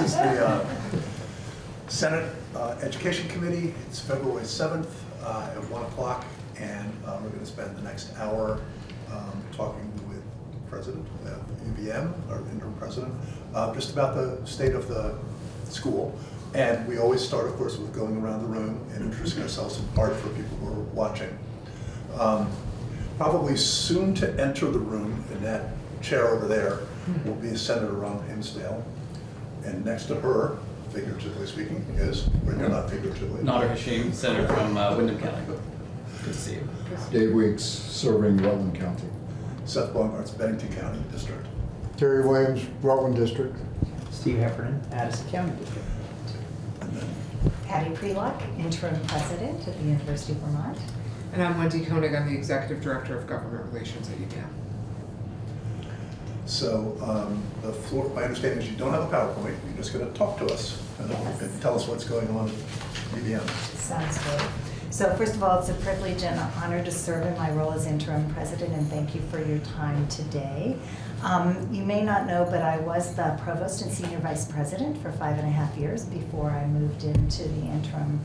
is the Senate Education Committee. It's February 7th at 1 o'clock, and we're going to spend the next hour talking with President of UVM, our interim president, just about the state of the school. And we always start, of course, with going around the room and introducing ourselves in part for people who are watching. Probably soon to enter the room in that chair over there will be Senator Ron Hinsdale. And next to her, figuratively speaking, is, or you're not figuratively. Nader Hashim, Senator from Windham County. Good to see you. Dave Weeks, serving Rutland County. Seth Bongart's Bennington County District. Terry Williams, Rutland District. Steve Heffernan, Addison County District. Patty Prelock, interim president at the University of Vermont. And I'm Wendy Koenig. I'm the executive director of government relations at UVM. So the floor, my understanding is you don't have a PowerPoint. You're just going to talk to us and tell us what's going on at UVM. Sounds good. So first of all, it's a privilege and an honor to serve in my role as interim president, and thank you for your time today. You may not know, but I was the provost and senior vice president for 5.5 years before I moved into the interim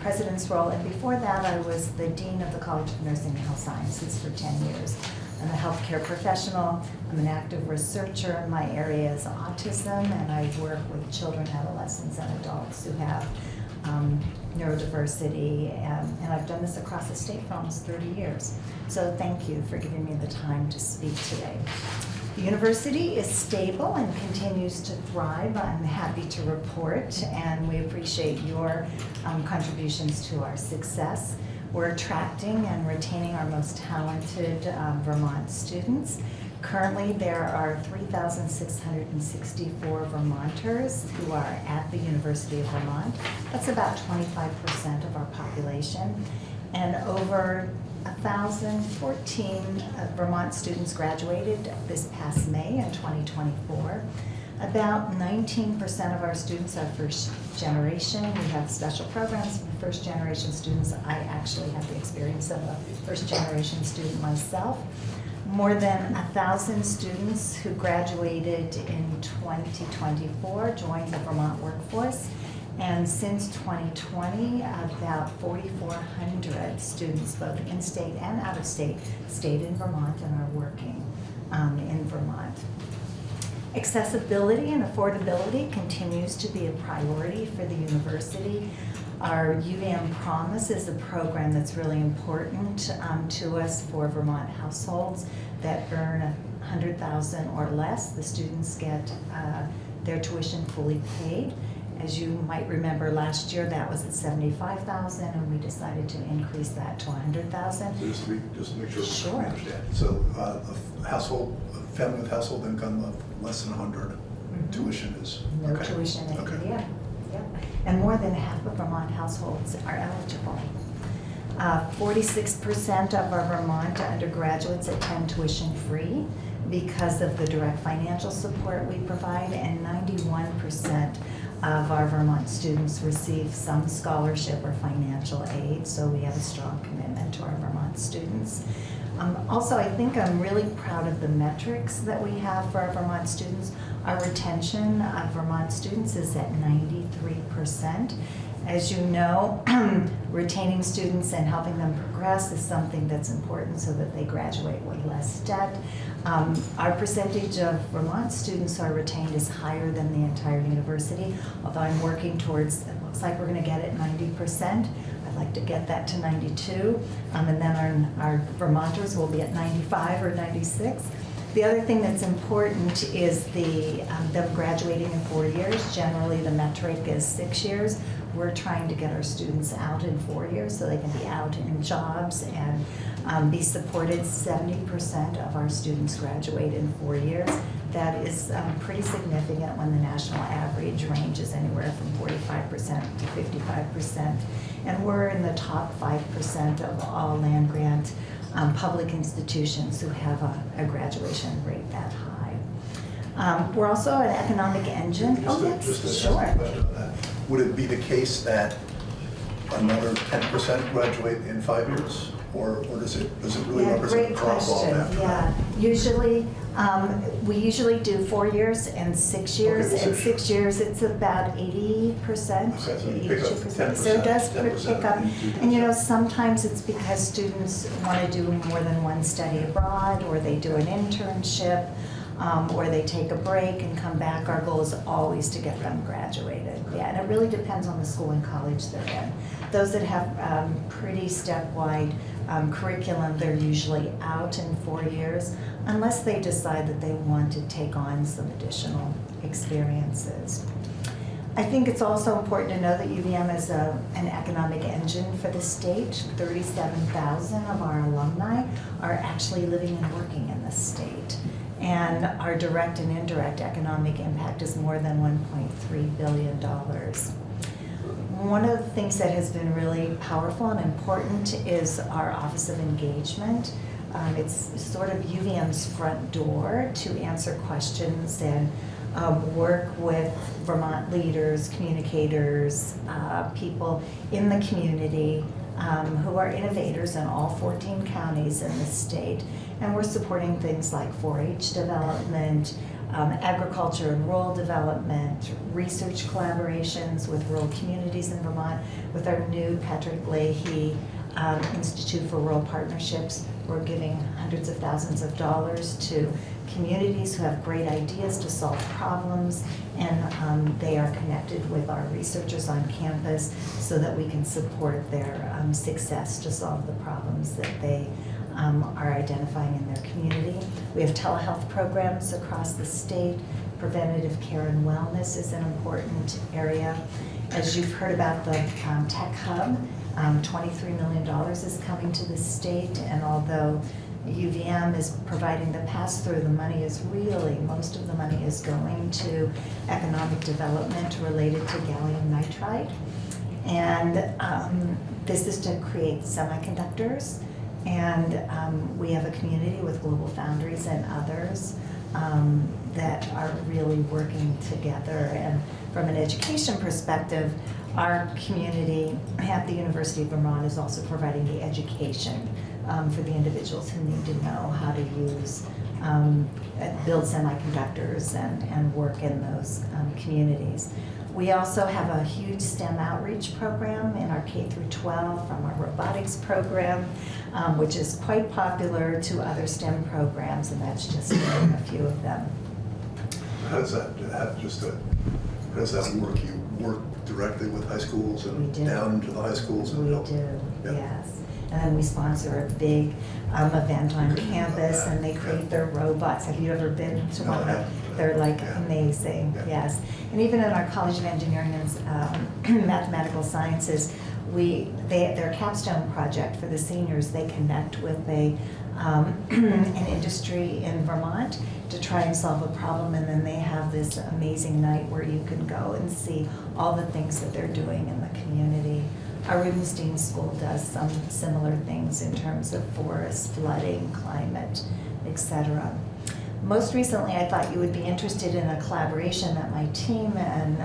president's role. And before that, I was the dean of the College of Nursing and Health Sciences for 10 years. I'm a healthcare professional. I'm an active researcher. My area is autism, and I work with children, adolescents, and adults who have neurodiversity, and I've done this across the state for almost 30 years. So thank you for giving me the time to speak today. The university is stable and continues to thrive. I'm happy to report, and we appreciate your contributions to our success. We're attracting and retaining our most talented Vermont students. Currently, there are 3,664 Vermonters who are at the University of Vermont. That's about 25% of our population. And over 1,014 Vermont students graduated this past May in 2024. About 19% of our students are first generation. We have special programs for first generation students. I actually have the experience of a first generation student myself. More than 1,000 students who graduated in 2024 joined the Vermont workforce. And since 2020, about 4,400 students, both in-state and out-of-state, stayed in Vermont and are working in Vermont. Accessibility and affordability continues to be a priority for the university. Our UVM Promise is a program that's really important to us for Vermont households that earn $100,000 or less. The students get their tuition fully paid. As you might remember, last year that was at $75,000, and we decided to increase that to $100,000. So just to make sure Sure. we understand. So a family with household income of less than 100, tuition is No okay. tuition in Okay. India. Yep. And more than half of Vermont households are eligible. 46% of our Vermont undergraduates attend tuition free because of the direct financial support we provide, and 91% of our Vermont students receive some scholarship or financial aid, so we have a strong commitment to our Vermont students. Also, I think I'm really proud of the metrics that we have for our Vermont students. Our retention of Vermont students is at 93%. As you know, retaining students and helping them progress is something that's important so that they graduate with less debt. Our percentage of Vermont students who are retained is higher than the entire university, although I'm working towards, it looks like we're going to get it 90%. I'd like to get that to 92, and then our Vermonters will be at 95 or 96. The other thing that's important is them graduating in 4 years. Generally, the metric is 6 years. We're trying to get our students out in 4 years so they can be out in jobs and be supported. 70% of our students graduate in 4 years. That is pretty significant when the national average ranges anywhere from 45% to 55%. And we're in the top 5% of all land-grant public institutions who have a graduation rate that high. We're also an economic engine. Just a question on that. Would it be the case that another 10% graduate in 5 years? Or does it really Yeah, represent a great drop-off question. after Yeah, that? usually, we usually do 4 years and 6 years. Okay, At 6 6 years, it's about 80%, Okay, so you pick up 82%. So it 10%, does 10% pick up. and you do And you know, 10%. sometimes it's because students want to do more than one study abroad, or they do an internship, or they take a break and come back. Our goal is always to get them graduated. Yeah, and it really depends on the school and college they're in. Those that have pretty step-wide curriculum, they're usually out in 4 years, unless they decide that they want to take on some additional experiences. I think it's also important to know that UVM is an economic engine for the state. 37,000 of our alumni are actually living and working in the state. And our direct and indirect economic impact is more than $1.3 billion. One of the things that has been really powerful and important is our Office of Engagement. It's sort of UVM's front door to answer questions and work with Vermont leaders, communicators, people in the community who are innovators in all 14 counties in the state. And we're supporting things like 4-H development, agriculture and rural development, research collaborations with rural communities in Vermont, with our new Patrick Leahy Institute for Rural Partnerships. We're giving hundreds of thousands of dollars to communities who have great ideas to solve problems, and they are connected with our researchers on campus so that we can support their success to solve the problems that they are identifying in their community. We have telehealth programs across the state. Preventative care and wellness is an important area. As you've heard about the Tech Hub, $23 million is coming to the state, and although UVM is providing the pass-through, the money is really, most of the money is going to economic development related to gallium nitride. And this is to create semiconductors. And we have a community with Global Foundries and others that are really working together. And from an education perspective, our community at the University of Vermont is also providing the education for the individuals who need to know how to use, build semiconductors and work in those communities. We also have a huge STEM outreach program in our K through 12 from our robotics program, which is quite popular to other STEM programs, and that's just a few of them. How does that work? You work directly with high schools We and do. down to the high schools? And We help? do, Yeah. yes. And then we sponsor a big event on Good. campus, and they Yeah. create their robots. Have you ever been to No, I one? haven't. They're like Yeah. amazing, Yeah. yes. And even in our College of Engineering and Mathematical Sciences, their capstone project for the seniors, they connect with an industry in Vermont to try and solve a problem, and then they have this amazing night where you can go and see all the things that they're doing in the community. Our Rubenstein School does some similar things in terms of forest, flooding, climate, etc. Most recently, I thought you would be interested in a collaboration that my team and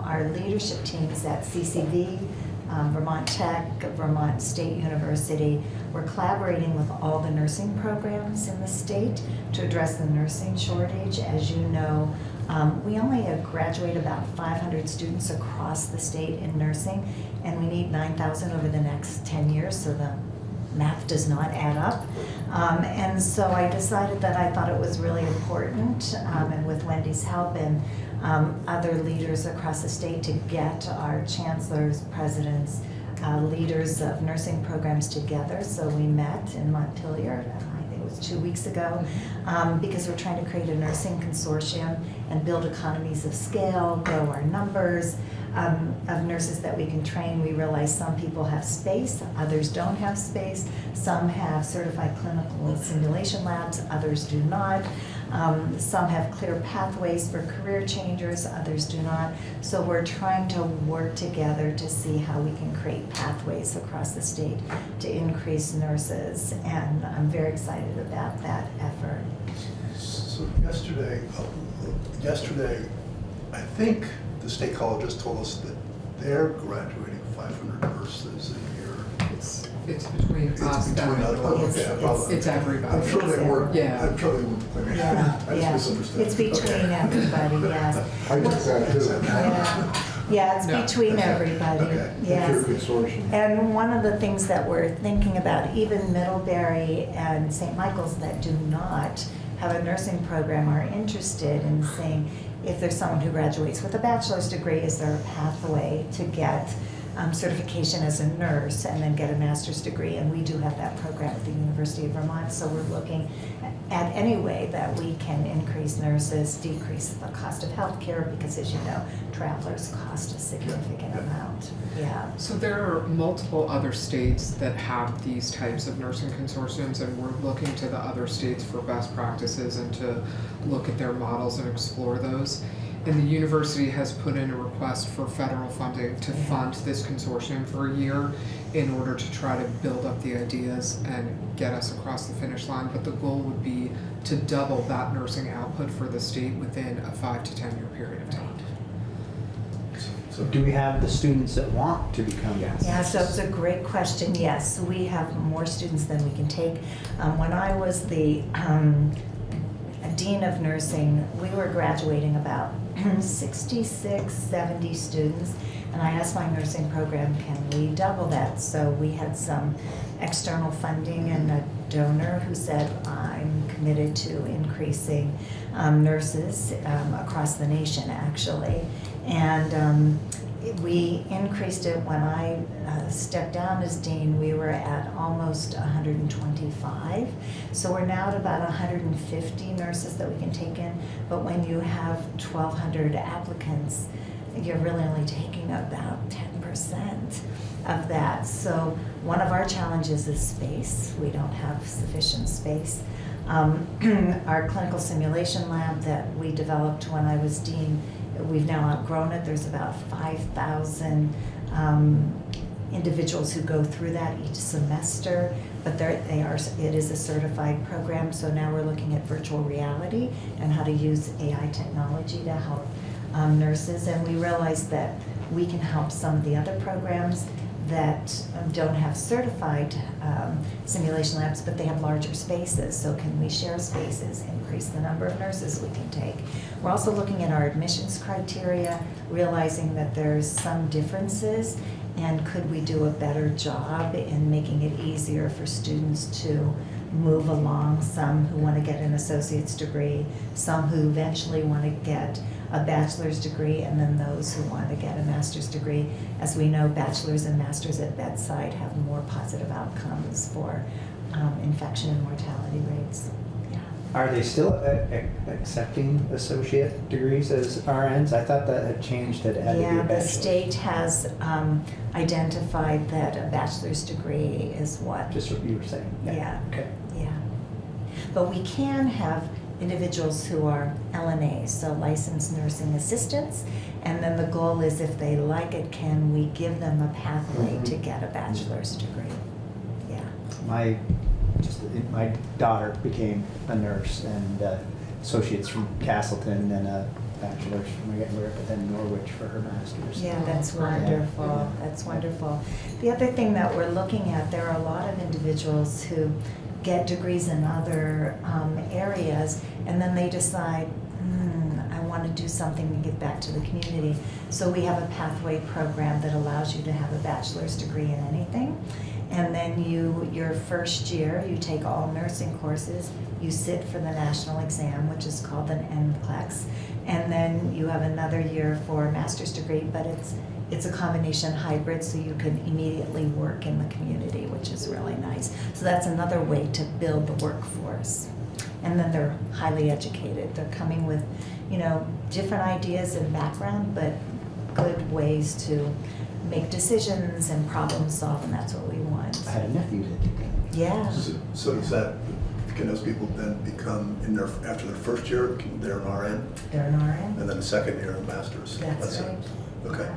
our leadership teams at CCV, Vermont Tech, Vermont State University, we're collaborating with all the nursing programs in the state to address the nursing shortage. As you know, we only graduate about 500 students across the state in nursing, and we need 9,000 over the next 10 years, so the math does not add up. And so I decided that I thought it was really important, and with Wendy's help and other leaders across the state, to get our chancellors, presidents, leaders of nursing programs together. So we met in Montpelier, I think it was 2 weeks ago, because we're trying to create a nursing consortium and build economies of scale, grow our numbers of nurses that we can train. We realize some people have space, others don't have space. Some have certified clinical and simulation labs, others do not. Some have clear pathways for career changers, others do not. So we're trying to work together to see how we can create pathways across the state to increase nurses, and I'm very excited about that effort. So yesterday, I think the state colleges told us that they're graduating 500 nurses It's between them. other, oh, okay, I apologize. It's everybody. I'm sure they were, Yeah. I'm sure they were, Yeah, I yeah. just misunderstood. It's between Okay. everybody, yes. I took that too. Yeah, yeah, it's No. between everybody, Okay. yes. It's your consortium. And one of the things that we're thinking about, even Middlebury and St. Michael's that do not have a nursing program are interested in seeing if there's someone who graduates with a bachelor's degree, is there a pathway to get certification as a nurse and then get a master's degree? And we do have that program at the University of Vermont, so we're looking at any way that we can increase nurses, decrease the cost of healthcare, because as you know, travelers cost a significant amount, yeah. So there are multiple other states that have these types of nursing consortiums, and we're looking to the other states for best practices and to look at their models and explore those. And the university has put in a request for federal funding to fund this consortium for a year in order to try to build up the ideas and get us across the finish line. But the goal would be to double that nursing output for the state within a 5 to 10 year period of time. So do we have the students that want to become? Yes. Yeah, so it's a great question. Yes, we have more students than we can take. When I was the dean of nursing, we were graduating about 66, 70 students. And I asked my nursing program, can we double that? So we had some external funding and a donor who said, I'm committed to increasing nurses across the nation, actually. And we increased it when I stepped down as dean. We were at almost 125. So we're now at about 150 nurses that we can take in. But when you have 1,200 applicants, you're really only taking about 10% of that. So one of our challenges is space. We don't have sufficient space. Our clinical simulation lab that we developed when I was dean, we've now outgrown it. There's about 5,000 individuals who go through that each semester, but it is a certified program. So now we're looking at virtual reality and how to use AI technology to help nurses. And we realized that we can help some of the other programs that don't have certified simulation labs, but they have larger spaces. So can we share spaces, increase the number of nurses we can take? We're also looking at our admissions criteria, realizing that there's some differences, and could we do a better job in making it easier for students to move along, some who want to get an associate's degree, some who eventually want to get a bachelor's degree, and then those who want to get a master's degree. As we know, bachelor's and master's at bedside have more positive outcomes for infection and mortality rates. Yeah. Are they still accepting associate degrees as RNs? I thought that had changed, that it had to be a Yeah, the bachelor's. state has identified that a bachelor's degree is what. Just what you were saying. Yeah. Okay. Yeah. But we can have individuals who are LNAs, so licensed nursing assistants, and then the goal is, if they like it, can we give them a pathway to get a bachelor's degree? Yeah. My daughter became a nurse, and associates from Castleton, and a bachelor's from but then Norwich for her master's. Yeah, that's wonderful. Yeah. That's wonderful. The other thing that we're looking at, there are a lot of individuals who get degrees in other areas, and then they decide, I want to do something to give back to the community. So we have a pathway program that allows you to have a bachelor's degree in anything. And then your first year, you take all nursing courses, you sit for the national exam, which is called an NCLEX, and then you have another year for a master's degree, but it's a combination hybrid, so you can immediately work in the community, which is really nice. So that's another way to build the workforce. And then they're highly educated. They're coming with, different ideas and background, but good ways to make decisions and problem solve, and that's what we want. I had a nephew that did that. Yeah. So does that, can those people then become, after their first year, they're an RN, They're an RN. and then the second year, a master's? That's it. right. Okay.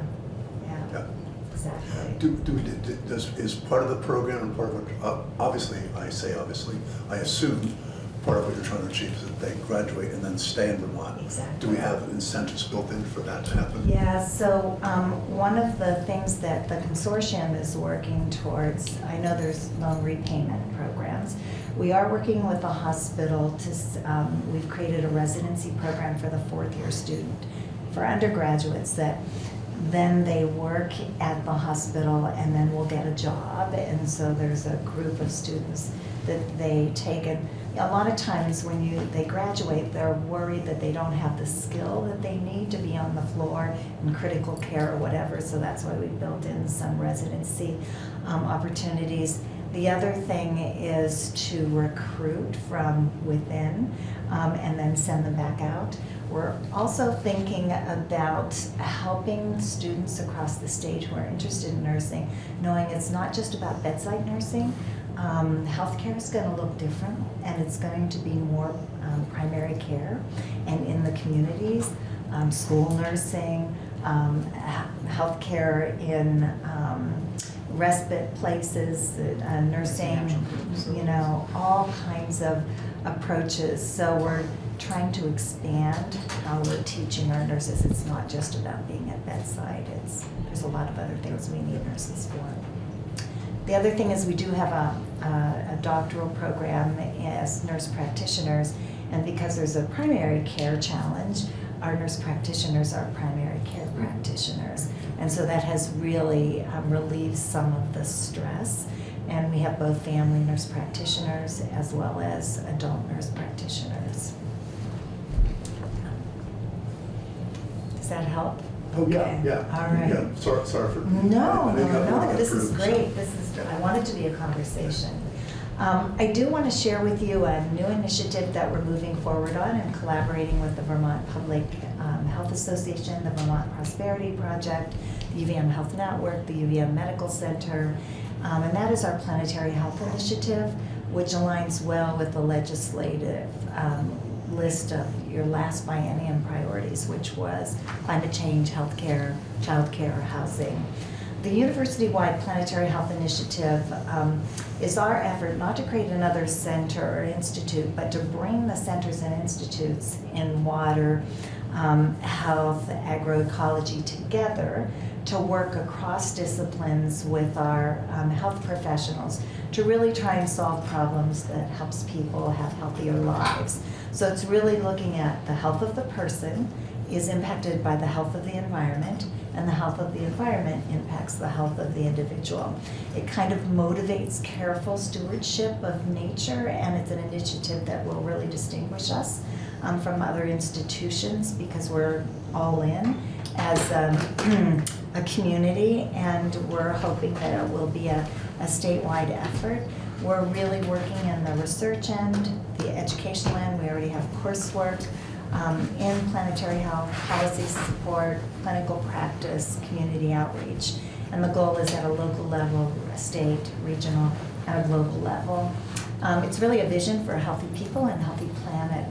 Yeah, Yeah. exactly. Is part of the program and part of it, obviously, I assume part of what you're trying to achieve is that they graduate and then stay in Vermont. Exactly. Do we have incentives built in for that to happen? Yeah, so one of the things that the consortium is working towards, I know there's loan repayment programs. We are working with the hospital we've created a residency program for the fourth-year student, for undergraduates, that then they work at the hospital and then will get a job. And so there's a group of students that they take, and a lot of times when they graduate, they're worried that they don't have the skill that they need to be on the floor in critical care or whatever, so that's why we built in some residency opportunities. The other thing is to recruit from within and then send them back out. We're also thinking about helping students across the state who are interested in nursing, knowing it's not just about bedside nursing. Healthcare is going to look different, and it's going to be more primary care and in the communities, school nursing, healthcare in respite places, nursing, all kinds of approaches. So we're trying to expand how we're teaching our nurses. It's not just about being at bedside. There's a lot of other things we need nurses for. The other thing is we do have a doctoral program as nurse practitioners, and because there's a primary care challenge, our nurse practitioners are primary care practitioners. And so that has really relieved some of the stress. And we have both family nurse practitioners as well as adult nurse practitioners. Does that help? Oh, yeah, Okay. yeah. All right. Yeah, sorry for. No, this is approved, great. I want it to be a conversation. I do want to share with you a new initiative that we're moving forward on and collaborating with the Vermont Public Health Association, the Vermont Prosperity Project, the UVM Health Network, the UVM Medical Center, and that is our Planetary Health Initiative, which aligns well with the legislative list of your last biennium priorities, which was climate change, healthcare, childcare, housing. The university-wide Planetary Health Initiative is our effort not to create another center or institute, but to bring the centers and institutes in water, health, agroecology together to work across disciplines with our health professionals to really try and solve problems that helps people have healthier lives. So it's really looking at the health of the person is impacted by the health of the environment, and the health of the environment impacts the health of the individual. It kind of motivates careful stewardship of nature, and it's an initiative that will really distinguish us from other institutions because we're all in as a community, and we're hoping that it will be a statewide effort. We're really working in the research end, the educational end. We already have coursework in planetary health, policy support, clinical practice, community outreach. And the goal is at a local level, a state, regional, and a global level. It's really a vision for healthy people and a healthy planet.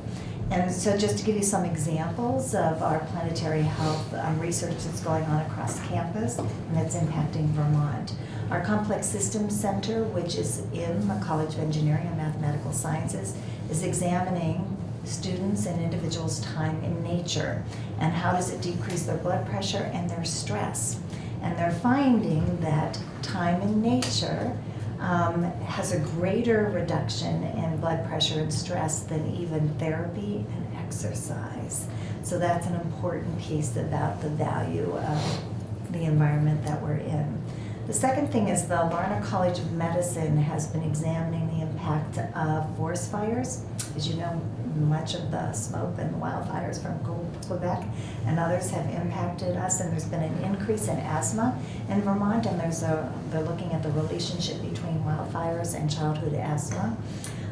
And so just to give you some examples of our planetary health research that's going on across campus and that's impacting Vermont. Our Complex Systems Center, which is in the College of Engineering and Mathematical Sciences, is examining students and individuals' time in nature and how does it decrease their blood pressure and their stress. And they're finding that time in nature has a greater reduction in blood pressure and stress than even therapy and exercise. So that's an important piece about the value of the environment that we're in. The second thing is the Larner College of Medicine has been examining the impact of forest fires. As you know, much of the smoke and the wildfires from Quebec and others have impacted us, and there's been an increase in asthma in Vermont, and they're looking at the relationship between wildfires and childhood asthma.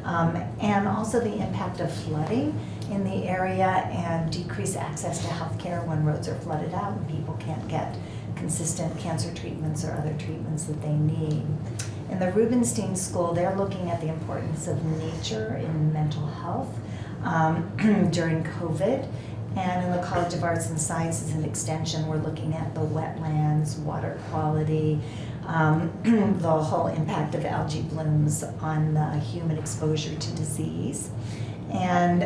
And also the impact of flooding in the area and decreased access to health care when roads are flooded out and people can't get consistent cancer treatments or other treatments that they need. In the Rubenstein School, they're looking at the importance of nature in mental health during COVID. And in the College of Arts and Sciences and Extension, we're looking at the wetlands, water quality, the whole impact of algae blooms on human exposure to disease. And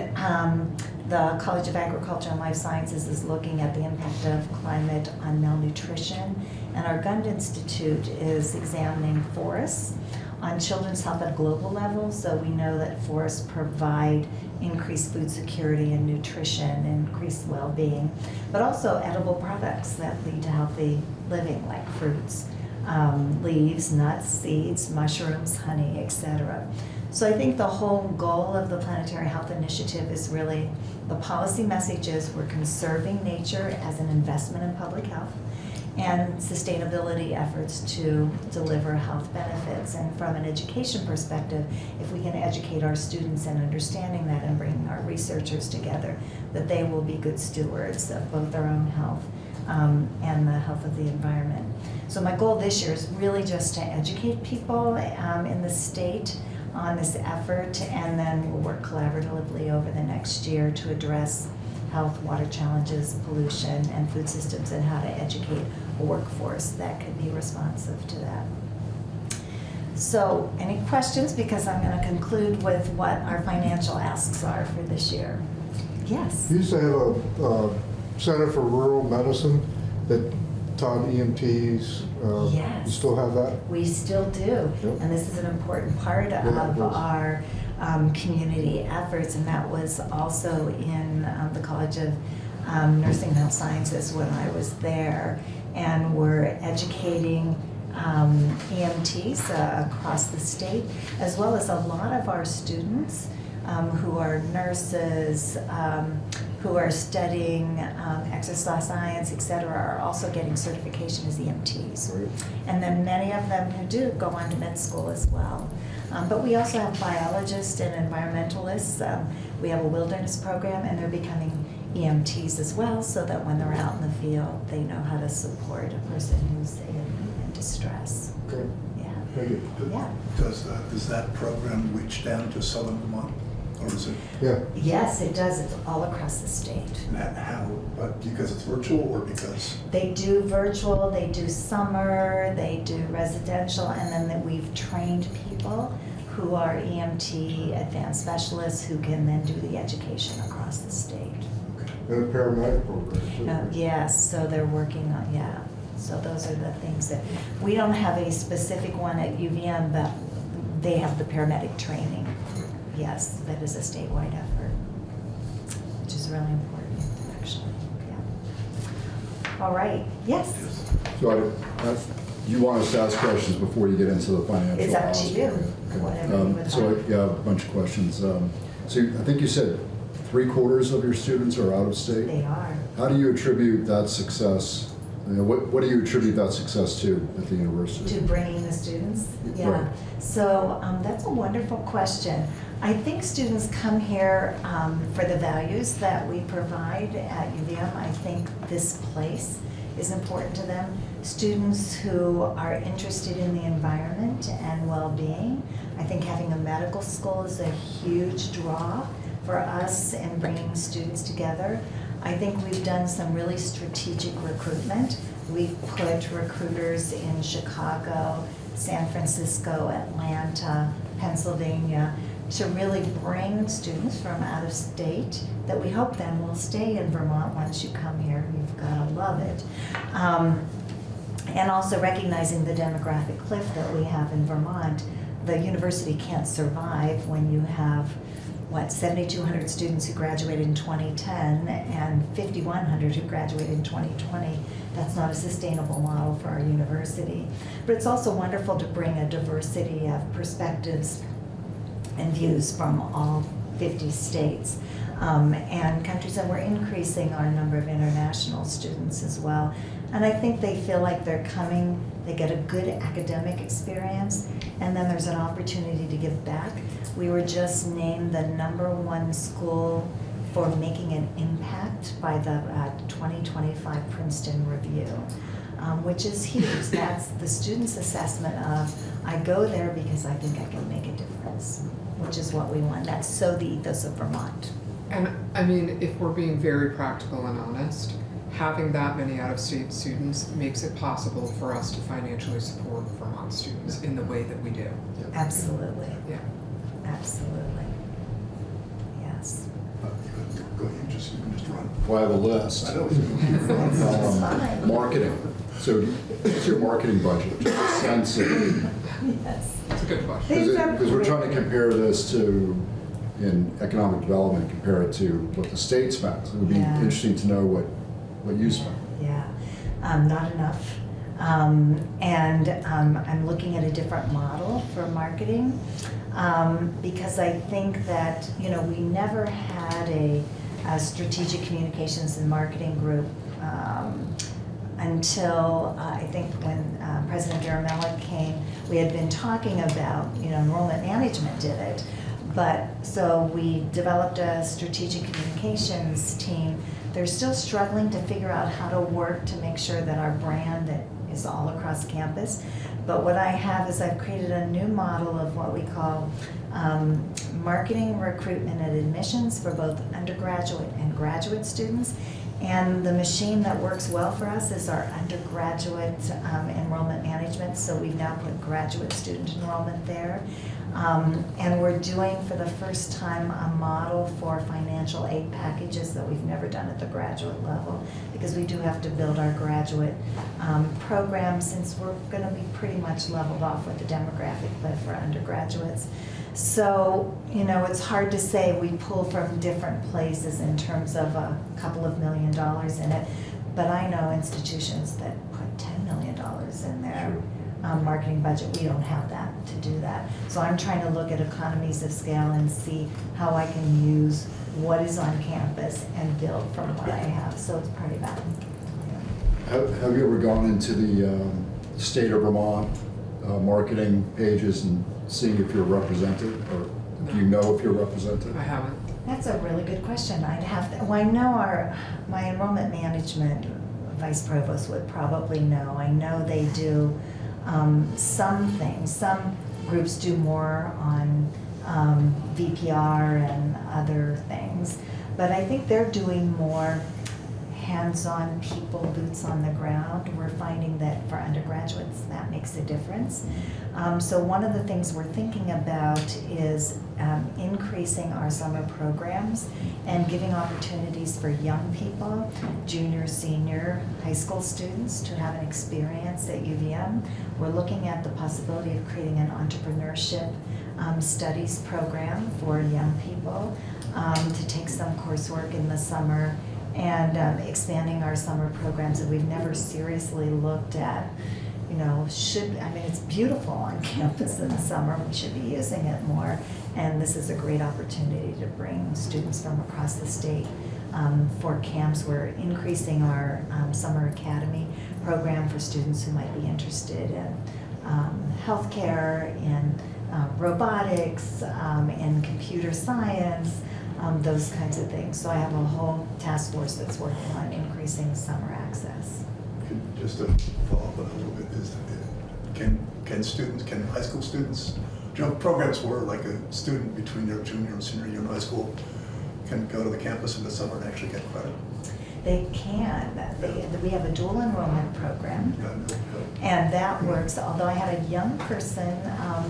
the College of Agriculture and Life Sciences is looking at the impact of climate on malnutrition. And our Gund Institute is examining forests on children's health at a global level. So we know that forests provide increased food security and nutrition, increased well-being, but also edible products that lead to healthy living, like fruits, leaves, nuts, seeds, mushrooms, honey, etc. So I think the whole goal of the Planetary Health Initiative is really, the policy message is we're conserving nature as an investment in public health and sustainability efforts to deliver health benefits. And from an education perspective, if we can educate our students in understanding that and bringing our researchers together, that they will be good stewards of both their own health and the health of the environment. So my goal this year is really just to educate people in the state on this effort, and then we'll work collaboratively over the next year to address health, water challenges, pollution, and food systems, and how to educate a workforce that could be responsive to that. So, any questions? Because I'm going to conclude with what our financial asks are for this year. Yes? You used to have a Center for Rural Medicine that taught EMTs. Yes. You still have that? We still do, Yep. and this is an important part Yeah, of it is. our community efforts, and that was also in the College of Nursing and Health Sciences when I was there, and we're educating EMTs across the state, as well as a lot of our students who are nurses, who are studying exercise science, et cetera, are also getting certification as EMTs. Right. And then many of them who do go on to med school as well. But we also have biologists and environmentalists. We have a wilderness program, and they're becoming EMTs as well, so that when they're out in the field, they know how to support a person who's in distress. Okay, Yeah. thank you. Yeah. Does that program reach down to southern Vermont? Or is it, Yeah, Yes, it does. It's all across the state. how, but because it's virtual or because? They do virtual, they do summer, they do residential, and then we've trained people who are EMT advanced specialists who can then do the education across the state. and a paramedic program too. Yes, so they're working on, yeah. So those are the things that, we don't have a specific one at UVM, but they have the paramedic training. Yes, that is a statewide effort, which is really important, actually, yeah. All right, yes, So you want us to ask questions before you get into the financial? it's up to you, Okay. whatever you would So like. I have a bunch of questions. So I think you said 3/4 of your students are out of state? They are. How do you attribute that success? What do you attribute that success to at the university? To bringing the students? Right. Yeah. So that's a wonderful question. I think students come here for the values that we provide at UVM. I think this place is important to them. Students who are interested in the environment and well-being. I think having a medical school is a huge draw for us in bringing students together. I think we've done some really strategic recruitment. We've put recruiters in Chicago, San Francisco, Atlanta, Pennsylvania, to really bring students from out of state that we hope then will stay in Vermont once you come here. You've got to love it. And also recognizing the demographic cliff that we have in Vermont. The university can't survive when you have 7,200 students who graduated in 2010 and 5,100 who graduated in 2020. That's not a sustainable model for our university. But it's also wonderful to bring a diversity of perspectives and views from all 50 states and countries, and we're increasing our number of international students as well. And I think they feel like they're coming, they get a good academic experience, and then there's an opportunity to give back. We were just named the #1 school for making an impact by the 2025 Princeton Review, which is huge. That's the students' assessment of, I go there because I think I can make a difference, which is what we want. That's so the ethos of Vermont. And I mean, if we're being very practical and honest, having that many out-of-state students makes it possible for us to financially support Vermont students in the way that we do. Absolutely, Yeah. absolutely. Yes. Go ahead, you can just run. Well, I have a list. I know. You can run. That's fine. Marketing. So what's your marketing budget? Just a sense of, Yes. It's a good question. These are because we're trying to great. compare this to, in economic development, compare it to what the state spends. It would be Yeah. interesting to know what you spend. Yeah, not enough. I'm looking at a different model for marketing because I think that, we never had a strategic communications and marketing group until I think when President Garamella came, we had been talking about, enrollment management did it. But, so we developed a strategic communications team. They're still struggling to figure out how to work to make sure that our brand that is all across campus. But what I have is I've created a new model of what we call marketing, recruitment, and admissions for both undergraduate and graduate students. And the machine that works well for us is our undergraduate enrollment management. So we've now put graduate student enrollment there. And we're doing for the first time a model for financial aid packages that we've never done at the graduate level, because we do have to build our graduate program since we're going to be pretty much leveled off with the demographic lift for undergraduates. So, it's hard to say we pull from different places in terms of a couple of $1 million in it, but I know institutions that put $10 million in their marketing budget. We don't have that to do that. So I'm trying to look at economies of scale and see how I can use what is on campus and build from what I have. So it's part of that. Have you ever gone into the state of Vermont marketing pages and seeing if you're represented, or do you know if you're represented? I haven't. That's a really good question. I'd have to, well, I know my enrollment management vice provost would probably know. I know they do some things. Some groups do more on VPR and other things, but I think they're doing more hands-on people, boots on the ground. We're finding that for undergraduates, that makes a difference. So one of the things we're thinking about is increasing our summer programs and giving opportunities for young people, junior, senior, high school students to have an experience at UVM. We're looking at the possibility of creating an entrepreneurship studies program for young people to take some coursework in the summer, and expanding our summer programs that we've never seriously looked at. It's beautiful on campus in the summer. We should be using it more. And this is a great opportunity to bring students from across the state for camps. We're increasing our Summer Academy program for students who might be interested in healthcare, in robotics, in computer science, those kinds of things. So I have a whole task force that's working on increasing summer access. Just to follow up on a little bit, can high school students, programs where like a student between their junior and senior year in high school can go to the campus in the summer and actually get credit? They can. We have a dual enrollment program. And that works, although I had a young person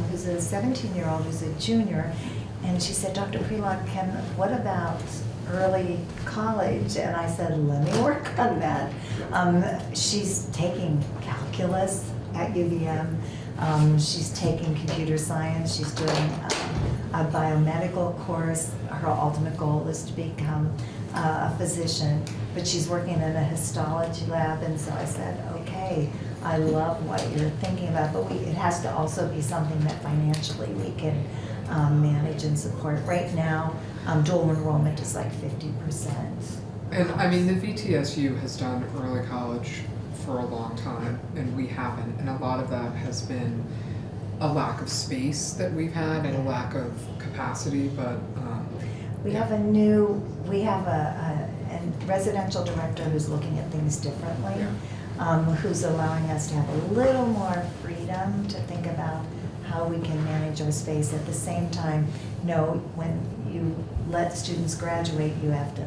who's a 17-year-old who's a junior, and she said, Dr. Prelock, what about early college? And I said, let me work on that. She's taking calculus at UVM. She's taking computer science. She's doing a biomedical course. Her ultimate goal is to become a physician, but she's working in a histology lab. And so I said, okay, I love what you're thinking about, but it has to also be something that financially we can manage and support. Right now, dual enrollment is like 50%. And I mean, the VTSU has done early college for a long time, and we haven't. And a lot of that has been a lack of space that we've had and a lack of capacity, but We have a residential director who's looking at things differently, who's allowing us to have a little more freedom to think about how we can manage our space. At the same time, when you let students graduate, you have to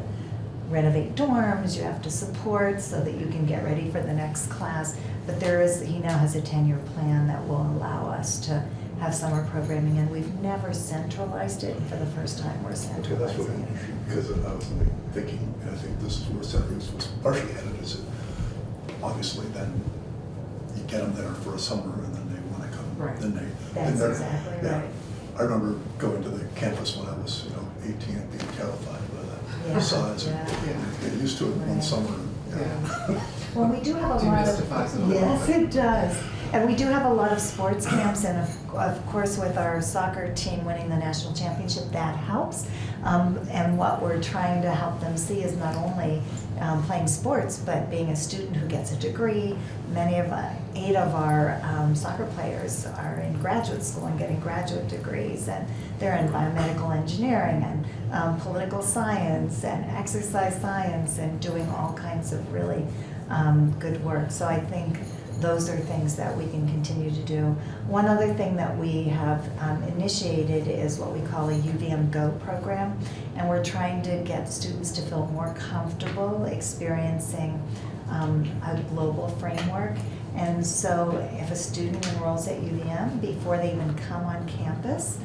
renovate dorms, you have to support so that you can get ready for the next class. But he now has a 10-year plan that will allow us to have summer programming, and we've never centralized it. For the first time, we're Okay, that's centralizing really it. interesting, because I was thinking, and I think this is where Senator Bruce was partially headed, is that obviously then you get them there for a summer and then they want to come. Right. Then That's they're- exactly yeah. right. I remember going to the campus when I was, 18 and being terrified by Yeah, the size. And yeah. get used to it one Right. summer. Yeah. Well, we do have a lot of. Demystifies it a little Yes, bit. it does. And we do have a lot of sports camps, and of course, with our soccer team winning the national championship, that helps. And what we're trying to help them see is not only playing sports, but being a student who gets a degree. 8 of our soccer players are in graduate school and getting graduate degrees, and they're in biomedical engineering and political science and exercise science and doing all kinds of really good work. So I think those are things that we can continue to do. One other thing that we have initiated is what we call a UVM Go program, and we're trying to get students to feel more comfortable experiencing a global framework. And so if a student enrolls at UVM, before they even come on campus,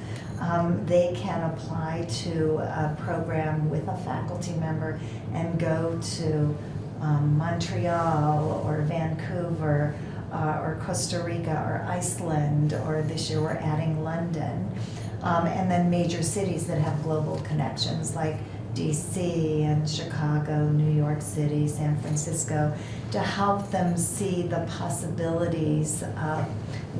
they can apply to a program with a faculty member and go to Montreal or Vancouver or Costa Rica or Iceland, or this year we're adding London, and then major cities that have global connections like DC and Chicago, New York City, San Francisco, to help them see the possibilities of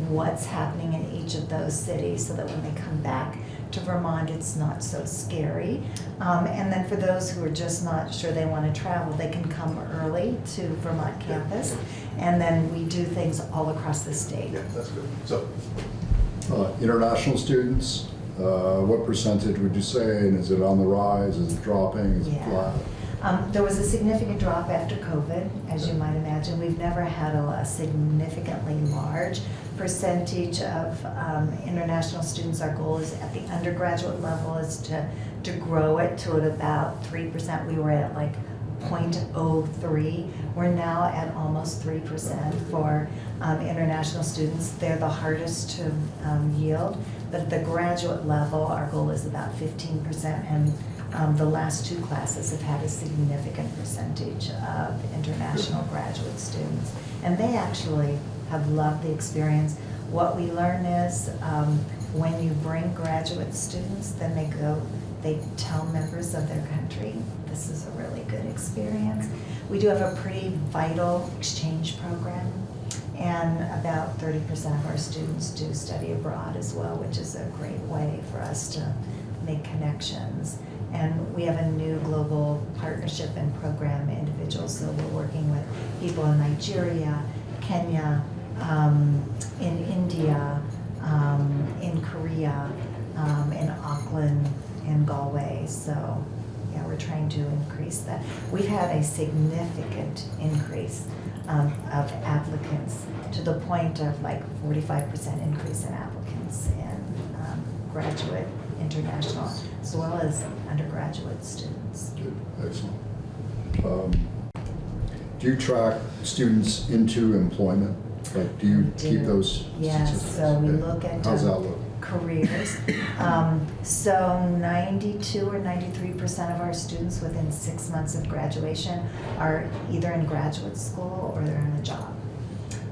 what's happening in each of those cities, so that when they come back to Vermont, it's not so scary. And then for those who are just not sure they want to travel, they can come early to Vermont campus, and then we do things all across the state. Yeah, that's good. So, International students, what percentage would you say, and is it on the rise, is it dropping, is it Yeah. flat? There was a significant drop after COVID, as you might imagine. We've never had a significantly large percentage of international students. Our goal is at the undergraduate level is to grow it to at about 3%. We were at like 0.03. We're now at almost 3% for international students. They're the hardest to yield, but at the graduate level, our goal is about 15%, and the last 2 classes have had a significant percentage of international graduate students, and they actually have loved the experience. What we learn is when you bring graduate students, then they tell members of their country, this is a really good experience. We do have a pretty vital exchange program, and about 30% of our students do study abroad as well, which is a great way for us to make connections. And we have a new global partnership and program individuals, so we're working with people in Nigeria, Kenya, in India, in Korea, in Auckland, in Galway. So yeah, we're trying to increase that. We've had a significant increase of applicants, to the point of like 45% increase in applicants in graduate, international, as well as undergraduate students. Good, excellent. Do you track students into employment? Like, do you We keep do. those Yes, statistics? so we Okay. look at How's that look? careers. So 92 or 93% of our students within 6 months of graduation are either in graduate school or they're in a job.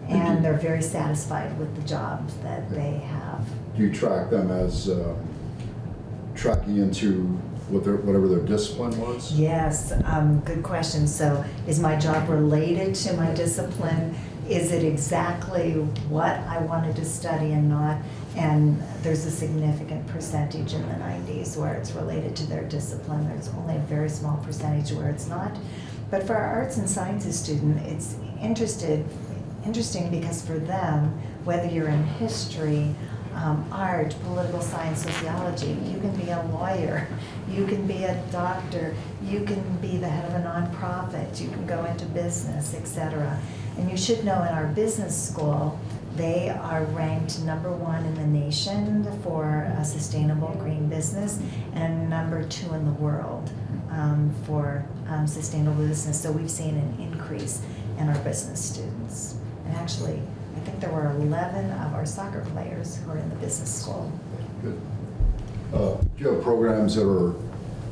And they're very satisfied with the jobs that they have. Do you track them as tracking into whatever their discipline was? Yes, good question. So is my job related to my discipline? Is it exactly what I wanted to study and not? And there's a significant percentage in the 90s where it's related to their discipline. There's only a very small percentage where it's not. But for our arts and sciences student, it's interesting because for them, whether you're in history, art, political science, sociology, you can be a lawyer, you can be a doctor, you can be the head of a nonprofit, you can go into business, etc. And you should know in our business school, They are ranked #1 in the nation for a sustainable green business and #2 in the world for sustainable business. So we've seen an increase in our business students. And actually, I think there were 11 of our soccer players who are in the business school. Good. Do you have programs that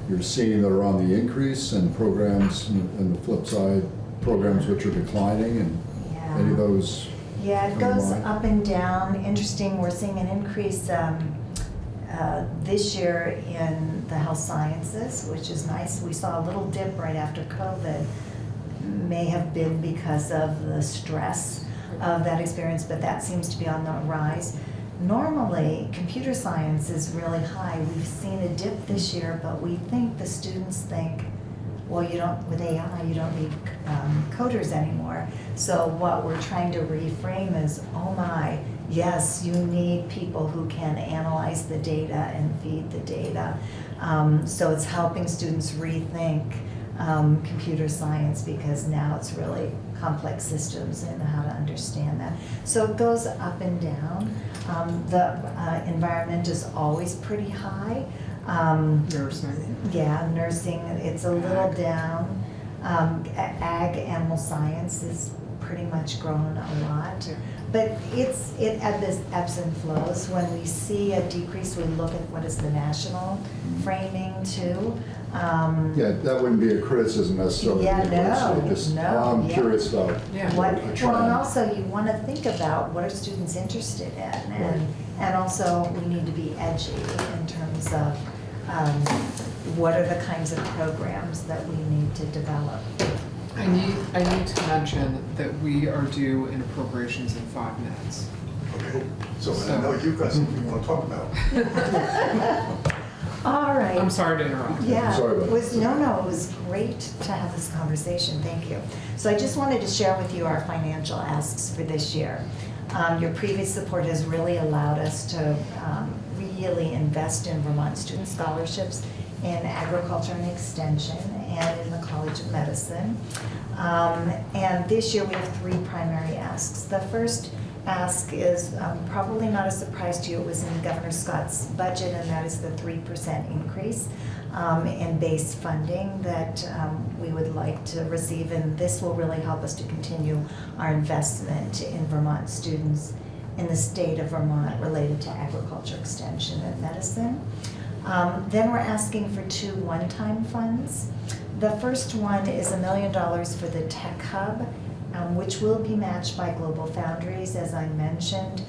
you're seeing that are on the increase, and programs, and the flip side, programs which are declining, and Yeah. any of those? Yeah, it come to goes mind? up and down. Interesting, we're seeing an increase this year in the health sciences, which is nice. We saw a little dip right after COVID. May have been because of the stress of that experience, but that seems to be on the rise. Normally, computer science is really high. We've seen a dip this year, but we think the students think, well, with AI, you don't need coders anymore. So what we're trying to reframe is, oh my, yes, you need people who can analyze the data and feed the data. So it's helping students rethink computer science, because now it's really complex systems and how to understand that. So it goes up and down. The environment is always pretty high. Nursing. Yeah, nursing, it's a little Ag. down. Ag, animal science is pretty much grown a lot. But it ebbs and flows. When we see a decrease, we look at what is the national framing too. Yeah, that wouldn't be a criticism necessarily. Yeah, of the university, no, just, no, I'm yeah. curious about. Yeah. Well, a and trend. also you want to think about what are students interested in, and also we need to be edgy in terms of what are the kinds of programs that we need to develop. I need to mention that we are due in appropriations in 5 minutes. Okay, so I know you've got something you want to talk about. All right. I'm sorry to interrupt. Yeah, Sorry about it was, that. no, it was great to have this conversation, thank you. So I just wanted to share with you our financial asks for this year. Your previous support has really allowed us to really invest in Vermont student scholarships in agriculture and extension and in the College of Medicine. And this year we have 3 primary asks. The first ask is probably not a surprise to you. It was in Governor Scott's budget, and that is the 3% increase in base funding that we would like to receive. And this will really help us to continue our investment in Vermont students in the state of Vermont related to agriculture, extension, and medicine. Then we're asking for 2 one-time funds. The first one is $1 million for the Tech Hub, which will be matched by Global Foundries, as I mentioned.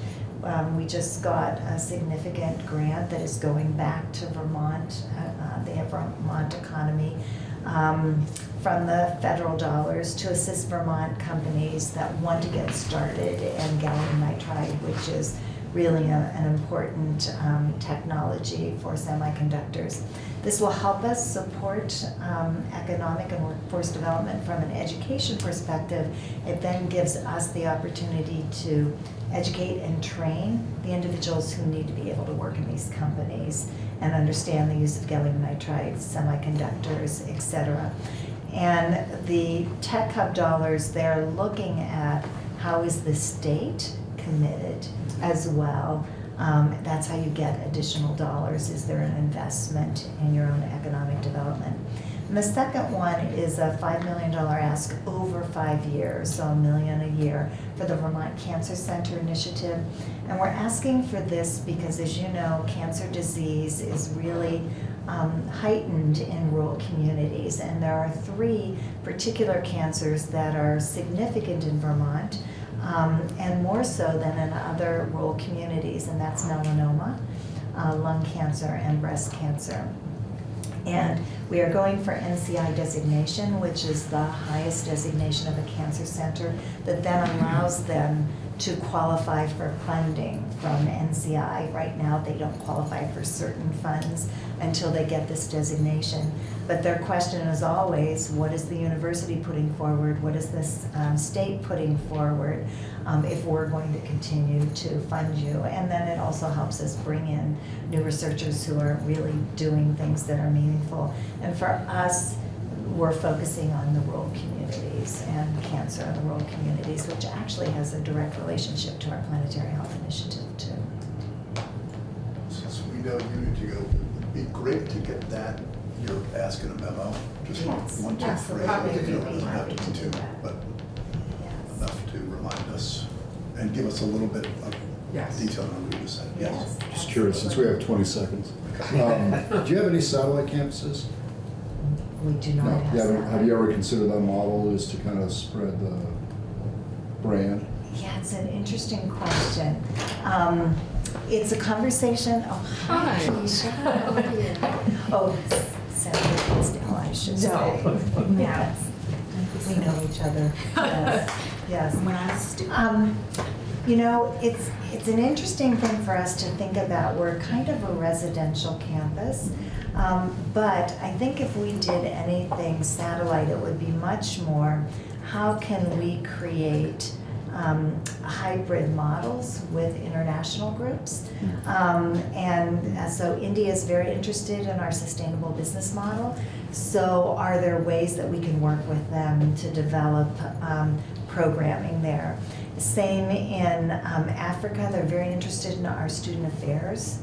We just got a significant grant that is going back to Vermont, the Vermont economy, from the federal dollars to assist Vermont companies that want to get started in gallium nitride, which is really an important technology for semiconductors. This will help us support economic and workforce development from an education perspective. It then gives us the opportunity to educate and train the individuals who need to be able to work in these companies and understand the use of gallium nitride, semiconductors, et cetera. And the Tech Hub dollars, they're looking at how is the state committed as well. That's how you get additional dollars. Is there an investment in your own economic development? And the second one is a $5 million ask over 5 years, so $1 million a year for the Vermont Cancer Center initiative. And we're asking for this because, as you know, cancer disease is really heightened in rural communities. And there are 3 particular cancers that are significant in Vermont, and more so than in other rural communities, and that's melanoma, lung cancer, and breast cancer. And we are going for NCI designation, which is the highest designation of a cancer center that then allows them to qualify for funding from NCI. Right now, they don't qualify for certain funds until they get this designation. But their question is always, what is the university putting forward? What is this state putting forward if we're going to continue to fund you? And then it also helps us bring in new researchers who are really doing things that are meaningful. And for us, we're focusing on the rural communities and cancer in the rural communities, which actually has a direct relationship to our planetary health initiative too. Since we know you need to go, it'd be great to get that, you're asking a memo, just Yes, 1, 2, 3. absolutely. You know, it doesn't have to Happy to be do 2, that. but Yes. enough to remind us and give us a little bit of Yes. detail on what you just said. Yes. Just curious, since we have 20 seconds. Do you have any satellite campuses? We do not No. have You haven't- that. Have you ever considered that model is to kind of spread the brand? Yeah, it's an interesting question. It's a conversation, oh, Hi. oh, Senator Hinsdale, I should say. No. Yes, we know each other, yes, yes. When I was a student. You know, it's an interesting thing for us to think about. We're kind of a residential campus, but I think if we did anything satellite, it would be much more, how can we create hybrid models with international groups? And so India is very interested in our sustainable business model. So are there ways that we can work with them to develop programming there? Same in Africa, they're very interested in our student affairs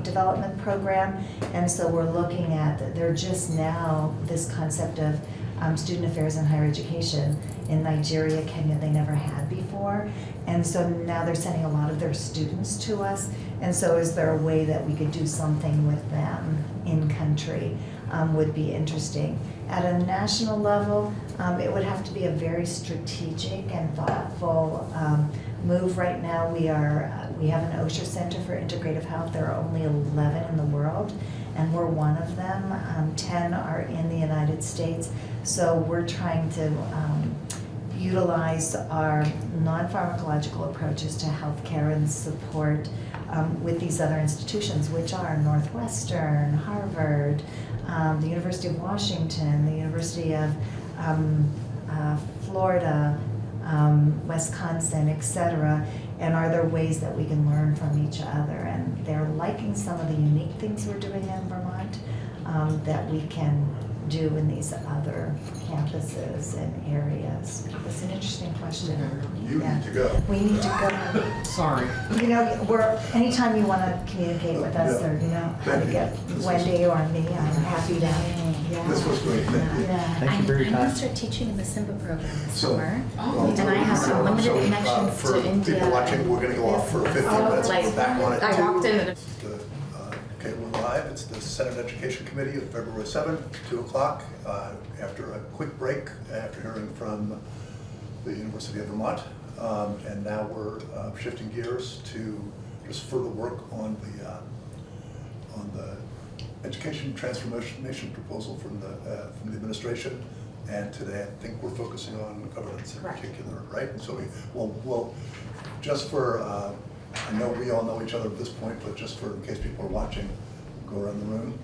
development program. And so we're looking at, they're just now, this concept of student affairs and higher education in Nigeria, Kenya, they never had before. And so now they're sending a lot of their students to us. And so is there a way that we could do something with them in country? Would be interesting. At a national level, it would have to be a very strategic and thoughtful move. Right now, we have an OSHA Center for Integrative Health. There are only 11 in the world, and we're one of them. 10 are in the United States. So we're trying to utilize our non-pharmacological approaches to healthcare and support with these other institutions, which are Northwestern, Harvard, the University of Washington, the University of Florida, Wisconsin, et cetera. And are there ways that we can learn from each other? And they're liking some of the unique things we're doing in Vermont that we can do in these other campuses and areas. It's an interesting question. You Yeah. need to go. We need to go. Sorry. You know, anytime you want to communicate with us, or, you know, how to get Wendy or me, I'm happy to. Yeah. This was great, thank you. Yeah. Thank you for your I'm going time. to start teaching in the Simba program this So- summer. Oh. And I have some limited connections to India. For people watching, we're gonna go off for 15 minutes, we'll be back on it. I walked in and Okay, we're live, it's the Senate Education Committee of February 7th, 2 o'clock. After a quick break, after hearing from the University of Vermont. And now we're shifting gears to just further work on the education transformation proposal from the administration. And today, I think we're focusing on governance in Correct. particular, right? And so we'll just for, I know we all know each other at this point, but just for, in case people are watching, go around the room.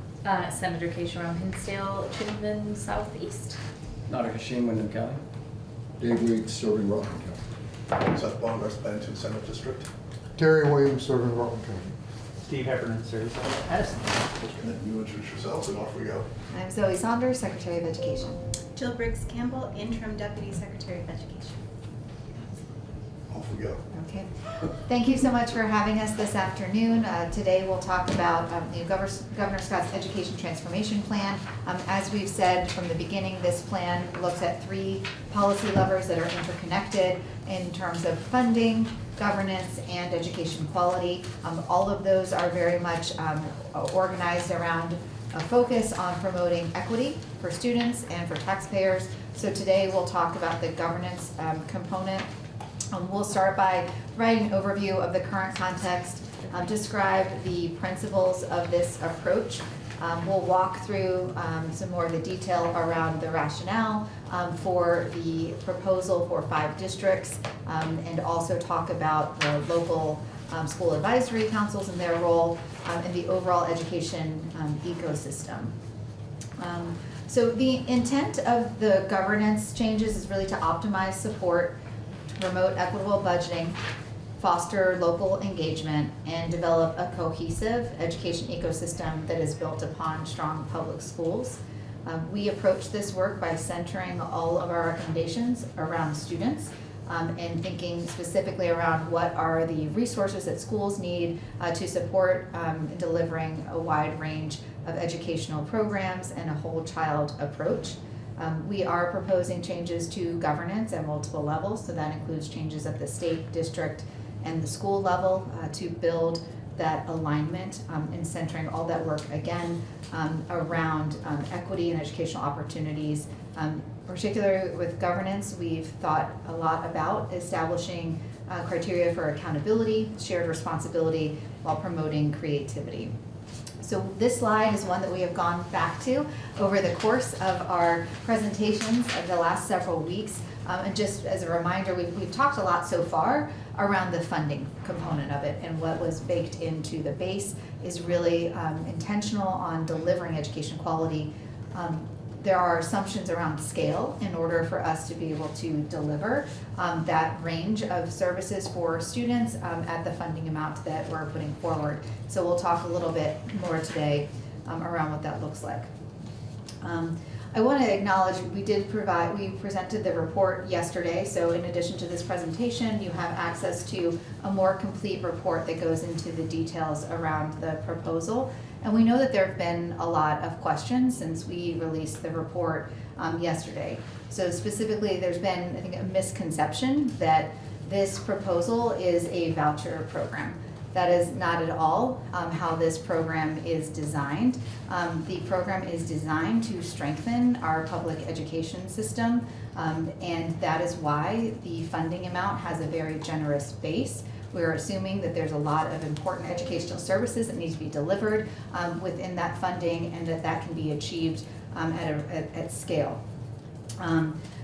Senator Kay Sharon Hinsdale, Chittenden Southeast. Nader Hashim, Wyndham County. Dave Weeks, serving Rutland County. Seth Baumgart's Bennington Senate District. Terry Williams, serving Rutland County. Steve Heffernan serves Addison. And then you introduce yourselves and off we go. I'm Zoe Saunders, Secretary of Education. Jill Briggs Campbell, Interim Deputy Secretary of Education. Off we go. Okay. Thank you so much for having us this afternoon. Today we'll talk about Governor Scott's Education Transformation Plan. As we've said from the beginning, this plan looks at 3 policy levers that are interconnected in terms of funding, governance, and education quality. All of those are very much organized around a focus on promoting equity for students and for taxpayers. So today we'll talk about the governance component. We'll start by providing an overview of the current context, describe the principles of this approach. We'll walk through some more of the detail around the rationale for the proposal for 5 districts, and also talk about the local school advisory councils and their role in the overall education ecosystem. So the intent of the governance changes is really to optimize support, to promote equitable budgeting, foster local engagement, and develop a cohesive education ecosystem that is built upon strong public schools. We approach this work by centering all of our recommendations around students and thinking specifically around what are the resources that schools need to support delivering a wide range of educational programs and a whole child approach. We are proposing changes to governance at multiple levels, so that includes changes at the state, district, and the school level to build that alignment and centering all that work again around equity and educational opportunities. Particularly with governance, we've thought a lot about establishing criteria for accountability, shared responsibility, while promoting creativity. So this slide is one that we have gone back to over the course of our presentations of the last several weeks. And just as a reminder, we've talked a lot so far around the funding component of it, and what was baked into the base is really intentional on delivering education quality. There are assumptions around scale in order for us to be able to deliver that range of services for students at the funding amount that we're putting forward. So we'll talk a little bit more today around what that looks like. I want to acknowledge we presented the report yesterday, so in addition to this presentation, you have access to a more complete report that goes into the details around the proposal. And we know that there have been a lot of questions since we released the report yesterday. So specifically, there's been, I think, a misconception that this proposal is a voucher program. That is not at all how this program is designed. The program is designed to strengthen our public education system, and that is why the funding amount has a very generous base. We're assuming that there's a lot of important educational services that need to be delivered within that funding, and that can be achieved at scale.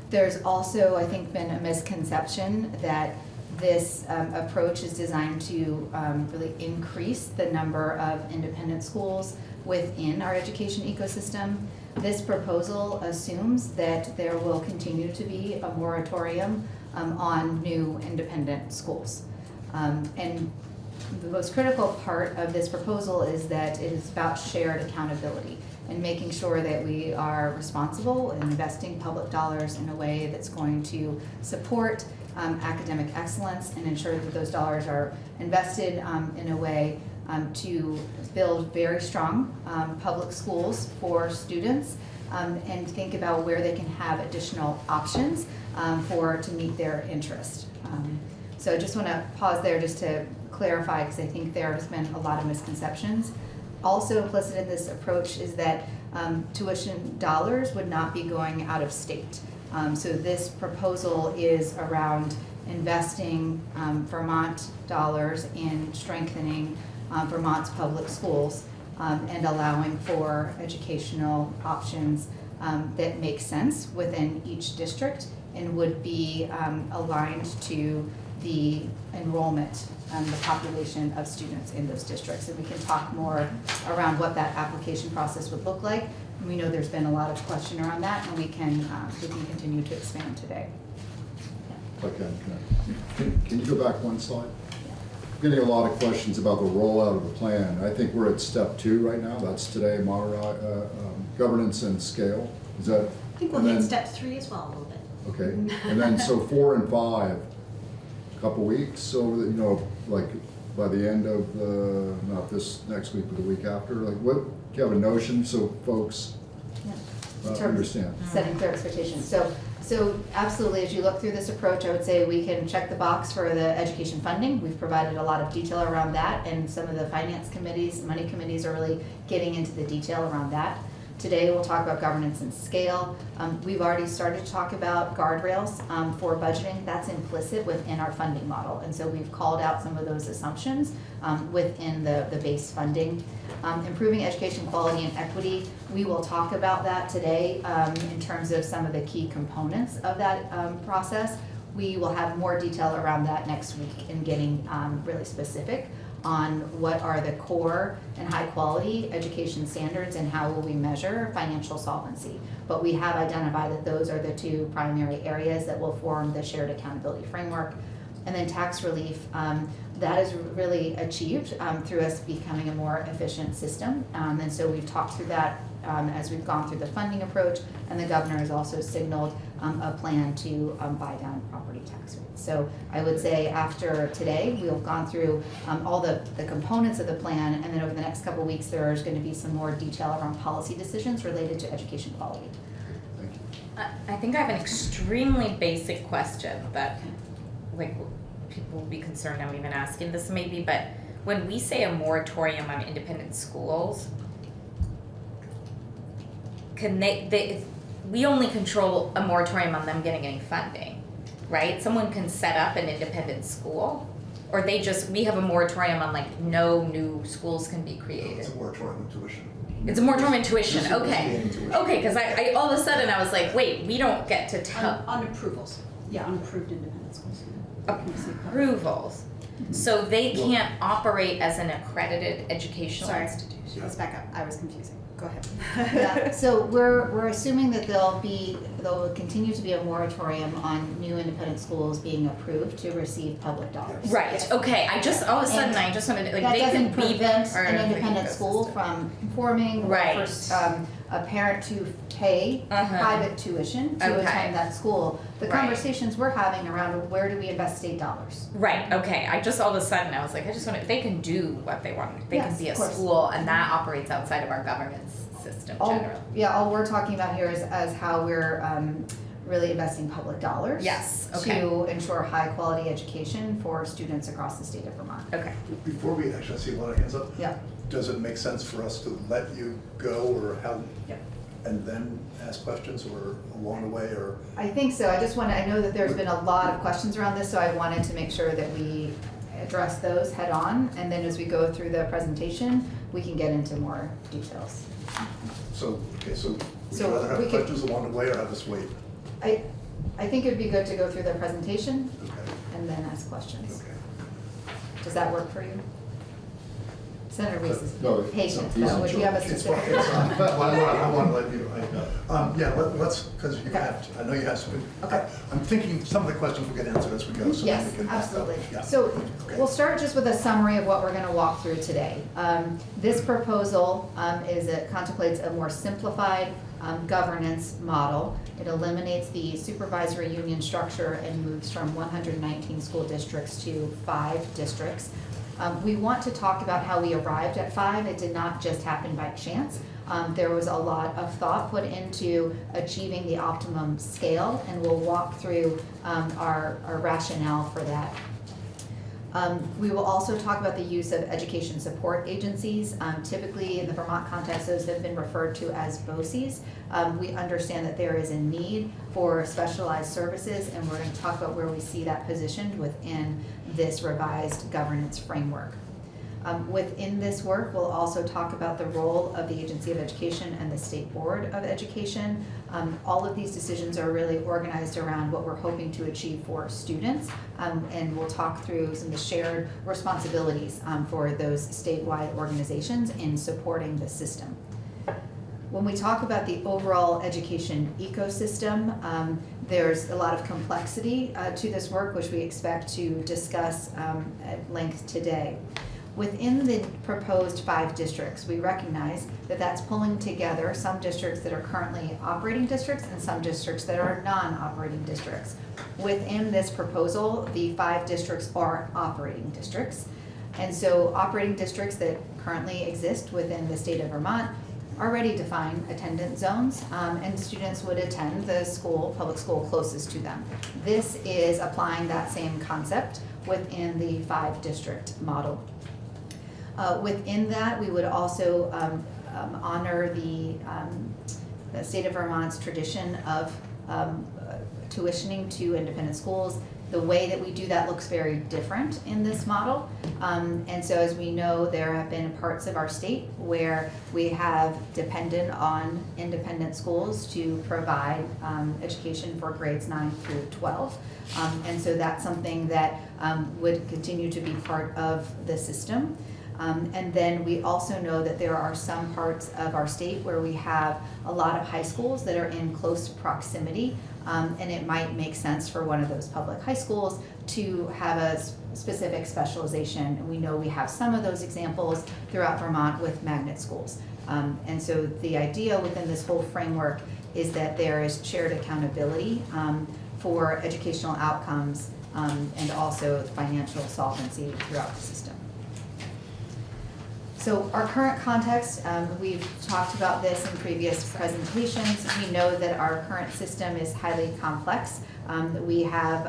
There's also, I think, been a misconception that this approach is designed to really increase the number of independent schools within our education ecosystem. This proposal assumes that there will continue to be a moratorium on new independent schools. And the most critical part of this proposal is that it is about shared accountability and making sure that we are responsible in investing public dollars in a way that's going to support academic excellence and ensure that those dollars are invested in a way to build very strong public schools for students and think about where they can have additional options to meet their interest. So I just want to pause there just to clarify, because I think there has been a lot of misconceptions. Also implicit in this approach is that tuition dollars would not be going out of state. So this proposal is around investing Vermont dollars in strengthening Vermont's public schools and allowing for educational options that make sense within each district and would be aligned to the enrollment and the population of students in those districts. And we can talk more around what that application process would look like. And we know there's been a lot of question around that, and we can continue to expand today. Okay, can you go back one slide? I'm getting a lot of questions about the rollout of the plan. I think we're at step 2 right now. That's today, governance and scale. Is that? I think we'll hit step 3 as well a little bit. Okay, and then so 4 and 5, couple weeks over the, like by the end of the, not this next week, but the week after, like what, do you have a notion so folks understand? Setting clear expectations. So absolutely, as you look through this approach, I would say we can check the box for the education funding. We've provided a lot of detail around that, and some of the finance committees, money committees are really getting into the detail around that. Today we'll talk about governance and scale. We've already started to talk about guardrails for budgeting. That's implicit within our funding model. And so we've called out some of those assumptions within the base funding. Improving education quality and equity, we will talk about that today in terms of some of the key components of that process. We will have more detail around that next week in getting really specific on what are the core and high quality education standards and how will we measure financial solvency. But we have identified that those are the 2 primary areas that will form the shared accountability framework. And then tax relief, that is really achieved through us becoming a more efficient system. And so we've talked through that as we've gone through the funding approach, and the governor has also signaled a plan to buy down property tax rates. So I would say after today, we'll have gone through all the components of the plan, and then over the next couple of weeks, there's going to be some more detail around policy decisions related to education quality. Thank you. I think I have an extremely basic question that, like, people will be concerned I'm even asking this maybe, but when we say a moratorium on independent schools, can we only control a moratorium on them getting any funding, right? Someone can set up an independent school, or we have a moratorium on, like, no new schools can be created. It's a moratorium on tuition. It's a moratorium on tuition, Just okay. in tuition. Okay, because I all of a sudden I was like, wait, we don't get to tell. On approvals, yeah, on approved independent schools. Approvals. So they can't operate as an accredited educational Sorry, institution. let's back up, I was confusing, go ahead. Yeah, so we're assuming that there'll continue to be a moratorium on new independent schools being approved to receive public dollars. Right, okay, I just, all of a sudden, I just wanted to, like, That they doesn't can be prevent part an of the independent school ecosystem. from forming, or Right. for a parent to pay Uh-huh. private tuition to Okay. attend that school. The Right. conversations we're having around where do we invest state dollars? Right, okay, I just, all of a sudden, I was like, I just want they can do what they want, they can Yes, be a of course. school, and that operates outside of our governance system All, generally. yeah, all we're talking about here is as how we're really investing public dollars. Yes, okay. To ensure high quality education for students across the state of Vermont. Okay. Before we actually see a lot of hands up, Yeah. does it make sense for us to let you go or how, Yep. and then ask questions or along the way, or? I think so. I know that there's been a lot of questions around this, so I wanted to make sure that we address those head on. And then as we go through the presentation, we can get into more details. So, okay, so would So you rather we have could- questions along the way or have us wait? I think it'd be good to go through the presentation Okay, and then ask questions. okay. Does that work for you? Senator Weiss is No, patient, he's though. in Would you have a It's fine, specific? it's fine. I want to let you, yeah, let's, because you Okay. have, I know you have some. Okay. I'm thinking some of the questions will get answered as we go, so then Yes, we can. back up. absolutely. Yeah. So Okay. we'll start just with a summary of what we're going to walk through today. This proposal contemplates a more simplified governance model. It eliminates the supervisory union structure and moves from 119 school districts to 5 districts. We want to talk about how we arrived at 5. It did not just happen by chance. There was a lot of thought put into achieving the optimum scale, and we'll walk through our rationale for that. We will also talk about the use of education support agencies. Typically, in the Vermont context, those have been referred to as BOCES. We understand that there is a need for specialized services, and we're going to talk about where we see that positioned within this revised governance framework. Within this work, we'll also talk about the role of the Agency of Education and the State Board of Education. All of these decisions are really organized around what we're hoping to achieve for students, and we'll talk through some of the shared responsibilities for those statewide organizations in supporting the system. When we talk about the overall education ecosystem, there's a lot of complexity to this work, which we expect to discuss at length today. Within the proposed 5 districts, we recognize that that's pulling together some districts that are currently operating districts and some districts that are non-operating districts. Within this proposal, the 5 districts are operating districts. And so operating districts that currently exist within the state of Vermont already define attendance zones, and students would attend the public school closest to them. This is applying that same concept within the 5 district model. Within that, we would also honor the state of Vermont's tradition of tuitioning to independent schools. The way that we do that looks very different in this model. And so as we know, there have been parts of our state where we have depended on independent schools to provide education for grades 9 through 12. And so that's something that would continue to be part of the system. And then we also know that there are some parts of our state where we have a lot of high schools that are in close proximity, and it might make sense for one of those public high schools to have a specific specialization. And we know we have some of those examples throughout Vermont with magnet schools. And so the idea within this whole framework is that there is shared accountability for educational outcomes and also financial solvency throughout the system. So our current context, we've talked about this in previous presentations. We know that our current system is highly complex. We have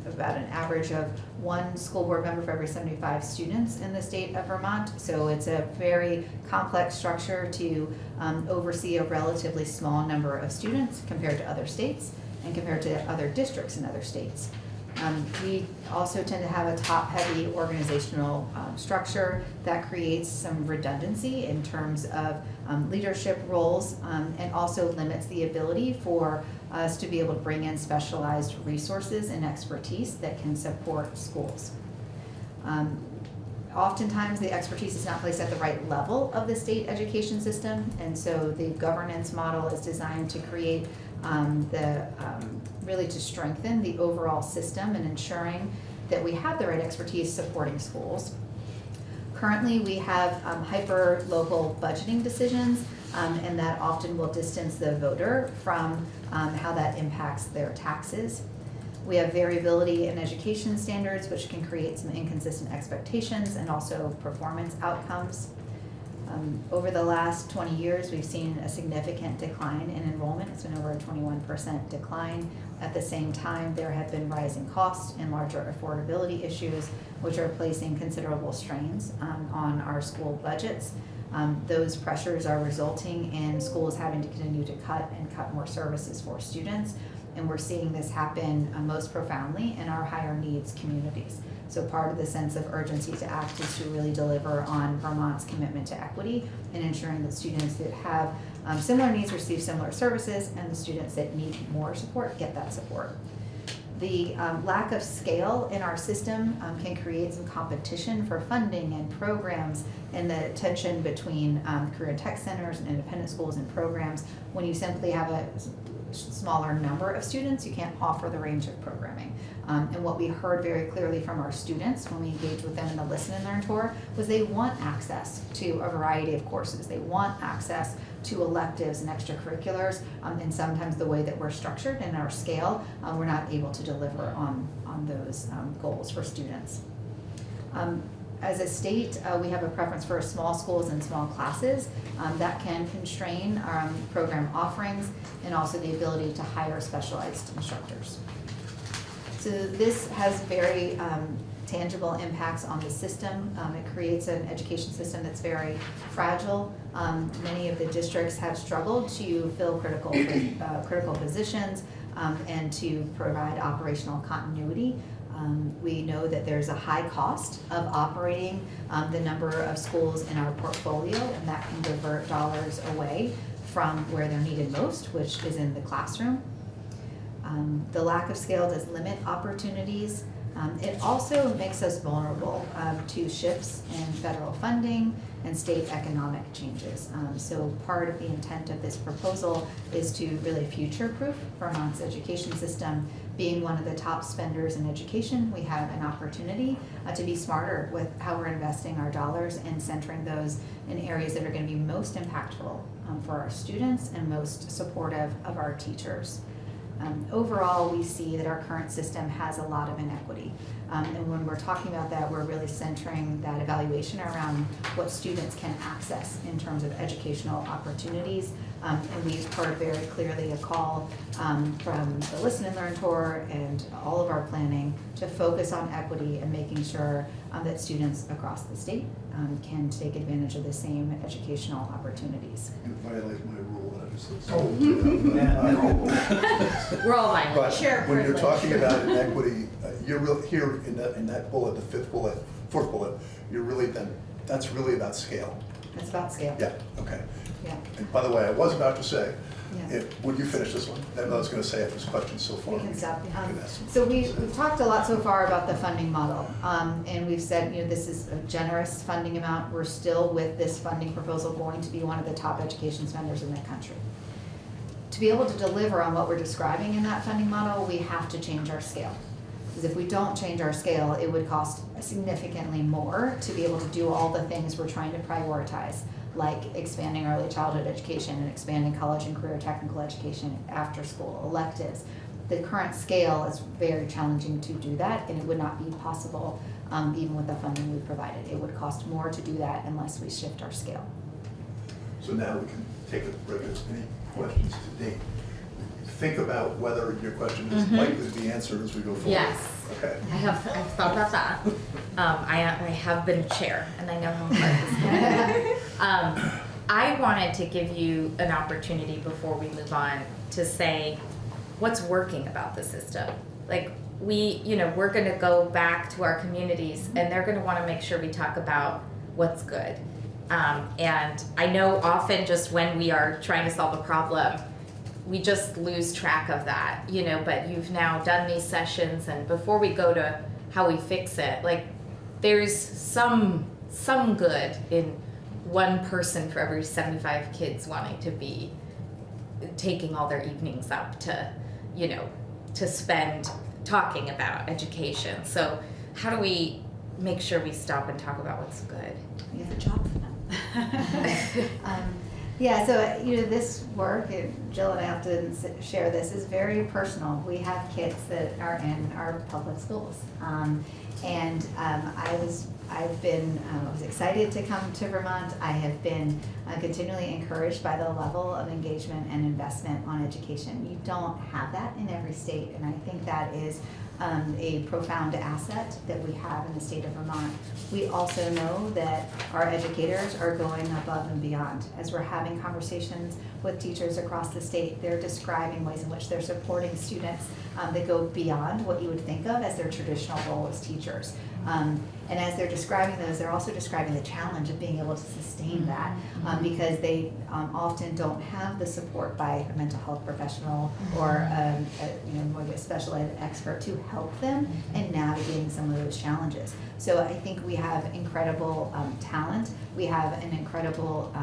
about an average of 1 school board member for every 75 students in the state of Vermont. So it's a very complex structure to oversee a relatively small number of students compared to other states and compared to other districts in other states. We also tend to have a top-heavy organizational structure that creates some redundancy in terms of leadership roles and also limits the ability for us to be able to bring in specialized resources and expertise that can support schools. Oftentimes, the expertise is not placed at the right level of the state education system, and so the governance model is designed to create really to strengthen the overall system and ensuring that we have the right expertise supporting schools. Currently, we have hyper-local budgeting decisions, and that often will distance the voter from how that impacts their taxes. We have variability in education standards, which can create some inconsistent expectations and also performance outcomes. Over the last 20 years, we've seen a significant decline in enrollment. It's been over a 21% decline. At the same time, there have been rising costs and larger affordability issues, which are placing considerable strains on our school budgets. Those pressures are resulting in schools having to continue to cut more services for students. And we're seeing this happen most profoundly in our higher needs communities. So part of the sense of urgency to act is to really deliver on Vermont's commitment to equity and ensuring that students that have similar needs receive similar services, and the students that need more support get that support. The lack of scale in our system can create some competition for funding and programs, and the tension between career tech centers and independent schools and programs. When you simply have a smaller number of students, you can't offer the range of programming. And what we heard very clearly from our students when we engaged with them in the Listen and Learn tour was they want access to a variety of courses. They want access to electives and extracurriculars, and sometimes the way that we're structured and our scale, we're not able to deliver on those goals for students. As a state, we have a preference for small schools and small classes. That can constrain program offerings and also the ability to hire specialized instructors. So this has very tangible impacts on the system. It creates an education system that's very fragile. Many of the districts have struggled to fill critical positions and to provide operational continuity. We know that there's a high cost of operating the number of schools in our portfolio, and that can divert dollars away from where they're needed most, which is in the classroom. The lack of scale does limit opportunities. It also makes us vulnerable to shifts in federal funding and state economic changes. So part of the intent of this proposal is to really future-proof Vermont's education system. Being one of the top spenders in education, we have an opportunity to be smarter with how we're investing our dollars and centering those in areas that are going to be most impactful for our students and most supportive of our teachers. Overall, we see that our current system has a lot of inequity. And when we're talking about that, we're really centering that evaluation around what students can access in terms of educational opportunities. And we've heard very clearly a call from the Listen and Learn tour and all of our planning to focus on equity and making sure that students across the state can take advantage of the same educational opportunities. You violate my rule that I just said. We're all violent. But Share when you're privilege. talking about inequity, you're real, here in that bullet, the fourth bullet, you're really then, that's really about scale. It's about scale. Yeah, okay. Yeah. And by the way, I was about to say, Yeah. would you finish this one? I was going to say after this question so far. We can stop. we can ask some So we've questions. talked a lot so far about the funding model, and we've said, this is a generous funding amount. We're still, with this funding proposal, going to be one of the top education spenders in the country. To be able to deliver on what we're describing in that funding model, we have to change our scale. Because if we don't change our scale, it would cost significantly more to be able to do all the things we're trying to prioritize, like expanding early childhood education and expanding college and career technical education, after school electives. The current scale is very challenging to do that, and it would not be possible even with the funding we provided. It would cost more to do that unless we shift our scale. So now we can take a break of any questions to date. Think about whether your question is likely to be answered as we go forward. Yes. Okay. I've thought about that. I have been chair, and I know how hard this is. I wanted to give you an opportunity before we move on to say what's working about the system. Like we're going to go back to our communities, and they're going to want to make sure we talk about what's good. And I know often just when we are trying to solve a problem, we just lose track of that, but you've now done these sessions, and before we go to how we fix it, like there's some good in one person for every 75 kids wanting to be taking all their evenings up to, to spend talking about education. So how do we make sure we stop and talk about what's good? We have a job for them. Yeah, so this work, Jill and I often share this, is very personal. We have kids that are in our public schools, and I was excited to come to Vermont. I have been continually encouraged by the level of engagement and investment on education. You don't have that in every state, and I think that is a profound asset that we have in the state of Vermont. We also know that our educators are going above and beyond. As we're having conversations with teachers across the state, they're describing ways in which they're supporting students that go beyond what you would think of as their traditional role as teachers. And as they're describing those, they're also describing the challenge of being able to sustain that because they often don't have the support by a mental health professional or more of a special ed expert to help them in navigating some of those challenges. So I think we have incredible talent. We have an incredible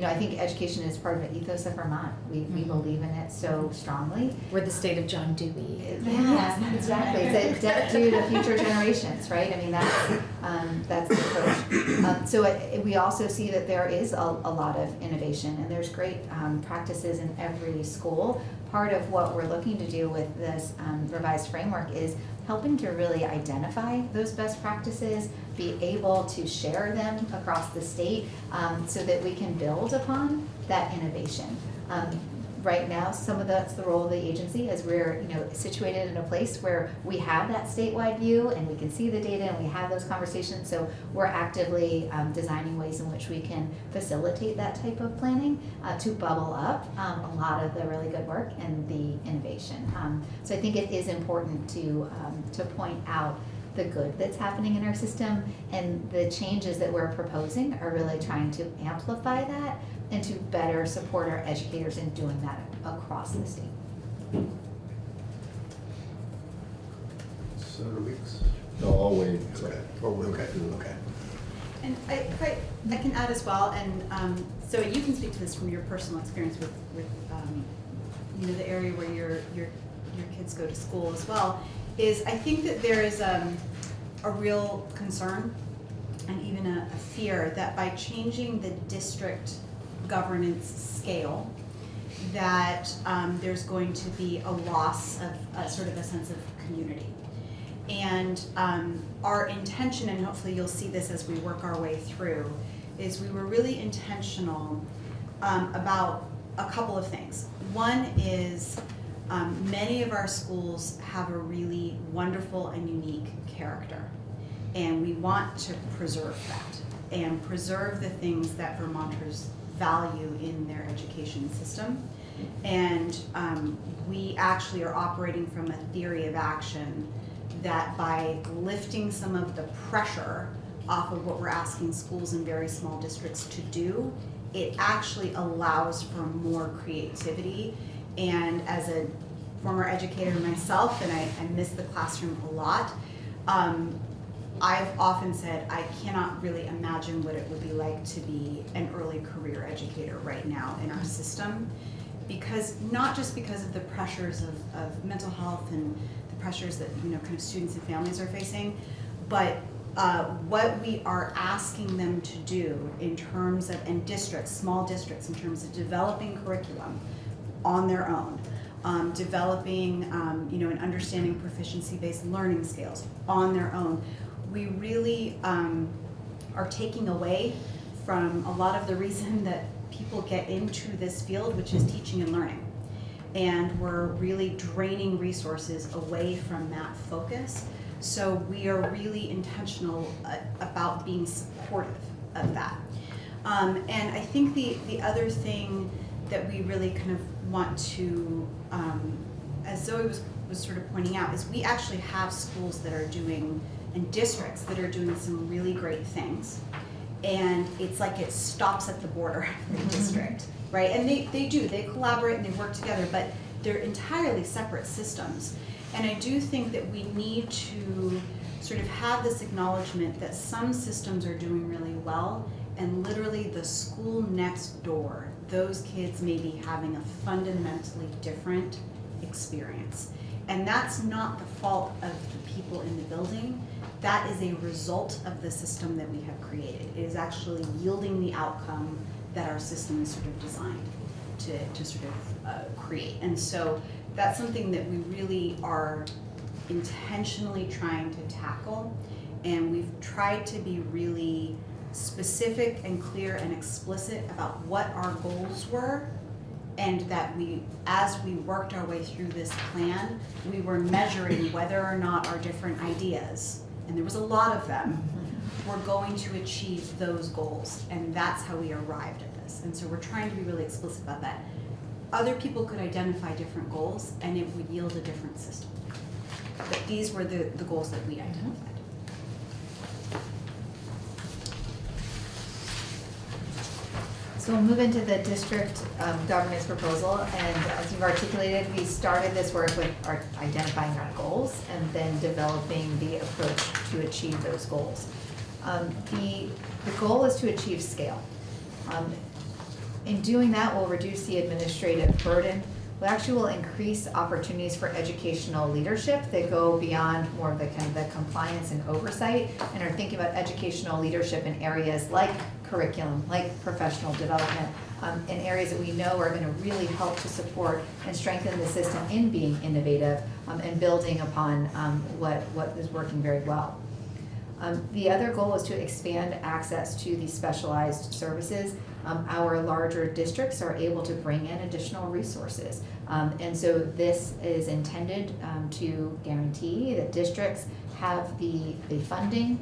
I think education is part of the ethos of Vermont. We believe in it so strongly. We're the state of John Dewey. Yeah, exactly. It's a debt to the future generations, right? I mean, that's the approach. So we also see that there is a lot of innovation, and there's great practices in every school. Part of what we're looking to do with this revised framework is helping to really identify those best practices, be able to share them across the state so that we can build upon that innovation. Right now, some of that's the role of the agency as we're situated in a place where we have that statewide view and we can see the data and we have those conversations. So we're actively designing ways in which we can facilitate that type of planning to bubble up a lot of the really good work and the innovation. So I think it is important to point out the good that's happening in our system, and the changes that we're proposing are really trying to amplify that and to better support our educators in doing that across the state. Senator Weeks? No, I'll wait. Okay. And I can add as well, and so you can speak to this from your personal experience with the area where your kids go to school as well. Is I think that there is a real concern and even a fear that by changing the district governance scale, that there's going to be a loss of sort of a sense of community. And our intention, and hopefully you'll see this as we work our way through, is we were really intentional about a couple of things. One is many of our schools have a really wonderful and unique character, and we want to preserve that and preserve the things that Vermonters value in their education system. And we actually are operating from a theory of action that by lifting some of the pressure off of what we're asking schools in very small districts to do, it actually allows for more creativity. And as a former educator myself, and I miss the classroom a lot, I've often said I cannot really imagine what it would be like to be an early career educator right now in our system, because not just because of the pressures of mental health and the pressures that, kind of students and families are facing. But what we are asking them to do in terms of, and districts, small districts, in terms of developing curriculum on their own, developing, and understanding proficiency-based learning skills on their own, we really are taking away from a lot of the reason that people get into this field, which is teaching and learning. And we're really draining resources away from that focus. So we are really intentional about being supportive of that. And I think the other thing that we really kind of want to, as Zoe was sort of pointing out, is we actually have schools that are doing, and districts that are doing some really great things. And it's like it stops at the border of the district, right? And they collaborate and they work together, but they're entirely separate systems. And I do think that we need to sort of have this acknowledgement that some systems are doing really well, and literally the school next door, those kids may be having a fundamentally different experience. And that's not the fault of the people in the building. That is a result of the system that we have created. It is actually yielding the outcome that our system is sort of designed to sort of create. And so that's something that we really are intentionally trying to tackle. And we've tried to be really specific and clear and explicit about what our goals were, and that as we worked our way through this plan, we were measuring whether or not our different ideas, and there was a lot of them, were going to achieve those goals. And that's how we arrived at this. And so we're trying to be really explicit about that. Other people could identify different goals and it would yield a different system. But these were the goals that we identified. So we'll move into the district governance proposal, and as you've articulated, we started this work with identifying our goals and then developing the approach to achieve those goals. The goal is to achieve scale. In doing that, we'll reduce the administrative burden. We actually will increase opportunities for educational leadership that go beyond more of the kind of the compliance and oversight, and are thinking about educational leadership in areas like curriculum, like professional development, in areas that we know are going to really help to support and strengthen the system in being innovative and building upon what is working very well. The other goal is to expand access to these specialized services. Our larger districts are able to bring in additional resources. And so this is intended to guarantee that districts have the funding,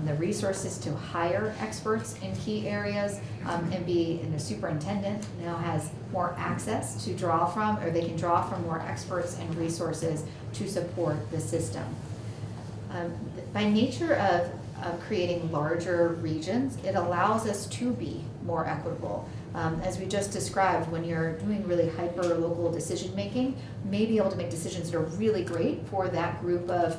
the resources to hire experts in key areas, and the superintendent now has more access to draw from, or they can draw from more experts and resources to support the system. By nature of creating larger regions, it allows us to be more equitable. As we just described, when you're doing really hyper-local decision-making, you may be able to make decisions that are really great for that group of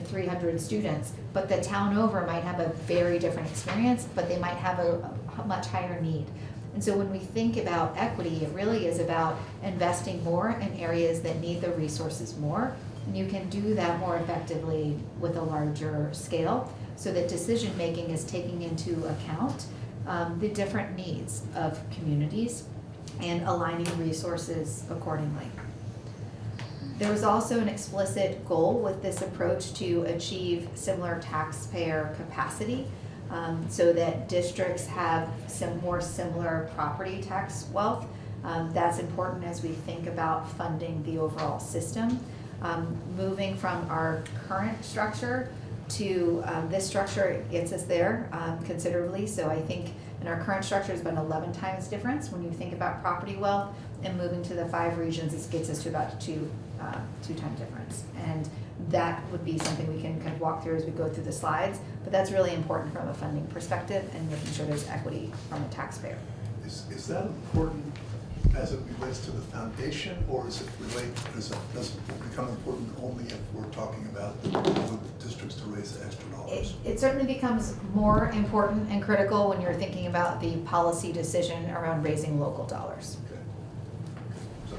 300 students, but the town over might have a very different experience, but they might have a much higher need. And so when we think about equity, it really is about investing more in areas that need the resources more. And you can do that more effectively with a larger scale, so that decision-making is taking into account the different needs of communities and aligning resources accordingly. There was also an explicit goal with this approach to achieve similar taxpayer capacity, so that districts have some more similar property tax wealth. That's important as we think about funding the overall system. Moving from our current structure to this structure gets us there considerably. So I think in our current structure is about 11 times difference when you think about property wealth, and moving to the 5 regions, this gets us to about two times difference. And that would be something we can kind of walk through as we go through the slides, but that's really important from a funding perspective and making sure there's equity from a taxpayer. Is that important as it relates to the foundation, or does it become important only if we're talking about the districts to raise the extra dollars? It certainly becomes more important and critical when you're thinking about the policy decision around raising local dollars. Okay. So,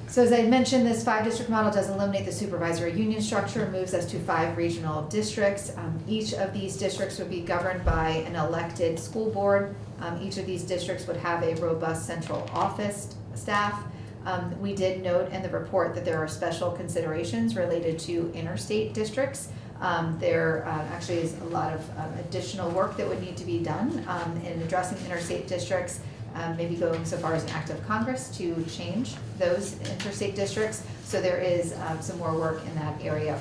So as I mentioned, this 5-district model does eliminate the supervisory union structure, and moves us to 5 regional districts. Each of these districts would be governed by an elected school board. Each of these districts would have a robust central office staff. We did note in the report that there are special considerations related to interstate districts. There actually is a lot of additional work that would need to be done in addressing interstate districts, maybe going so far as an act of Congress to change those interstate districts. So there is some more work in that area.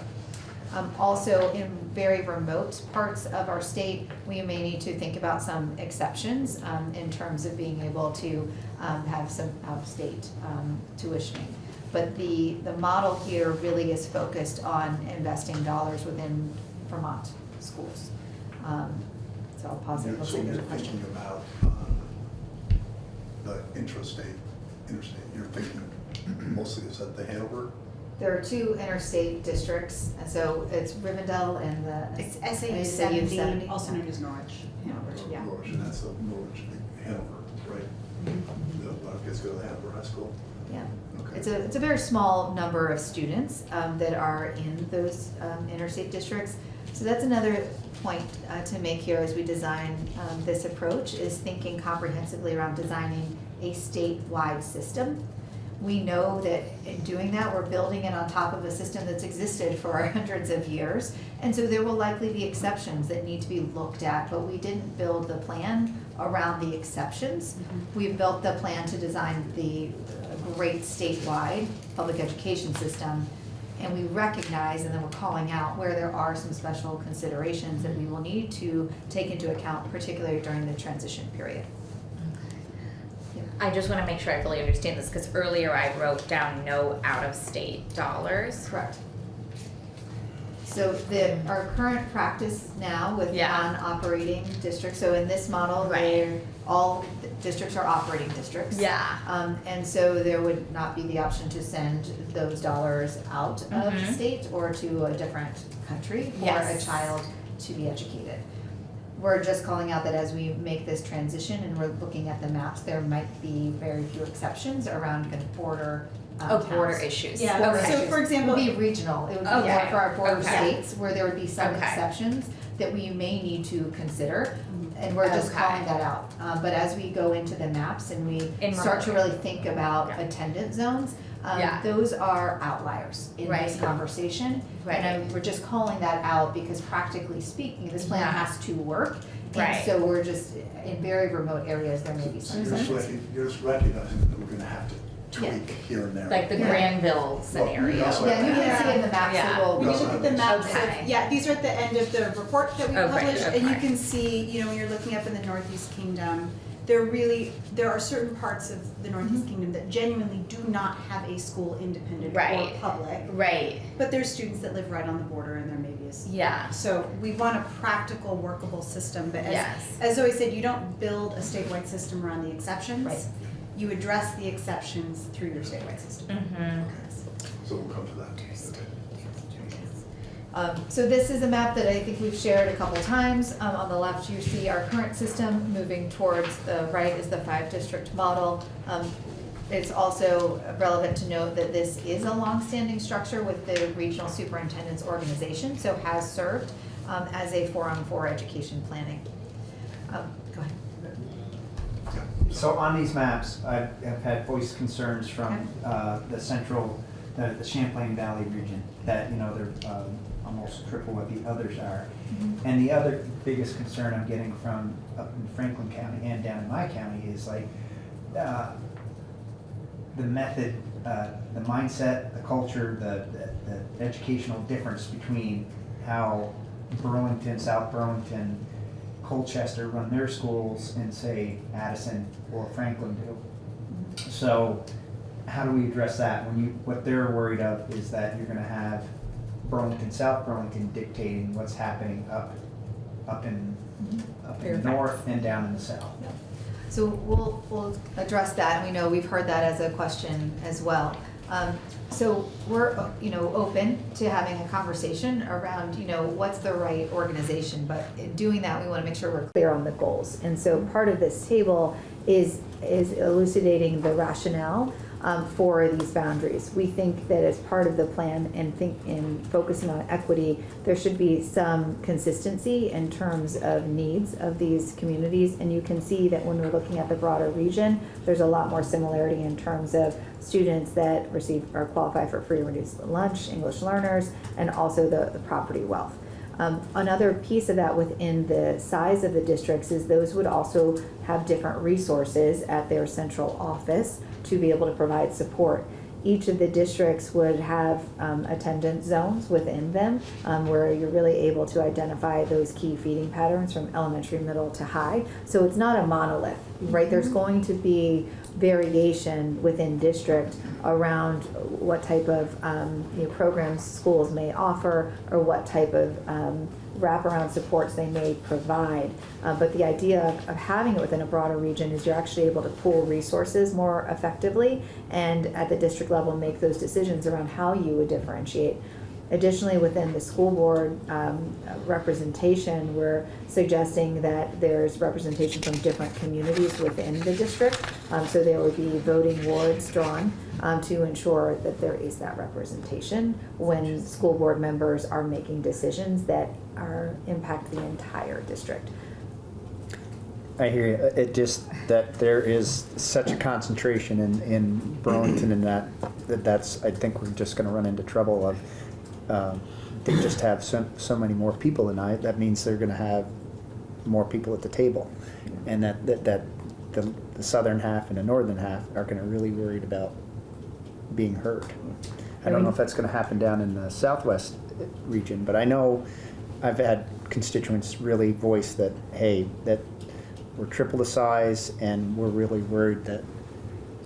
Also, in very remote parts of our state, we may need to think about some exceptions in terms of being able to have some out-of-state tuitioning. But the model here really is focused on investing dollars within Vermont schools. So I'll pause there. So Looks like you're there's a question. thinking about the interstate, you're thinking mostly, is that the Hanover? There are 2 interstate districts, and so it's Rivendell and the. It's SAU SAU 70, also known as Norwich. Yeah. Norwich, and that's the Norwich, Hanover, right? A lot of kids go to Hanover High School. Yeah. Okay. It's a very small number of students that are in those interstate districts. So that's another point to make here as we design this approach, is thinking comprehensively around designing a statewide system. We know that in doing that, we're building it on top of a system that's existed for hundreds of years. And so there will likely be exceptions that need to be looked at, but we didn't build the plan around the exceptions. We built the plan to design the great statewide public education system. And we recognize, and then we're calling out where there are some special considerations that we will need to take into account, particularly during the transition period. I just want to make sure I fully understand this, because earlier I wrote down no out-of-state dollars. Correct. So our current practice now with Yeah. non-operating districts, so in this model, Right. all districts are operating districts. Yeah. And so there would not be the option to send those dollars out of the Mhm. state or to a different country for a Yes. child to be educated. We're just calling out that as we make this transition and we're looking at the maps, there might be very few exceptions around kind of border Border towns. issues. Yeah, Border so issues. for example- It would be regional, it would be more Okay, for our border okay. states, where there would be some Okay. exceptions that we may need to consider, and we're just calling Okay. that out. But as we go into the maps and we In start to remote. really think about Yeah. attendance zones, Yeah. those are outliers in Right. this conversation. Right. And we're just calling that out because practically speaking, this plan Yeah. has to work. Right. And so we're just, in very remote areas, there may be So some you're just exceptions. you're just recognizing that we're gonna have to tweak here and there. Like the Yeah. Granville scenario. also- Yeah, you can see in the maps, Yeah. so When we'll. you look at the maps, Okay. yeah, these are at the end of the report that we Okay, published, and you okay. can see, you know, when you're looking up in the Northeast Kingdom, there are certain parts of the Northeast Kingdom that genuinely do not have a school independent or Right. public, Right. but there's students that live right on the border and there maybe is. Yeah. So we want a practical, workable system, but Yes. as Zoe said, you don't build a statewide system around the exceptions. Right. You address the exceptions through your statewide system. Mm-hmm. So we'll come to that. Okay. So this is a map that I think we've shared a couple times. On the left, you see our current system. Moving towards the right is the 5-district model. It's also relevant to note that this is a longstanding structure with the regional superintendent's organization, so has served as a forum for education planning. Go ahead. Yeah. So on these maps, I've had voiced concerns from the central, the Champlain Valley region, that, you know, they're almost triple what the others are. And the other biggest concern I'm getting from up in Franklin County and down in my county is like, the method, the mindset, the culture, the educational difference between how Burlington, South Burlington, Colchester run their schools and say Addison or Franklin do. So how do we address that? What they're worried of is that you're gonna have Burlington, South Burlington dictating what's happening up in the north and down in the south. So we'll address that. We know we've heard that as a question as well. So we're, you know, open to having a conversation around, you know, what's the right organization, but in doing that, we want to make sure we're clear on the goals. And so part of this table is elucidating the rationale for these boundaries. We think that as part of the plan and in focusing on equity, there should be some consistency in terms of needs of these communities. And you can see that when we're looking at the broader region, there's a lot more similarity in terms of students that receive or qualify for free or reduced lunch, English learners, and also the property wealth. Another piece of that within the size of the districts is those would also have different resources at their central office to be able to provide support. Each of the districts would have attendance zones within them where you're really able to identify those key feeding patterns from elementary, middle to high. So it's not a monolith, right? There's going to be variation within district around what type of programs schools may offer or what type of wraparound supports they may provide. But the idea of having it within a broader region is you're actually able to pool resources more effectively and at the district level make those decisions around how you would differentiate. Additionally, within the school board representation, we're suggesting that there's representation from different communities within the district. So there would be voting wards drawn to ensure that there is that representation when school board members are making decisions that impact the entire district. I hear you. It just that there is such a concentration in Burlington, and that's I think we're just going to run into trouble of. They just have so many more people tonight. That means they're going to have more people at the table, and that the southern half and the northern half are going to really worried about being heard. I don't know if that's going to happen down in the southwest region, but I know I've had constituents really voice that, hey, that we're triple the size and we're really worried that.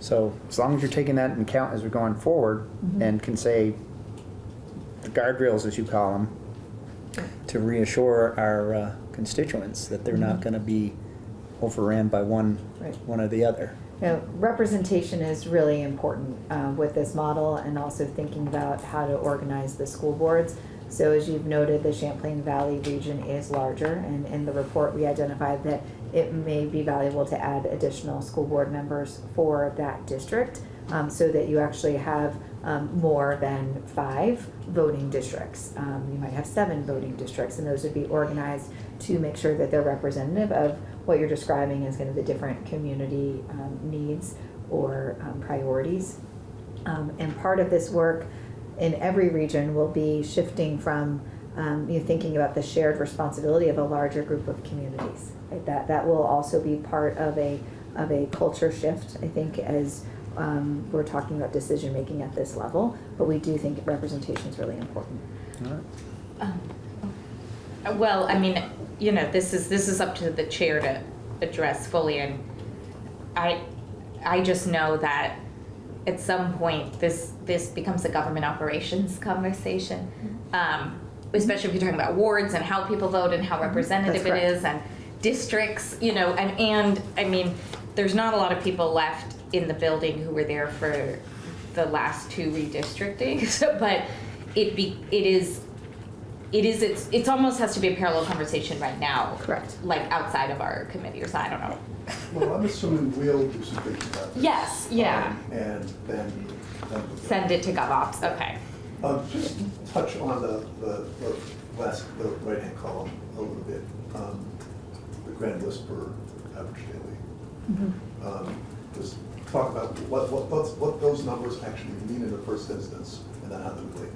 So as long as you're taking that into account as we're going forward and can say the guardrails, as you call them, to reassure our constituents that they're not going to be overran by one or the other. Representation is really important with this model, and also thinking about how to organize the school boards. So as you've noted, the Champlain Valley region is larger, and in the report we identified that it may be valuable to add additional school board members for that district so that you actually have more than 5 voting districts. You might have 7 voting districts, and those would be organized to make sure that they're representative of what you're describing as kind of the different community needs or priorities. And part of this work in every region will be shifting from thinking about the shared responsibility of a larger group of communities. Right? That will also be part of a culture shift, I think, as we're talking about decision making at this level. But we do think representation is really important. All right. Well, I mean, this is up to the chair to address fully, and I just know that at some point this becomes a government operations conversation, especially if you're talking about wards and how people vote and how representative it is, and districts, and I mean, there's not a lot of people left in the building who were there for the last 2 redistrictings, but it's almost has to be a parallel conversation right now. Correct. Like outside of our committee, or so I don't know. Well, I'm assuming we'll do some thinking about this. Yes, yeah. And then Send it to GovOps, okay. Just touch on the right-hand column a little bit. The grand list for average daily. Just talk about what those numbers actually mean in the first instance, and then how they relate.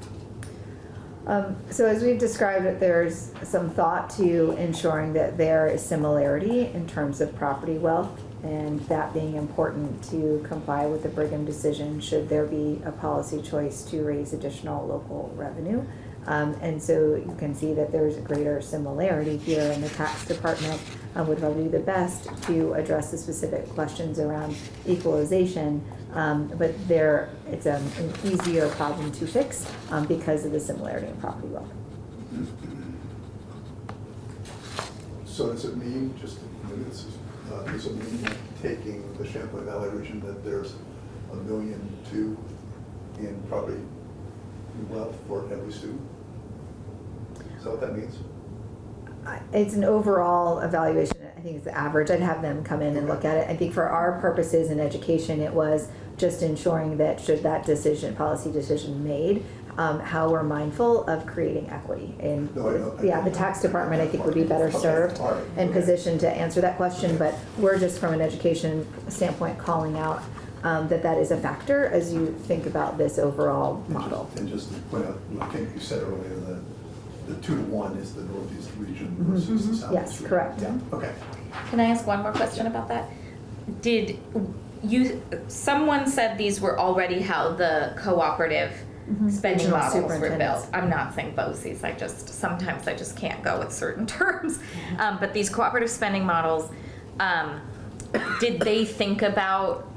So as we've described it, there's some thought to ensuring that there is similarity in terms of property wealth, and that being important to comply with the Brigham decision should there be a policy choice to raise additional local revenue. And so you can see that there's a greater similarity here, and the tax department would probably do the best to address the specific questions around equalization, but it's an easier problem to fix because of the similarity in property wealth. So does it mean, does it mean that taking the Champlain Valley region that there's $1.2 million in property wealth for every student? Is that what that means? It's an overall evaluation. I think it's the average. I'd have them come in and look at it. I think for our purposes in education, it was just ensuring that should that policy decision made, how we're mindful of creating equity. And No, I know. yeah, the tax department, I think, would be better Okay, served all right, and okay. positioned to answer that question, but we're just from an education standpoint calling out that is a factor as you think about this overall model. And just to point out, I think you said earlier that the 2-to-1 is the Northeast region versus the Southeast Yes, region. correct. Yeah, okay. Can I ask one more question about that? Did someone said these were already how the cooperative spending Regional models were superintendents. built? I'm not saying BOCES, sometimes I just can't go with certain terms. But these cooperative spending models, did they think about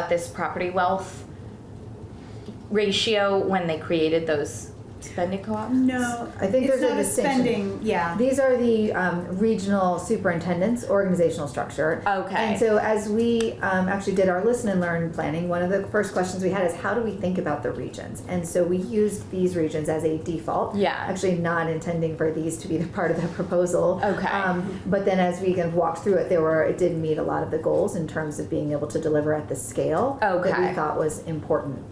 this property wealth ratio when they created those spending co-ops? No, I think it's there's a not a distinction. spending, yeah. These are the regional superintendent's organizational structure. Okay. And so as we actually did our listen and learn planning, one of the first questions we had is how do we think about the regions? And so we used these regions as a default. Yeah. Actually not intending for these to be the part of the proposal. Okay. But then as we kind of walked through it, it did meet a lot of the goals in terms of being able to deliver at the scale that Okay. we thought was important.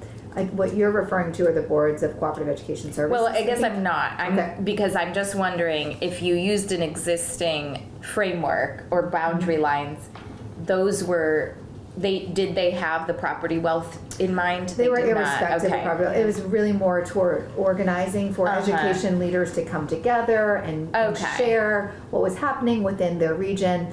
What you're referring to are the boards of cooperative education services. Well, I guess think? I'm not. Okay. Because I'm just wondering if you used an existing framework or boundary lines, those were did they have the property wealth in mind? They were did not. irrespective Okay. of property. It was really more toward organizing for education leaders to come together and Okay. share what was happening within their region.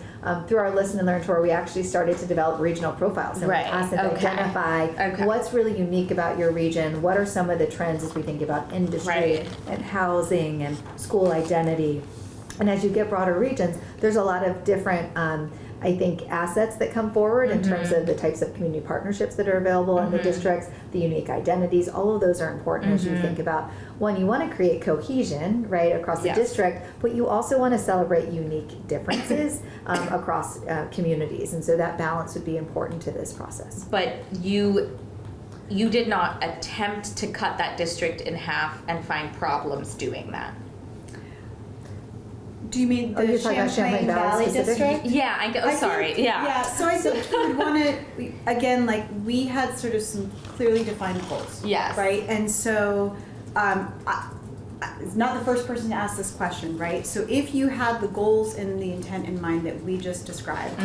Through our Listen and Learn tour, we actually started to develop regional profiles. And Right. we asked them to Okay. identify Okay. what's really unique about your region, what are some of the trends as we think about industry Right. and housing and school identity. And as you get broader regions, there's a lot of different I think assets that come forward in terms of the types of community partnerships that are available in the districts, the unique identities, all of those are important as you think about, one, you want to create cohesion, right, across the Yes. district, but you also want to celebrate unique differences across communities. And so that balance would be important to this process. But you did not attempt to cut that district in half and find problems doing that. Do you mean Oh, the you're talking about Champlain Champlain Valley Valley specific? District? Yeah, I sorry. think- Yeah. Yeah, so I think you would want to, again, like, we had sort of some clearly defined goals. Yes. Right, and so, it's not the first person to ask this question, right? So if you had the goals and the intent in mind that we just described,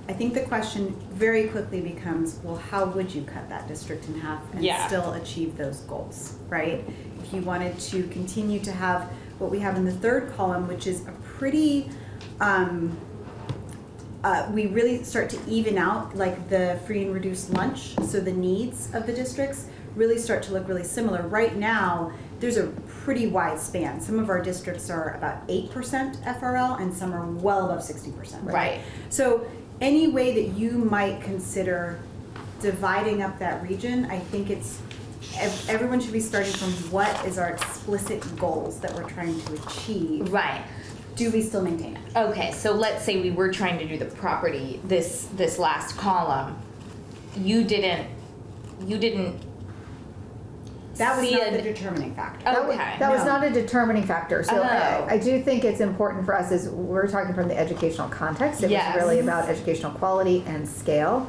I think the question very quickly becomes, well, how would you cut that district in half and Yeah. still achieve those goals, right? If you wanted to continue to have what we have in the third column, which is a pretty, we really start to even out like the free and reduced lunch, so the needs of the districts really start to look really similar. Right now, there's a pretty wide span. Some of our districts are about 8% FRL and some are well above 60%. Right. So any way that you might consider dividing up that region, I think everyone should be starting from what is our explicit goals that we're trying to achieve. Right. Do we still maintain it? Okay, so let's say we were trying to do the property, this last column. You didn't That was see not a- the determining factor. Okay. That was No. not a determining factor. So Oh. I do think it's important for us as we're talking from the educational context. It Yes. was really about educational quality and scale.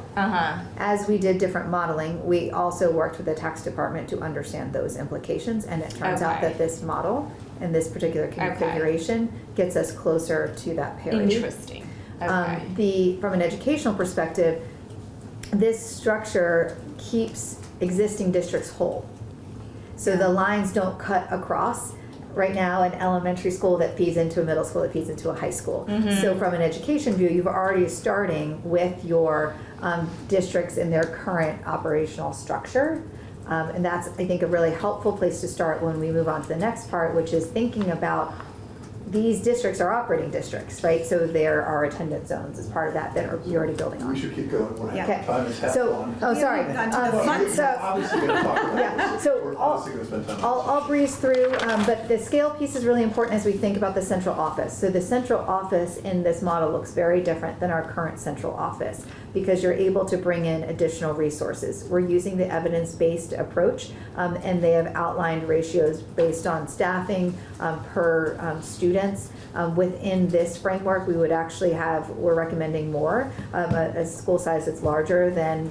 As we did different modeling, we also worked with the tax department to understand those implications. And it turns out Okay. that this model and this particular configuration gets us closer to that parity. Interesting. Okay. From an educational perspective, this structure keeps existing districts whole. So the lines don't cut across. Right now, an elementary school that feeds into a middle school that feeds into a high school. So from an education view, you've already starting with your districts in their current operational structure. And that's, I think, a really helpful place to start when we move on to the next part, which is thinking about these districts are operating districts, right? So there are attendance zones as part of that you're already building on. We should keep going. We're Okay. time is half So, gone. oh, sorry. We haven't gotten to the fun So- We're obviously going to talk about Yeah, this. so We're obviously going to spend time on this. I'll breeze through, but the scale piece is really important as we think about the central office. So the central office in this model looks very different than our current central office because you're able to bring in additional resources. We're using the evidence-based approach, and they have outlined ratios based on staffing per students. Within this framework, we would actually we're recommending more, a school size that's larger than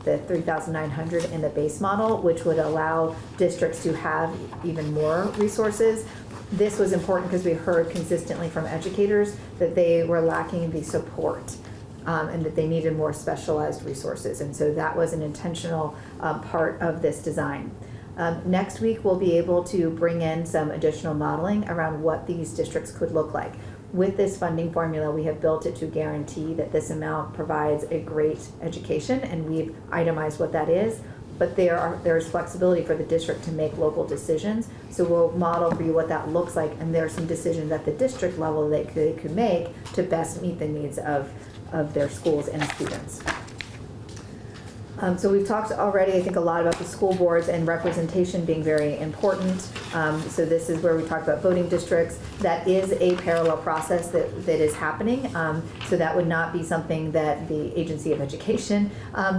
the 3,900 in the base model, which would allow districts to have even more resources. This was important because we heard consistently from educators that they were lacking the support and that they needed more specialized resources. And so that was an intentional part of this design. Next week, we'll be able to bring in some additional modeling around what these districts could look like. With this funding formula, we have built it to guarantee that this amount provides a great education, and we've itemized what that is. But there's flexibility for the district to make local decisions. So we'll model for you what that looks like, and there are some decisions at the district level they could make to best meet the needs of their schools and students. So we've talked already, I think, a lot about the school boards and representation being very important. So this is where we talk about voting districts. That is a parallel process that is happening. So that would not be something that the Agency of Education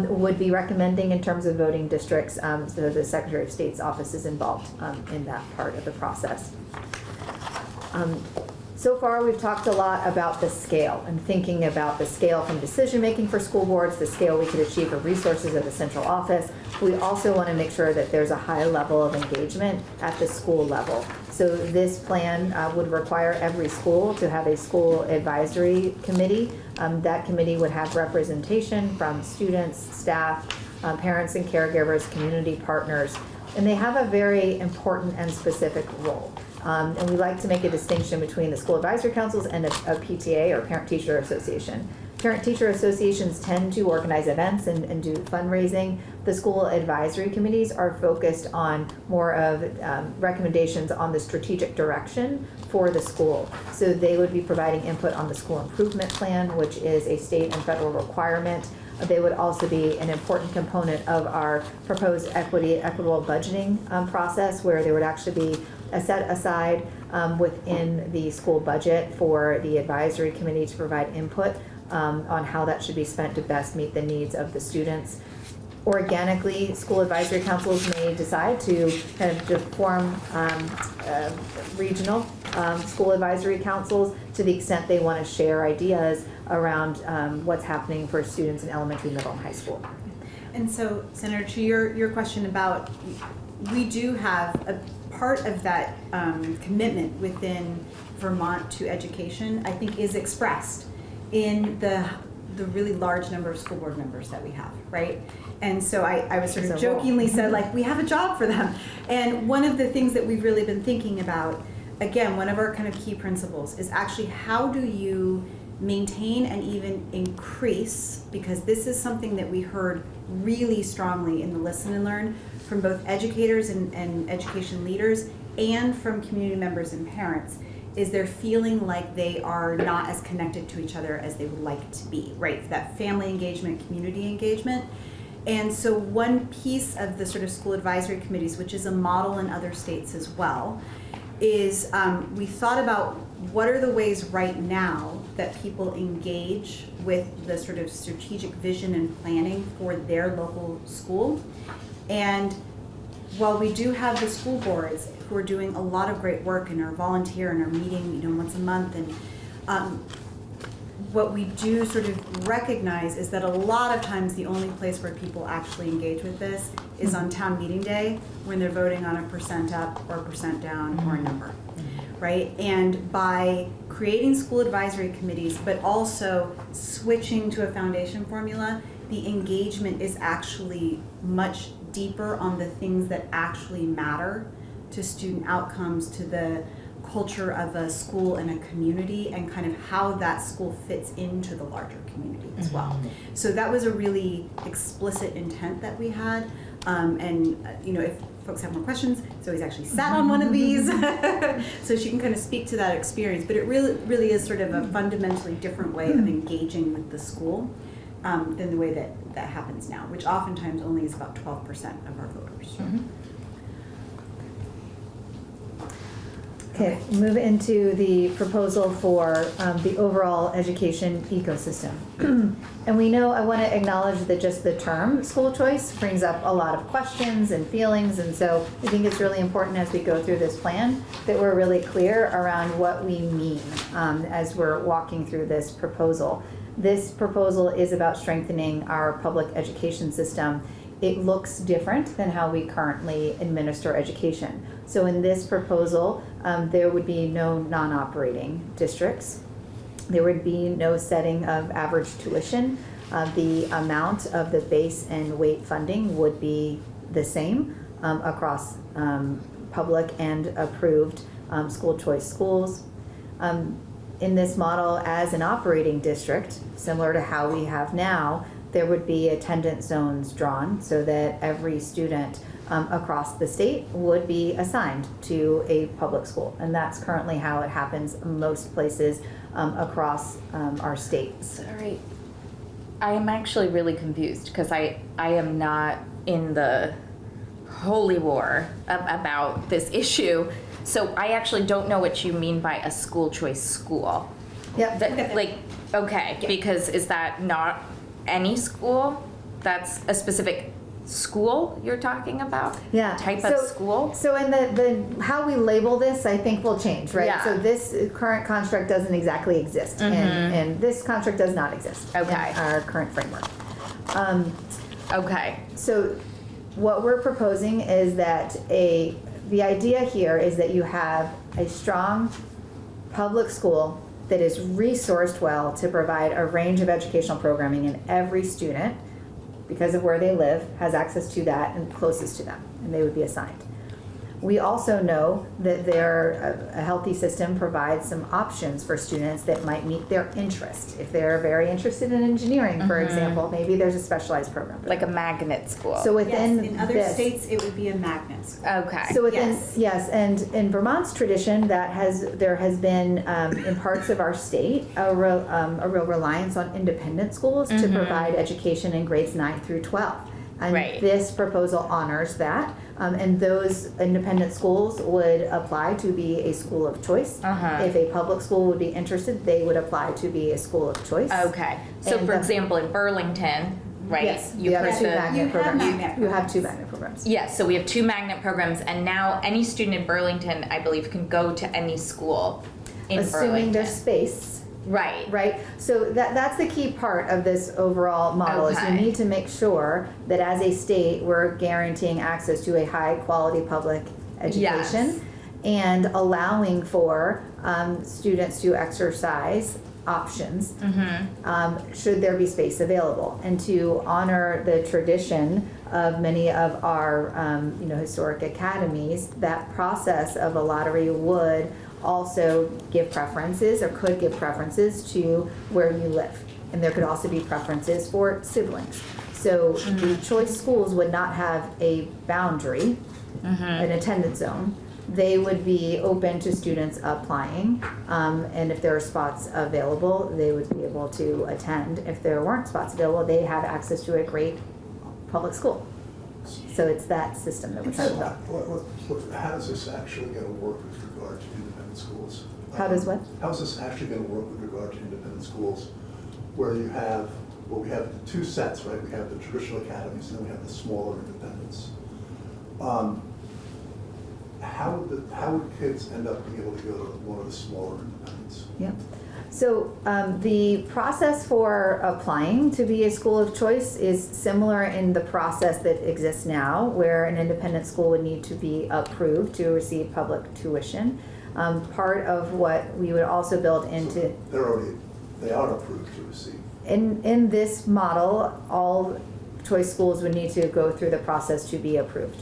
would be recommending in terms of voting districts. So the Secretary of State's office is involved in that part of the process. So far, we've talked a lot about the scale and thinking about the scale from decision-making for school boards, the scale we could achieve for resources at the central office. We also want to make sure that there's a high level of engagement at the school level. So this plan would require every school to have a school advisory committee. That committee would have representation from students, staff, parents and caregivers, community partners, and they have a very important and specific role. And we like to make a distinction between the school advisory councils and a PTA or parent-teacher association. Parent-teacher associations tend to organize events and do fundraising. The school advisory committees are focused on more of recommendations on the strategic direction for the school. So they would be providing input on the school improvement plan, which is a state and federal requirement. They would also be an important component of our proposed equitable budgeting process, where there would actually be a set aside within the school budget for the advisory committee to provide input on how that should be spent to best meet the needs of the students. Organically, school advisory councils may decide to kind of form regional school advisory councils to the extent they want to share ideas around what's happening for students in elementary, middle, and high school. And so, Senator, to your question about, we do have a part of that commitment within Vermont to education, I think, is expressed in the really large number of school board members that we have, right? And so I was sort of jokingly said, like, we have a job for them. And one of the things that we've really been thinking about, again, one of our kind of key principles is actually how do you maintain and even increase, because this is something that we heard really strongly in the Listen and Learn from both educators and education leaders and from community members and parents, is they're feeling like they are not as connected to each other as they would like to be, right? That family engagement, community engagement. And so one piece of the sort of school advisory committees, which is a model in other states as well, is we thought about what are the ways right now that people engage with the sort of strategic vision and planning for their local school. And while we do have the school boards who are doing a lot of great work and are volunteer and are meeting, once a month, and what we do sort of recognize is that a lot of times the only place where people actually engage with this is on town meeting day, when they're voting on a percent up or a percent down or a number, right? And by creating school advisory committees, but also switching to a foundation formula, the engagement is actually much deeper on the things that actually matter to student outcomes, to the culture of a school and a community, and kind of how that school fits into the larger community as well. So that was a really explicit intent that we had. If folks have more questions, Zoe's actually sat on one of these, so she can kind of speak to that experience. But it really is sort of a fundamentally different way of engaging with the school than the way that happens now, which oftentimes only is about 12% of our voters. Okay, move into the proposal for the overall education ecosystem. And we know, I want to acknowledge that just the term school choice brings up a lot of questions and feelings, and so I think it's really important as we go through this plan that we're really clear around what we mean as we're walking through this proposal. This proposal is about strengthening our public education system. It looks different than how we currently administer education. So in this proposal, there would be no non-operating districts. There would be no setting of average tuition. The amount of the base and weight funding would be the same across public and approved school choice schools. In this model, as an operating district, similar to how we have now, there would be attendance zones drawn so that every student across the state would be assigned to a public school. And that's currently how it happens most places across our state. Sorry, I am actually really confused because I am not in the holy war about this issue. So I actually don't know what you mean by a school choice school. Yep. Okay, because is that not any school? That's a specific school you're talking about? Yeah. Type of school? So in the how we label this, I think will change, right? Yeah. So this current construct doesn't exactly exist, and this construct does not exist Okay. in our current framework. Okay. So what we're proposing is that the idea here is that you have a strong public school that is resourced well to provide a range of educational programming, and every student, because of where they live, has access to that and closest to them, and they would be assigned. We also know that a healthy system provides some options for students that might meet their interest. If they're very interested in engineering, for example, maybe there's a specialized program for Like a them. magnet school. So within Yes, in other this, states, it would be a magnet school. Okay. so within, Yes. yes, and in Vermont's tradition, there has been in parts of our state a real reliance on independent schools to provide education in grades 9 through 12. And Right. this proposal honors that, and those independent schools would apply to be a school of choice. If a public school would be interested, they would apply to be a school of choice. Okay. So And for the- example, in Burlington, right? Yes, You you have put two the magnet You have programs. magnet You have two programs. magnet programs. Yes, so we have 2 magnet programs, and now any student in Burlington, I believe, can go to any school in Assuming Burlington. there's space. Right. Right, so that's the key part of this overall model, is you Okay. need to make sure that as a state, we're guaranteeing access to a high-quality public education Yes. and allowing for students to exercise options should there be space available, and to honor the tradition of many of our historic academies. That process of a lottery would also give preferences, or could give preferences, to where you live. And there could also be preferences for siblings. So the choice schools would not have a boundary, an attendance zone. They would be open to students applying, and if there are spots available, they would be able to attend. If there weren't spots available, they have access to a great public school. So it's that system that we're talking about. How does this actually going to work with regard to independent schools? How does what? How is this actually going to work with regard to independent schools, where you have, well, we have the 2 sets, right? We have the traditional academies, and then we have the smaller independents. How would kids end up being able to go to one of the smaller independents? Yeah. So the process for applying to be a school of choice is similar in the process that exists now, where an independent school would need to be approved to receive public tuition. Part of what we would also build into They are approved to receive. in this model, all choice schools would need to go through the process to be approved.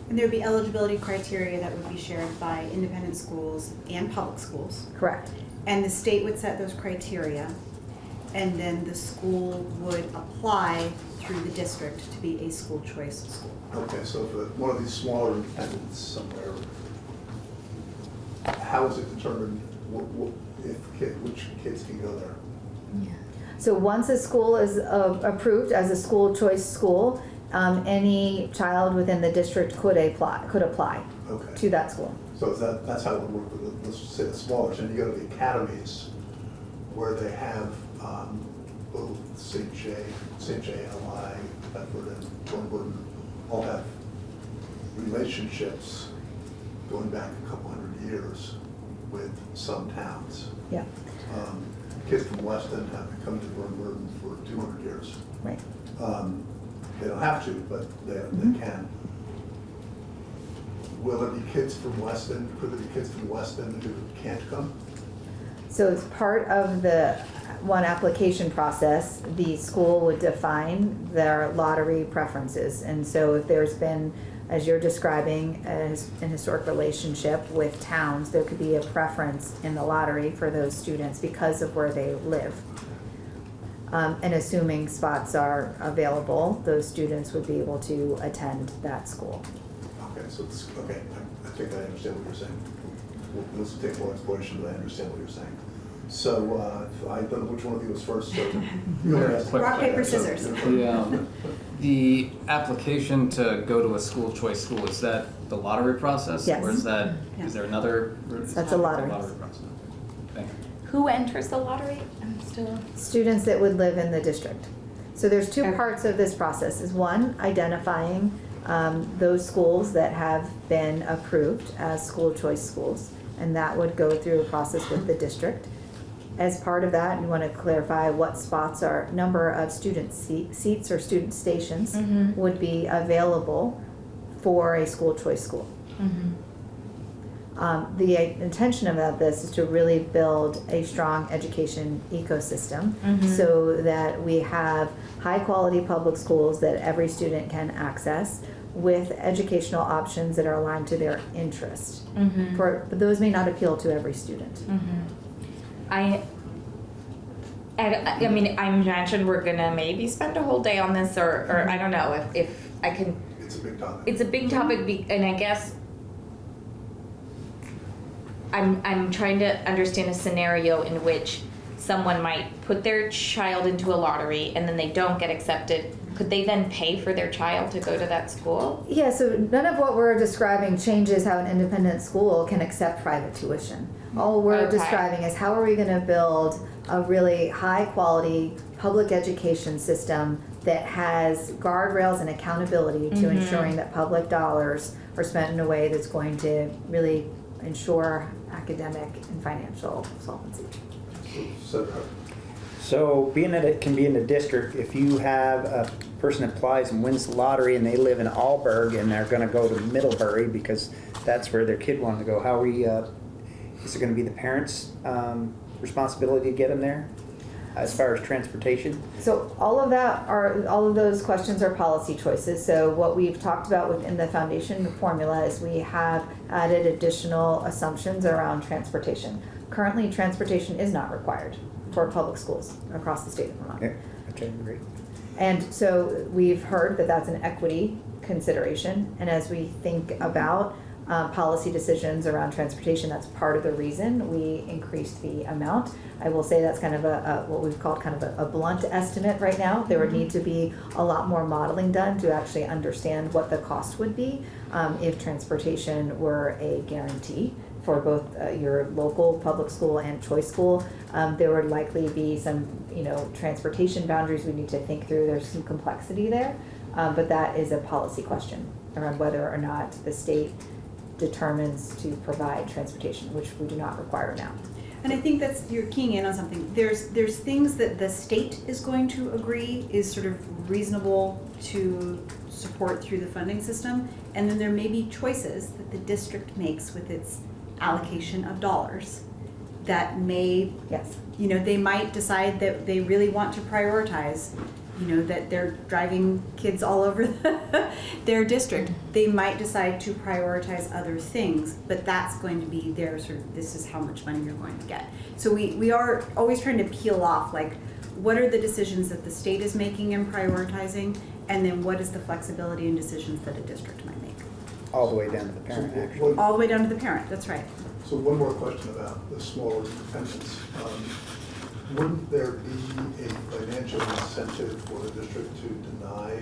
And there would be eligibility criteria that would be shared by independent schools and public schools. Correct. And the state would set those criteria. and then the school would apply through the district to be a school choice school. Okay, so if one of these smaller independents somewhere, how is it determined which kids can go there? So once a school is approved as a school choice school, any child within the district could apply Okay. to that school. So that's how it would work with, let's just say the smaller, and you go to the academies where they have, both St. J, LI, Bedford, and Thornburn all have relationships going back a couple hundred years with some towns. Yeah, Kids from Weston have come to Thornburn for 200 years. right. They don't have to, but they can. Will there be kids from Weston, could there be kids from Weston who can't come? So as part of the one application process, the school would define their lottery preferences. And so if there's been, as you're describing, an historic relationship with towns, there could be a preference in the lottery for those students because of where they live. And assuming spots are available, those students would be able to attend that school. Okay, so it's, okay, I think I understand what you're saying. This will take more exploration, but I understand what you're saying. So, I don't know which one of you was first, so. you want to ask- Rock, paper, scissors. The application to go to a school choice school, is that the lottery process? Yes. Or is that, Yeah. is there another? That's a lottery. process. Thank you. Who enters the lottery? I'm still. Students that would live in the district. So there's two Okay. parts of this process. Is one, identifying those schools that have been approved as school choice schools, and that would go through a process with the district. As part of that, you want to clarify what spots are, number of student seats or student stations Mhm. would be available for a school choice school. The intention about this is to really build a strong education ecosystem so that we have high quality public schools that every student can access with educational options that are aligned to their interest. But those may not appeal to every student. I mean, I imagine we're gonna maybe spend a whole day on this, or I don't know if I can. It's a big topic. It's a big topic, and I guess I'm trying to understand a scenario in which someone might put their child into a lottery and then they don't get accepted. Could they then pay for their child to go to that school? Yeah, so none of what we're describing changes how an independent school can accept private tuition. All we're Okay. describing is how are we gonna build a really high quality public education system that has guardrails and accountability to ensuring that public dollars are spent in a way that's going to really ensure academic and financial solvency. So, So being that it can be in the district, if you have a person applies and wins the lottery and they live in Alburg and they're gonna go to Middlebury because that's where their kid wanted to go, how are we, is it gonna be the parents' responsibility to get them there as far as transportation? So all of those questions are policy choices. So what we've talked about within the foundation formula is we have added additional assumptions around transportation. Currently, transportation is not required for public schools across the state of Vermont. Yeah, which I agree. And so we've heard that that's an equity consideration. And as we think about policy decisions around transportation, that's part of the reason we increased the amount. I will say that's kind of what we've called kind of a blunt estimate right now. There would need to be a lot more modeling done to actually understand what the cost would be if transportation were a guarantee for both your local public school and choice school. There would likely be some, transportation boundaries we need to think through. There's some complexity there, but that is a policy question around whether or not the state determines to provide transportation, which we do not require now. And I think you're keying in on something. There's things that the state is going to agree is sort of reasonable to support through the funding system, and then there may be choices that the district makes with its allocation of dollars that may, Yes. they might decide that they really want to prioritize, that they're driving kids all over their district. They might decide to prioritize other things, but that's going to be their sort of, this is how much money you're going to get. So we are always trying to peel off, like, what are the decisions that the state is making and prioritizing, and then what is the flexibility and decisions that a district might make. All the way down to the parent, actually. All the way down to the parent, that's right. So one more question about the smaller independents. Wouldn't there be a financial incentive for the district to deny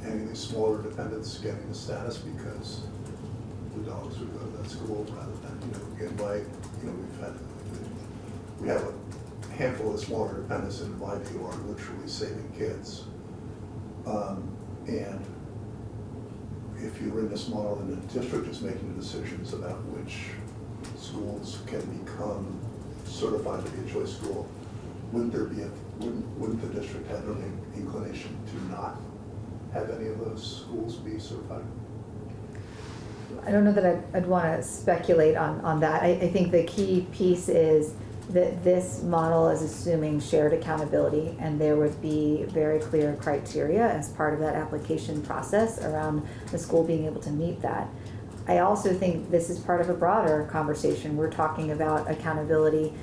any of these smaller independents getting the status because the dollars would go to that school rather than, again, we have a handful of smaller independents in my view are literally saving kids. And if you're in this model and the district is making the decisions about which schools can become certified to be a choice school, wouldn't the district have any inclination to not have any of those schools be certified? I don't know that I'd want to speculate on that. I think the key piece is that this model is assuming shared accountability, and there would be very clear criteria as part of that application process around the school being able to meet that. I also think this is part of a broader conversation. We're talking about accountability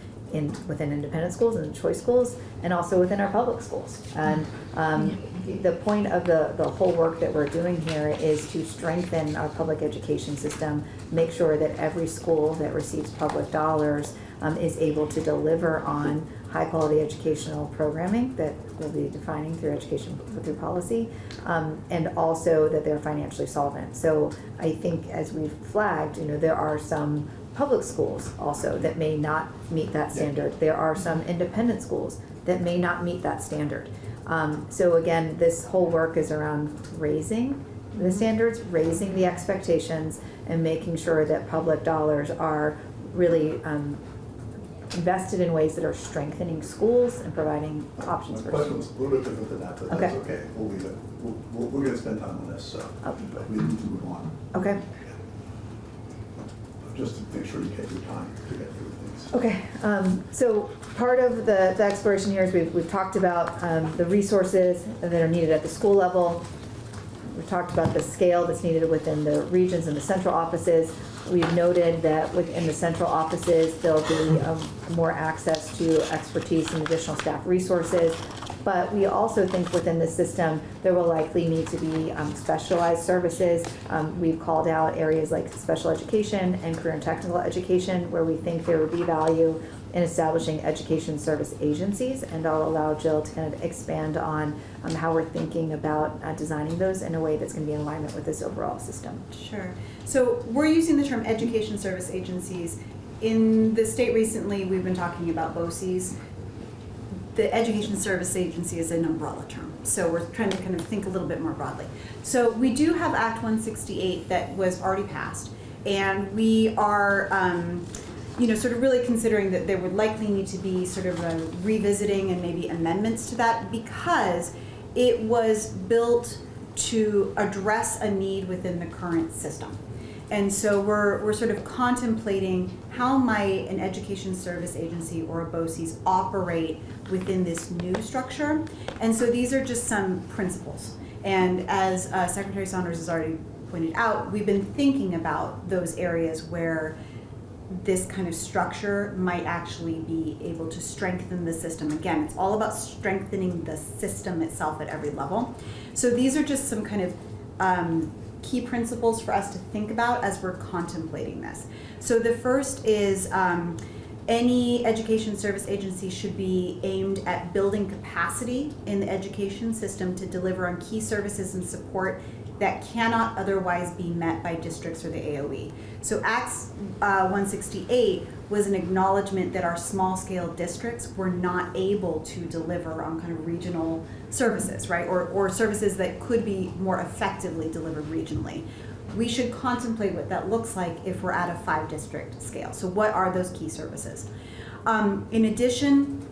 within independent schools and choice schools, and also within our public schools. And the point of the whole work that we're doing here is to strengthen our public education system, make sure that every school that receives public dollars is able to deliver on high quality educational programming that we'll be defining through education through policy, and also that they're financially solvent. So I think, as we've flagged, there are some public schools also that may not meet that standard. There are some independent schools that may not meet that standard. So again, this whole work is around raising the standards, raising the expectations, and making sure that public dollars are really invested in ways that are strengthening schools and providing options for My question schools. was a little bit different than that, but that's okay. We'll leave it. We're going to spend time on this, so but we need to move on. Okay. Just to make sure you take your time to get through things. Okay, so part of the exploration here is we've talked about the resources that are needed at the school level. We've talked about the scale that's needed within the regions and the central offices. We've noted that within the central offices, there'll be more access to expertise and additional staff resources. But we also think within the system, there will likely need to be specialized services. We've called out areas like special education and career and technical education, where we think there would be value in establishing education service agencies. And I'll allow Jill to kind of expand on how we're thinking about designing those in a way that's going to be in alignment with this overall system. Sure. So we're using the term education service agencies. In the state recently, we've been talking about BOCES. The Education Service Agency is an umbrella term, so we're trying to kind of think a little bit more broadly. So we do have Act 168 that was already passed, and we are sort of really considering that there would likely need to be sort of a revisiting and maybe amendments to that, because it was built to address a need within the current system. And so we're sort of contemplating how might an education service agency or a BOCES operate within this new structure. And so these are just some principles. And as Secretary Saunders has already pointed out, we've been thinking about those areas where this kind of structure might actually be able to strengthen the system. Again, it's all about strengthening the system itself at every level. So these are just some kind of key principles for us to think about as we're contemplating this. So the first is any education service agency should be aimed at building capacity in the education system to deliver on key services and support that cannot otherwise be met by districts or the AOE. So Act 168 was an acknowledgement that our small scale districts were not able to deliver on kind of regional services, right? Or services that could be more effectively delivered regionally. We should contemplate what that looks like if we're at a 5-district scale. So what are those key services? In addition,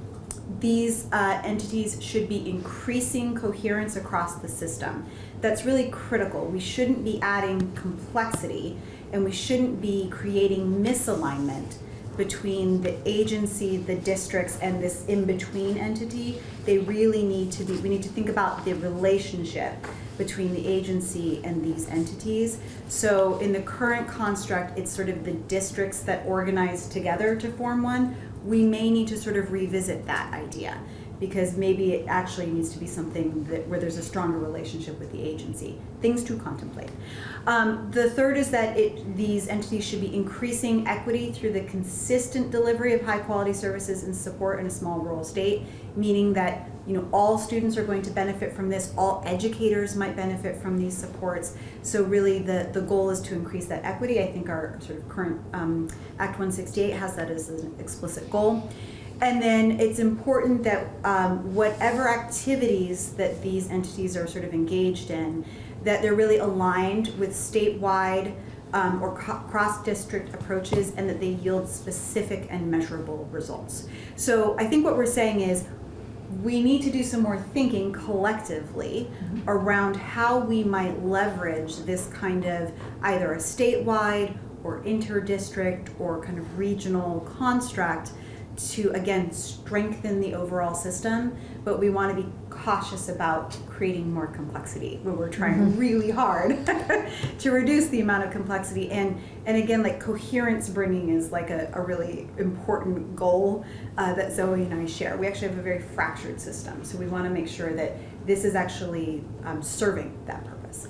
these entities should be increasing coherence across the system. That's really critical. We shouldn't be adding complexity, and we shouldn't be creating misalignment between the agency, the districts, and this in-between entity. They really need to be, we need to think about the relationship between the agency and these entities. So in the current construct, it's sort of the districts that organize together to form one. We may need to sort of revisit that idea, because maybe it actually needs to be something where there's a stronger relationship with the agency. Things to contemplate. The third is that these entities should be increasing equity through the consistent delivery of high quality services and support in a small rural state, meaning that all students are going to benefit from this, all educators might benefit from these supports. So really the goal is to increase that equity. I think our sort of current Act 168 has that as an explicit goal. And then it's important that whatever activities that these entities are sort of engaged in, that they're really aligned with statewide or cross-district approaches, and that they yield specific and measurable results. So I think what we're saying is we need to do some more thinking collectively around how we might leverage this kind of either a statewide or inter-district or kind of regional construct to, again, strengthen the overall system, but we want to be cautious about creating more complexity, where we're trying really hard to reduce the amount of complexity. And again, like coherence bringing is like a really important goal that Zoe and I share. We actually have a very fractured system, so we want to make sure that this is actually serving that purpose.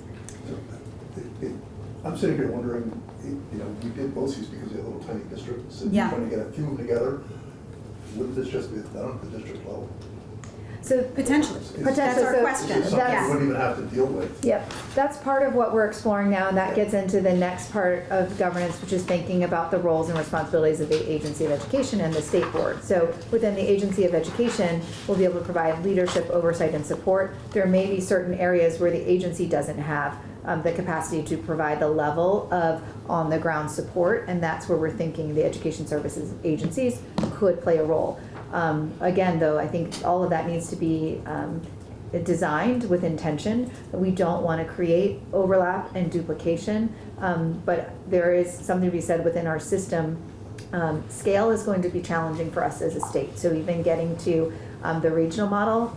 I'm sitting here wondering, we did BOCES because they're little tiny districts, and Yeah. trying to get a few of them together. Wouldn't this just be done at the district level? So Potentially. That's our so- question. Is it something That's- we wouldn't even have to deal with? Yep, that's part of what we're exploring now, and that gets into the next part of governance, which is thinking about the roles and responsibilities of the Agency of Education and the State Board. So within the Agency of Education, we'll be able to provide leadership, oversight, and support. There may be certain areas where the agency doesn't have the capacity to provide the level of on-the-ground support, and that's where we're thinking the education services agencies could play a role. Again, though, I think all of that needs to be designed with intention. We don't want to create overlap and duplication, but there is something to be said within our system. Scale is going to be challenging for us as a state. So even getting to the regional model,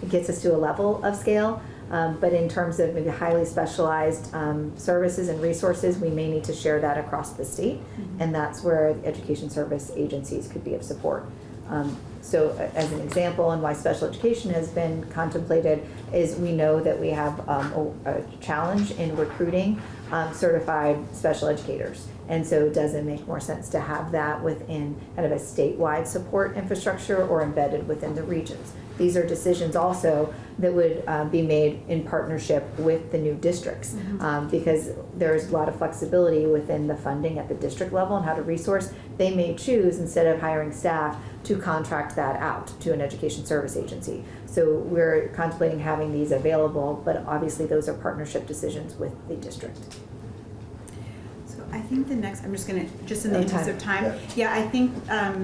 it gets us to a level of scale. But in terms of maybe highly specialized services and resources, we may need to share that across the state, and that's where the education service agencies could be of support. So as an example, and why special education has been contemplated, is we know that we have a challenge in recruiting certified special educators. And so does it make more sense to have that within kind of a statewide support infrastructure or embedded within the regions? These are decisions also that would be made in partnership with the new districts, because there's a lot of flexibility within the funding at the district level and how to resource. They may choose, instead of hiring staff, to contract that out to an education service agency. So we're contemplating having these available, but obviously those are partnership decisions with the district. So I think the next, I'm just gonna, just in the interest of time. Yeah. Yeah, I think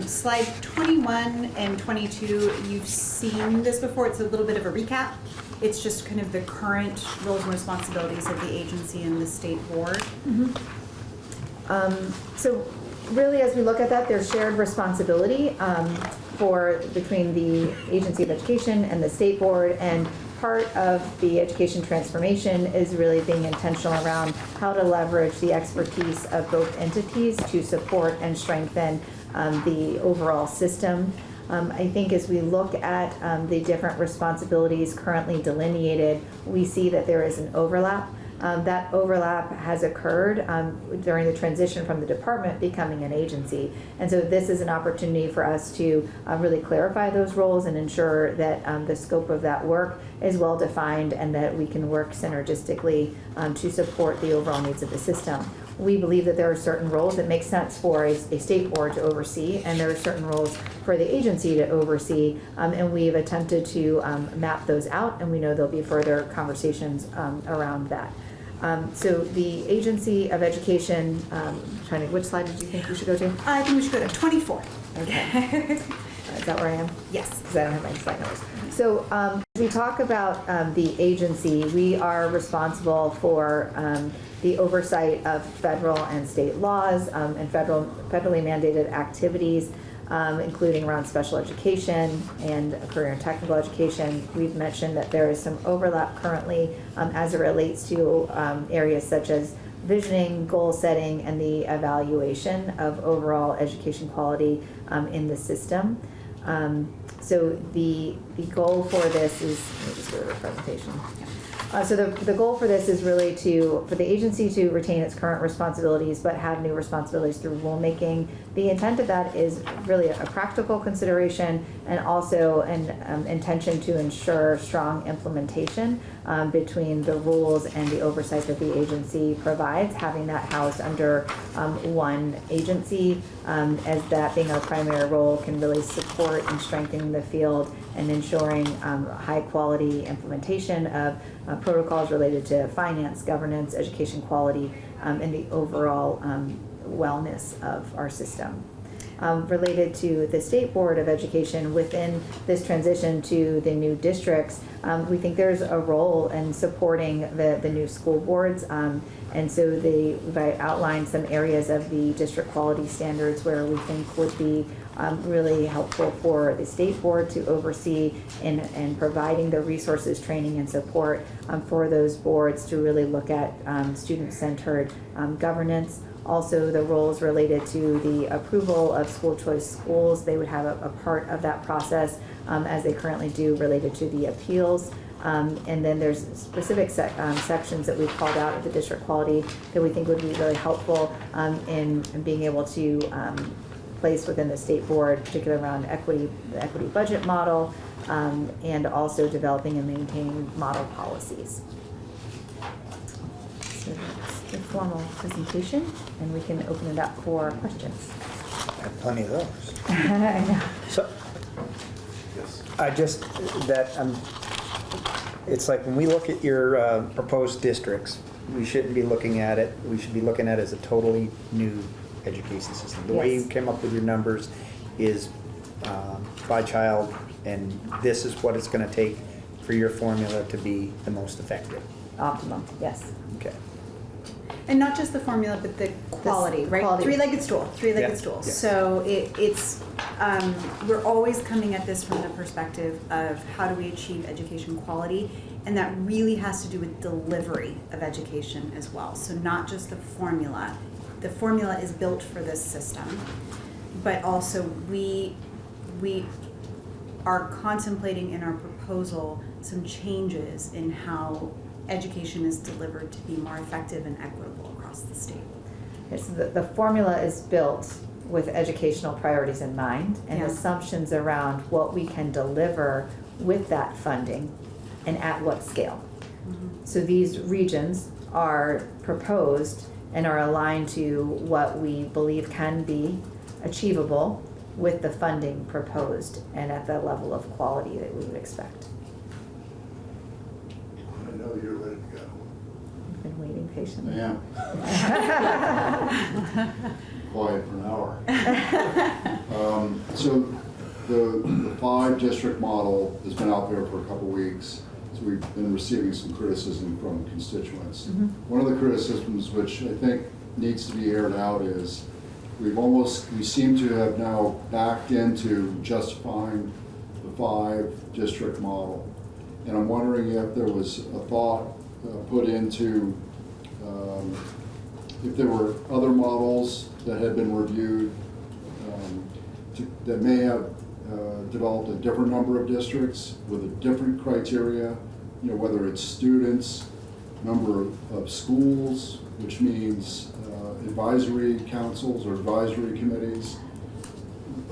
slide 21 and 22, you've seen this before. It's a little bit of a recap. It's just kind of the current roles and responsibilities of the agency and the state board. So really, as we look at that, there's shared responsibility between the Agency of Education and the State Board, and part of the education transformation is really being intentional around how to leverage the expertise of both entities to support and strengthen the overall system. I think as we look at the different responsibilities currently delineated, we see that there is an overlap. That overlap has occurred during the transition from the department becoming an agency. And so this is an opportunity for us to really clarify those roles and ensure that the scope of that work is well defined and that we can work synergistically to support the overall needs of the system. We believe that there are certain roles that make sense for a state board to oversee, and there are certain roles for the agency to oversee, and we've attempted to map those out, and we know there'll be further conversations around that. So the Agency of Education, which slide did you think we should go to? I think we should go to 24. Okay. Is that where I am? Yes. Because I don't have my slide numbers. So as we talk about the agency, we are responsible for the oversight of federal and state laws and federally mandated activities, including around special education and career and technical education. We've mentioned that there is some overlap currently as it relates to areas such as visioning, goal setting, and the evaluation of overall education quality in the system. So the goal for this is, let me just go to the presentation. So the goal for this is really for the agency to retain its current responsibilities, but have new responsibilities through rulemaking. The intent of that is really a practical consideration and also an intention to ensure strong implementation between the rules and the oversight that the agency provides, having that housed under one agency, as that being our primary role can really support and strengthen the field and ensuring high quality implementation of protocols related to finance, governance, education quality, and the overall wellness of our system. Related to the State Board of Education, within this transition to the new districts, we think there's a role in supporting the new school boards. And so we've outlined some areas of the district quality standards where we think would be really helpful for the state board to oversee in providing the resources, training, and support for those boards to really look at student-centered governance. Also, the roles related to the approval of school choice schools, they would have a part of that process as they currently do related to the appeals. And then there's specific sections that we've called out of the district quality that we think would be really helpful in being able to place within the state board, particularly around the equity budget model, and also developing and maintaining model policies. So that's the formal presentation, and we can open it up for questions. I have plenty of those. I know. So, Yes. it's like when we look at your proposed districts, we shouldn't be looking at it, we should be looking at it as a totally new education system. The way you Yes. came up with your numbers is by child, and this is what it's gonna take for your formula to be the most effective. Optimum, yes. Okay. And not just the formula, but the quality, right? quality. Three-legged stool, three-legged Yeah, stool. yeah. So it's, we're always coming at this from the perspective of how do we achieve education quality? And that really has to do with delivery of education as well. So not just the formula. The formula is built for this system, but also we are contemplating in our proposal some changes in how education is delivered to be more effective and equitable across the state. Yes, the formula is built with educational priorities in mind and Yeah. assumptions around what we can deliver with that funding and at what scale. So these regions are proposed and are aligned to what we believe can be achievable with the funding proposed and at the level of quality that we would expect. I know you're ready to go. I've been waiting patiently. Yeah. Quiet for an hour. So the 5-district model has been out there for a couple weeks. So we've been receiving some criticism from constituents. One of the criticisms which I think needs to be aired out is we seem to have now backed into justifying the 5-district model. And I'm wondering if there was a thought put into if there were other models that had been reviewed that may have developed a different number of districts with a different criteria, you know, whether it's students, number of schools, which means advisory councils or advisory committees.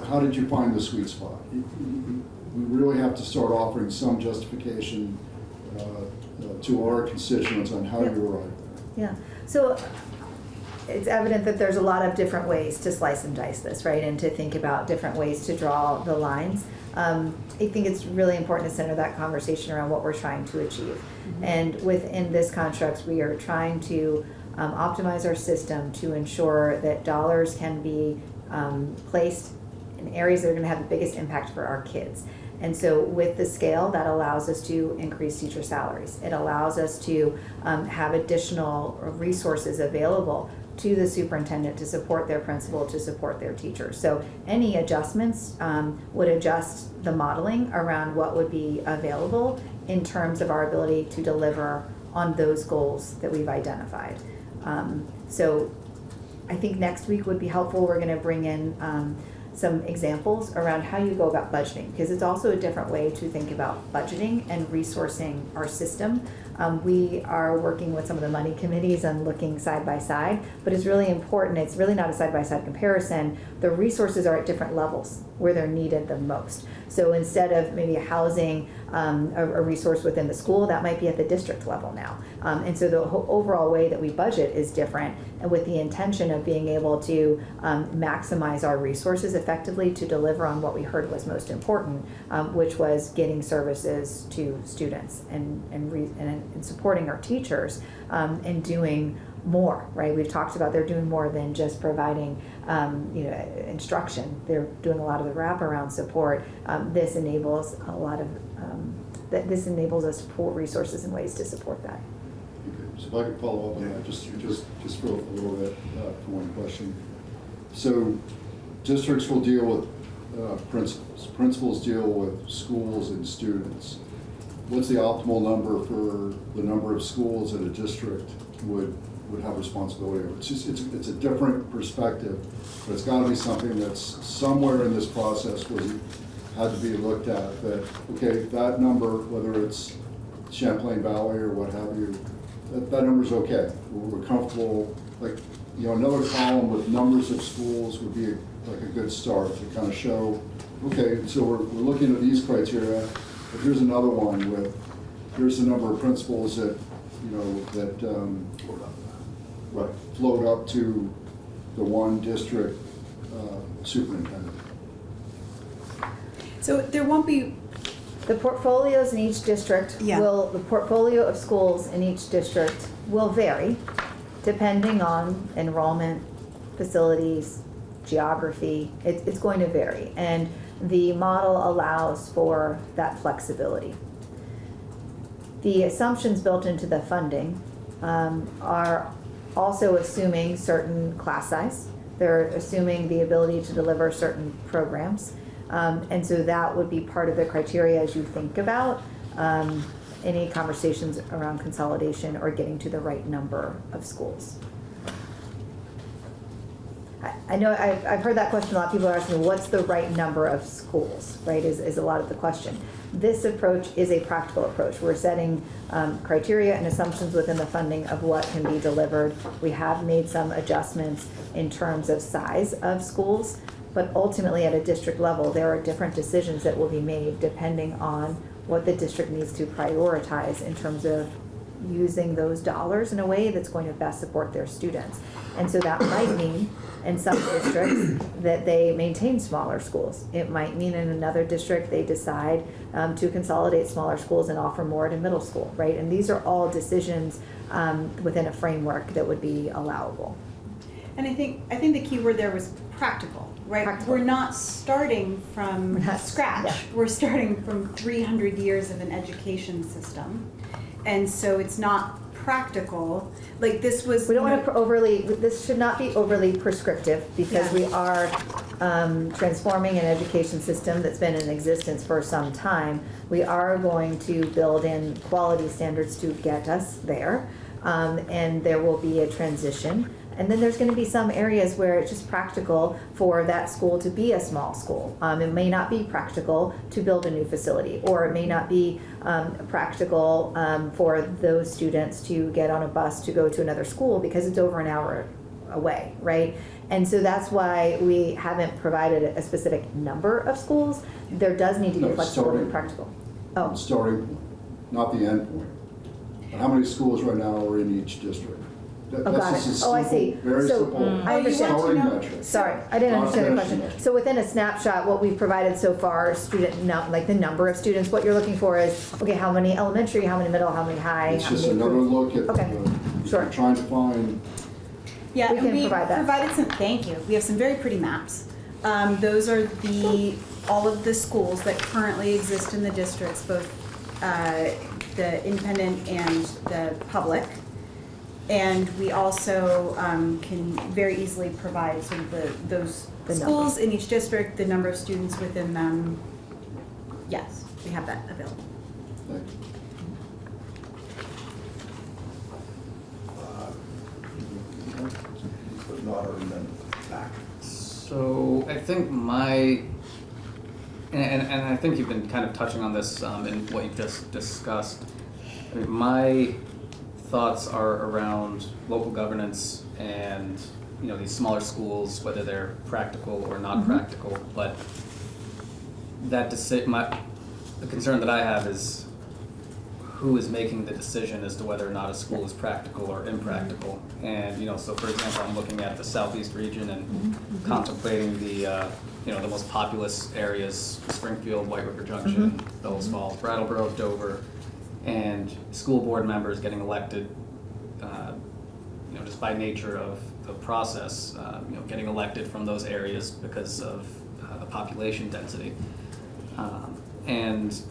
How did you find the sweet spot? We really have to start offering some justification to our constituents on how you arrived there. Yeah, so it's evident that there's a lot of different ways to slice and dice this, right? And to think about different ways to draw the lines. I think it's really important to center that conversation around what we're trying to achieve. And within this construct, we are trying to optimize our system to ensure that dollars can be placed in areas that are going to have the biggest impact for our kids. And so with the scale, that allows us to increase teacher salaries. It allows us to have additional resources available to the superintendent to support their principal, to support their teachers. So any adjustments would adjust the modeling around what would be available in terms of our ability to deliver on those goals that we've identified. So I think next week would be helpful. We're going to bring in some examples around how you go about budgeting, because it's also a different way to think about budgeting and resourcing our system. We are working with some of the money committees and looking side by side, but it's really important. It's really not a side-by-side comparison. The resources are at different levels where they're needed the most. So instead of maybe housing a resource within the school, that might be at the district level now. And so the overall way that we budget is different, and with the intention of being able to maximize our resources effectively to deliver on what we heard was most important, which was getting services to students and supporting our teachers and doing more, right? We've talked about they're doing more than just providing instruction. They're doing a lot of the wraparound support. This enables a lot of this enables us to pull resources and ways to support that. Okay, so if I could follow up on that, just for a little bit, for one question. So districts will deal with principals. Principals deal with schools and students. What's the optimal number for the number of schools that a district would have responsibility over? It's a different perspective, but it's got to be something that's somewhere in this process was had to be looked at. That okay, that number, whether it's Champlain Valley or what have you, that number's okay. We're comfortable. Like another column with numbers of schools would be like a good start to kind of show. Okay, so we're looking at these criteria, but here's another one with here's the number of principals that right, float up to the one district superintendent. So there won't be, The portfolios in each district Yeah. the portfolio of schools in each district will vary depending on enrollment, facilities, geography. It's going to vary. And the model allows for that flexibility. The assumptions built into the funding are also assuming certain class size. They're assuming the ability to deliver certain programs. And so that would be part of the criteria as you think about any conversations around consolidation or getting to the right number of schools. I know I've heard that question a lot. People are asking, what's the right number of schools, right, is a lot of the question. This approach is a practical approach. We're setting criteria and assumptions within the funding of what can be delivered. We have made some adjustments in terms of size of schools, but ultimately at a district level, there are different decisions that will be made depending on what the district needs to prioritize in terms of using those dollars in a way that's going to best support their students. And so that might mean in some districts that they maintain smaller schools. It might mean in another district they decide to consolidate smaller schools and offer more at a middle school, right? And these are all decisions within a framework that would be allowable. and I think the key word there was practical, right? Practical. We're not starting from scratch. yeah. We're starting from 300 years of an education system. And so it's not practical. Like this was. We don't want to this should not be overly prescriptive because Yeah. we are transforming an education system that's been in existence for some time. We are going to build in quality standards to get us there, and there will be a transition. And then there's going to be some areas where it's just practical for that school to be a small school. It may not be practical to build a new facility, or it may not be practical for those students to get on a bus to go to another school because it's over an hour away, right? And so that's why we haven't provided a specific number of schools. There does need to be No, flexible and starting. practical. Oh, Starting point, not the end point. And how many schools right now are in each district? Oh, got That's it. just a Oh, I simple, see. very So, simple I understand. starting metric. sorry, I didn't Not understand the finishing question. metric. So within a snapshot, what we've provided so far, like the number of students, what you're looking for is, okay, how many elementary, how many middle, how many high? It's how just many another look at, Okay, sure. we're trying to find, Yeah, We and can we provide that. provided some, thank you. We have some very pretty maps. Those are all of the schools that currently exist in the districts, both the independent and the public. And we also can very easily provide sort of those The schools in each district, the number of students within them. Yes, we have that available. thank you. Put an order and then back. So I think and I think you've been kind of touching on this in what you've just discussed. I mean, my thoughts are around local governance and, you know, these smaller schools, whether they're practical or not practical. But that the concern that I have is who is making the decision as to whether or not a school is practical or impractical. And, you know, so for example, I'm looking at the southeast region and contemplating the, you know, the most populous areas: Springfield, White River Junction, Bellows Falls, Brattleboro, Dover, and school board members getting elected, you know, just by nature of the process, you know, getting elected from those areas because of the population density, and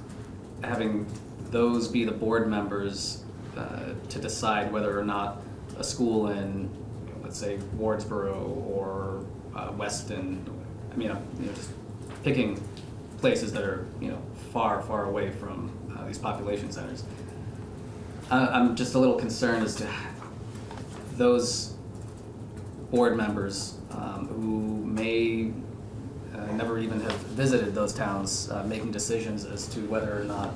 having those be the board members to decide whether or not a school in, you know, let's say, Wardsboro or Weston, I mean, you know, just picking places that are, you know, far, far away from these population centers. I'm just a little concerned as to those board members who may never even have visited those towns, making decisions as to whether or not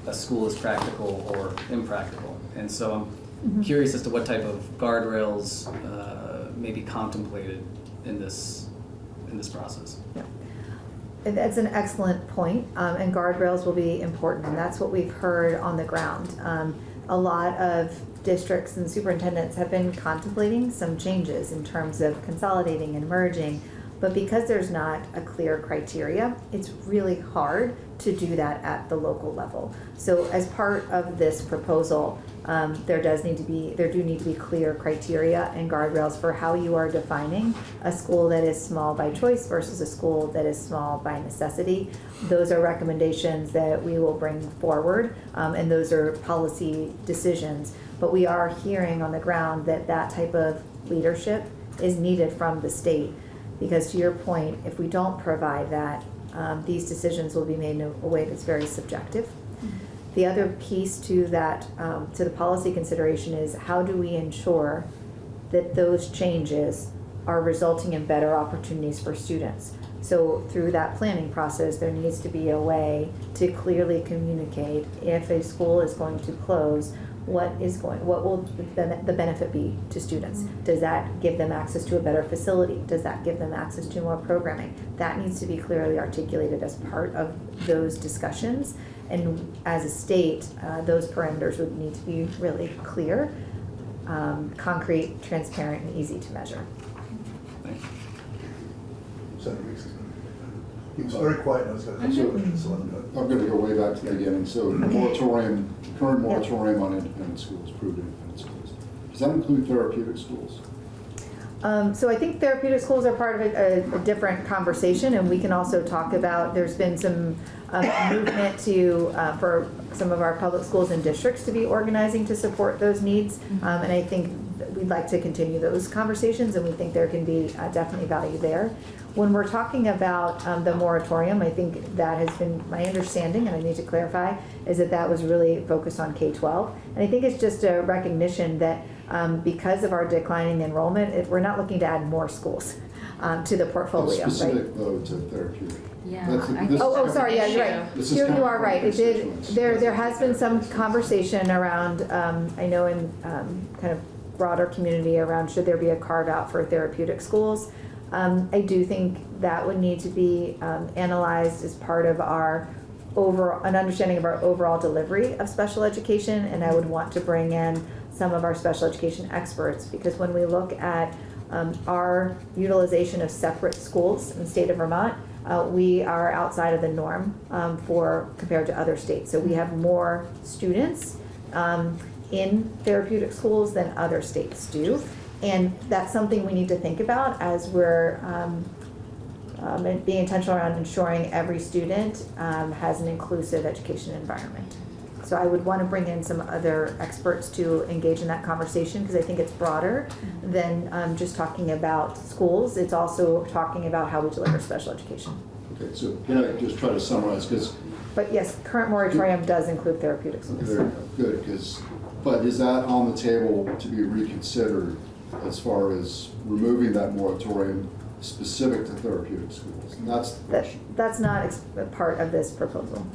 a school is practical or impractical. And so I'm curious as to what type of guardrails may be contemplated in this process. Yeah. That's an excellent point, and guardrails will be important, and that's what we've heard on the ground. A lot of districts and superintendents have been contemplating some changes in terms of consolidating and merging, but because there's not a clear criteria, it's really hard to do that at the local level. So as part of this proposal, there do need to be clear criteria and guardrails for how you are defining a school that is small by choice versus a school that is small by necessity. Those are recommendations that we will bring forward, and those are policy decisions. But we are hearing on the ground that that type of leadership is needed from the state. Because to your point, if we don't provide that, these decisions will be made in a way that's very subjective. The other piece to that, to the policy consideration, is how do we ensure that those changes are resulting in better opportunities for students? So through that planning process, there needs to be a way to clearly communicate if a school is going to close, what will the benefit be to students? Does that give them access to a better facility? Does that give them access to more programming? That needs to be clearly articulated as part of those discussions. And as a state, those parameters would need to be really clear, concrete, transparent, and easy to measure. Thank you. Senator Weeks is going to be he was very quiet. I was going to so let him go. I'm gonna go way back to the beginning, so current moratorium on independent schools, approved independent schools. Does that include therapeutic schools? So I think therapeutic schools are part of a different conversation, and we can also talk about, there's been some movement to, for some of our public schools and districts to be organizing to support those needs, and I think we'd like to continue those conversations, and we think there can be definitely value there. When we're talking about the moratorium, I think that has been my understanding, and I need to clarify, is that that was really focused on K-12. And I think it's just a recognition that because of our declining enrollment, we're not looking to add more schools to the portfolio. Specific though to therapeutic. Yeah. Sorry, yeah, you're right. You are right. It did. There has been some conversation around, I know in kind of broader community around should there be a carve out for therapeutic schools. I do think that would need to be analyzed as part of our an understanding of our overall delivery of special education, and I would want to bring in some of our special education experts, because when we look at our utilization of separate schools in the state of Vermont, we are outside of the norm compared to other states. So we have more students in therapeutic schools than other states do. And that's something we need to think about as we're being intentional around ensuring every student has an inclusive education environment. So I would want to bring in some other experts to engage in that conversation, because I think it's broader than just talking about schools. It's also talking about how we deliver special education. Okay, so can I just try to summarize, But yes, current moratorium does include therapeutic schools. very good, but is that on the table to be reconsidered as far as removing that moratorium specific to therapeutic schools? That's the question. That's not a part of this proposal.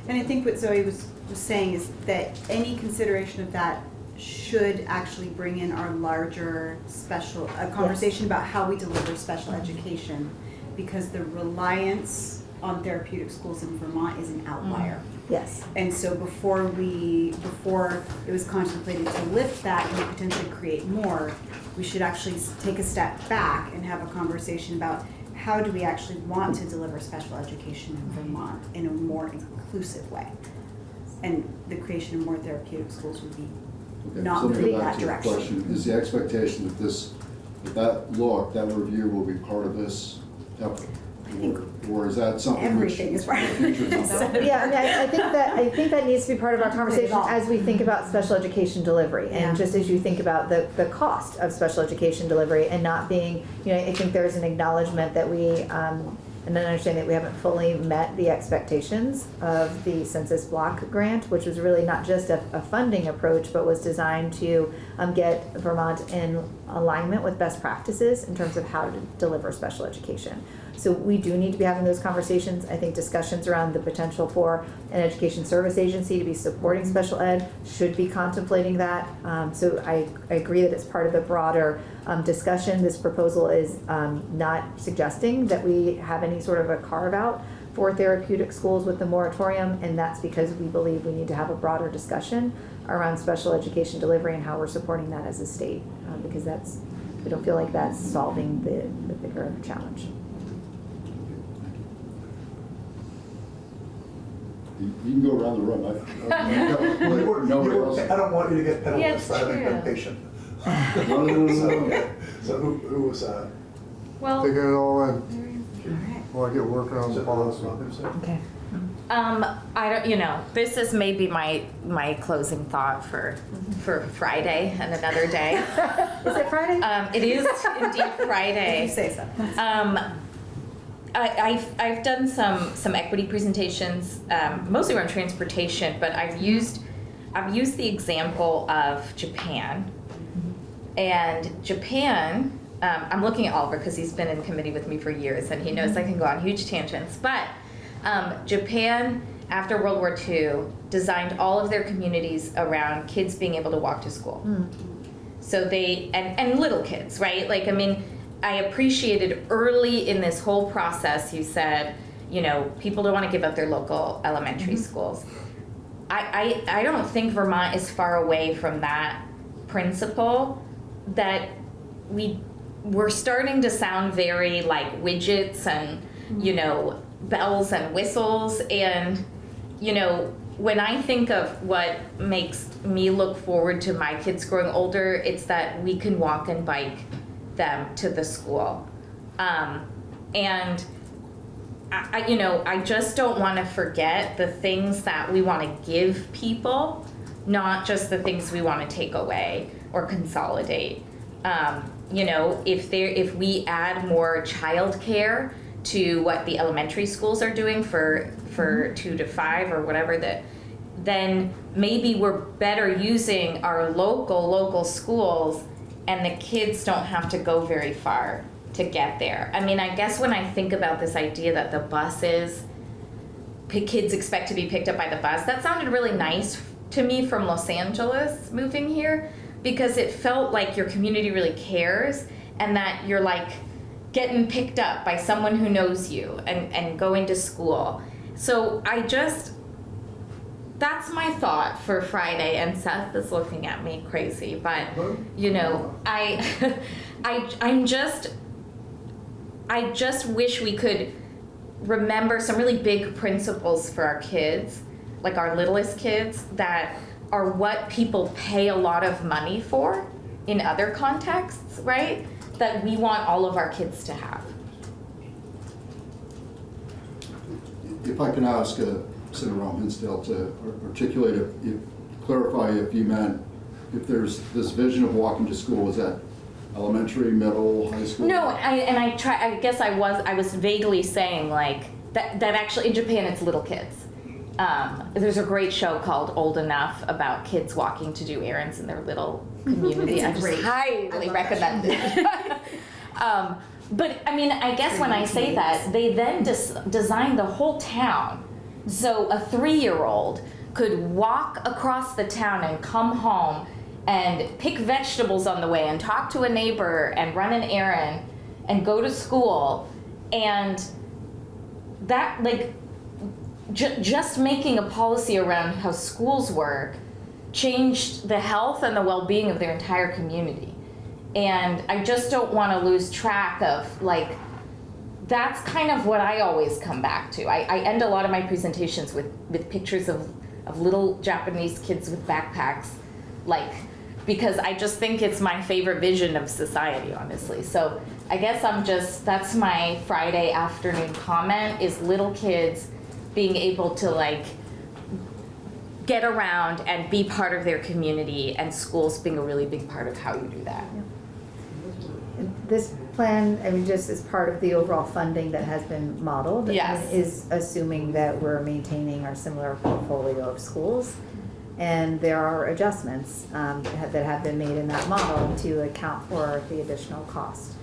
And I think what Zoe was saying is that any consideration of that should actually bring in our larger a conversation about how we deliver special education, because the reliance on therapeutic schools in Vermont is an outlier. Yes. And so before it was contemplated to lift that and potentially create more, we should actually take a step back and have a conversation about how do we actually want to deliver special education in Vermont in a more inclusive way. And the creation of more therapeutic schools would be Okay, not so let me moving go back that to the direction. question. Is the expectation that review will be part of this effort? Or is that something which? Everything is part of future it. comes up? Yeah, I think that needs to be part of our conversation as we think about special education delivery. And just as you think about the cost of special education delivery and not being, I think there's an acknowledgement that we, and an understanding that we haven't fully met the expectations of the census block grant, which was really not just a funding approach, but was designed to get Vermont in alignment with best practices in terms of how to deliver special education. So we do need to be having those conversations. I think discussions around the potential for an education service agency to be supporting special ed should be contemplating that. So I agree that it's part of the broader discussion. This proposal is not suggesting that we have any sort of a carve out for therapeutic schools with the moratorium, and that's because we believe we need to have a broader discussion around special education delivery and how we're supporting that as a state, because we don't feel like that's solving the bigger challenge. You can go around the room. Nobody else. I don't want you to get penalized it's for having been true. patient. No. So who was, Well, Take it all in, Alright. while I get working on the policy. Okay. I don't, this is maybe my closing thought for Friday and another day. Is it Friday? It is indeed Friday. You say so. I've done some equity presentations, mostly around transportation, but I've used the example of Japan. And Japan, I'm looking at Oliver because he's been in committee with me for years and he knows I can go on huge tangents. But Japan, after World War II, designed all of their communities around kids being able to walk to school. So they, and little kids, right? Like, I mean, I appreciated early in this whole process, you said, people don't want to give up their local elementary schools. I don't think Vermont is far away from that principle, that we're starting to sound very like widgets and, bells and whistles. And, when I think of what makes me look forward to my kids growing older, it's that we can walk and bike them to the school. And I just don't want to forget the things that we want to give people, not just the things we want to take away or consolidate. If we add more childcare to what the elementary schools are doing for 2 to 5 or whatever, then maybe we're better using our local schools, and the kids don't have to go very far to get there. I mean, I guess when I think about this idea that the kids expect to be picked up by the bus, that sounded really nice to me from Los Angeles moving here, because it felt like your community really cares and that you're like getting picked up by someone who knows you and going to school. So that's my thought for Friday, and Seth is looking at me crazy, but I just wish we could remember some really big principles for our kids, like our littlest kids, that are what people pay a lot of money for in other contexts, right? That we want all of our kids to have. If I can ask Senator Hinsdale to articulate, clarify if you meant, if there's this vision of walking to school, is that elementary, middle, high school? No, I guess I was vaguely saying like that actually in Japan it's little kids. There's a great show called Old Enough about kids walking to do errands in their little community. I just highly recommend it. But I mean, I guess when I say that, they then design the whole town. So a 3-year-old could walk across the town and come home and pick vegetables on the way and talk to a neighbor and run an errand and go to school. And that, like, just making a policy around how schools work changed the health and the well-being of their entire community. And I just don't want to lose track of, like, that's kind of what I always come back to. I end a lot of my presentations with pictures of little Japanese kids with backpacks, like, because I just think it's my favorite vision of society, honestly. So I guess that's my Friday afternoon comment, is little kids being able to, like, get around and be part of their community, and schools being a really big part of how you do that. This plan, I mean, just as part of the overall funding that has been modeled, Yes. is assuming that we're maintaining our similar portfolio of schools. And there are adjustments that have been made in that model to account for the additional cost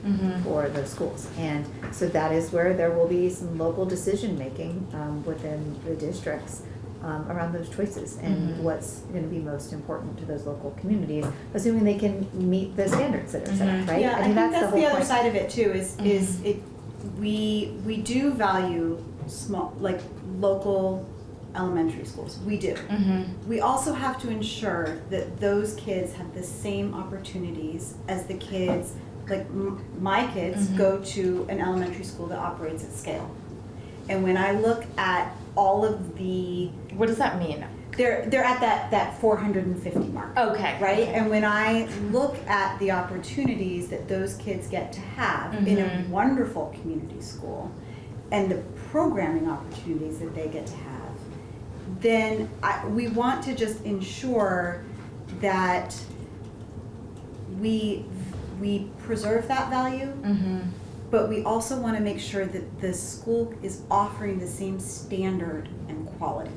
for those schools. And so that is where there will be some local decision-making within the districts around those choices and what's going to be most important to those local communities, assuming they can meet the standards that are set up, right? Yeah, I think that's whole the other point. side of it too, is it, we do value small, like, local elementary schools, we do. We also have to ensure that those kids have the same opportunities as the kids, like my kids go to an elementary school that operates at scale. And when I look at all of the, What does that mean? they're at that 450 mark. Okay. Right? okay. And when I look at the opportunities that those kids get to have in a wonderful community school, and the programming opportunities that they get to have, then we want to just ensure that we preserve that value, but we also want to make sure that the school is offering the same standard and quality.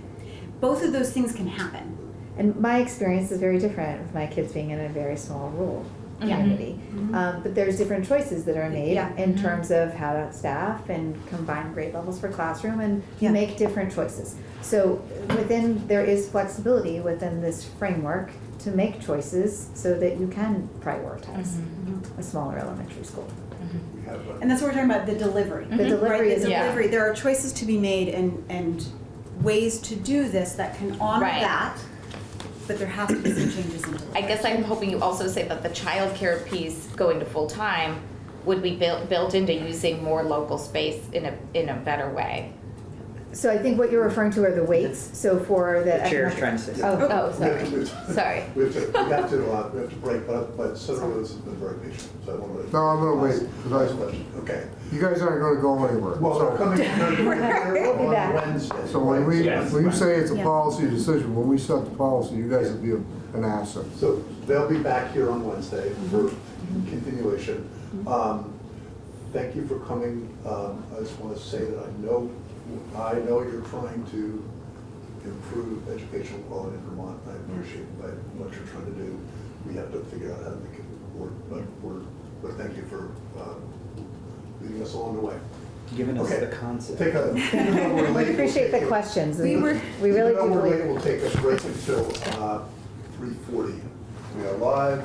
Both of those things can happen. And my experience is very different with my kids being in a very small rural community. But there's different choices that are made in terms of how to staff and combine grade levels for classroom, and you make different choices. So there is flexibility within this framework to make choices so that you can prioritize a smaller elementary school. And that's what we're talking about, the delivery. The delivery Right, is the Yeah. delivery. There are choices to be made and ways to do this that can honor Right. that, but there have to be some changes in delivery. I guess I'm hoping you also say that the childcare piece going to full-time would be built into using more local space in a better way. So I think what you're referring to are the weights. So for the Chair's economic- trying to say. Oh, sorry. Sorry. We have to break, but Senator Rhodes has been very patient, so I want to. No, I'm gonna wait, because Question. Okay. you guys aren't gonna go anywhere. Well, they're So- coming, they're We'll be back. on Wednesday. So when Yes. you say it's a Yeah. policy decision, when we set the policy, you guys will be an asset. So they'll be back here on Wednesday for continuation. Thank you for coming. I just want to say that I know you're trying to improve educational quality in Vermont. I appreciate what you're trying to do. We have to figure out how to make it work, but thank you for leading us along the way. Giving us Okay. the concept. Take a, even though we're late, We we'll appreciate take the a- questions. We were- We really Even though do we're late, believe. we'll take a break until 3:40. We are live,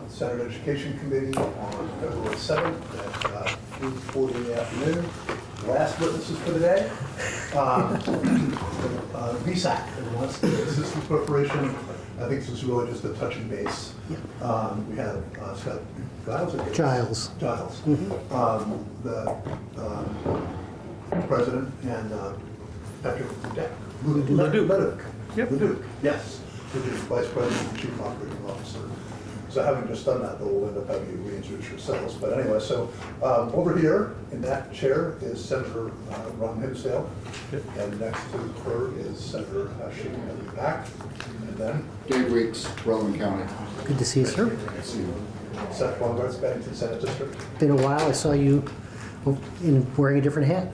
Senate Education Committee on February 7th at 3:40 in the afternoon. Last witnesses for the day. VSAC, Vermont State Assistance Corporation. I think this is really just a touching base. We have Scott Giles. Giles. The president, and Patrick Leduc. Leduc, yes, which is vice president and chief operating officer. So having just done that, though, we'll end up having you reintroduce yourselves. But anyway, so over here in that chair is Senator Ron Hinsdale, and next to her is Senator Hashim at the back, and then Dave Weeks, Rutland County. Good to see you, sir. See you. Seth Baumgart's Bennington Senate District. Been a while. I saw you wearing a different hat.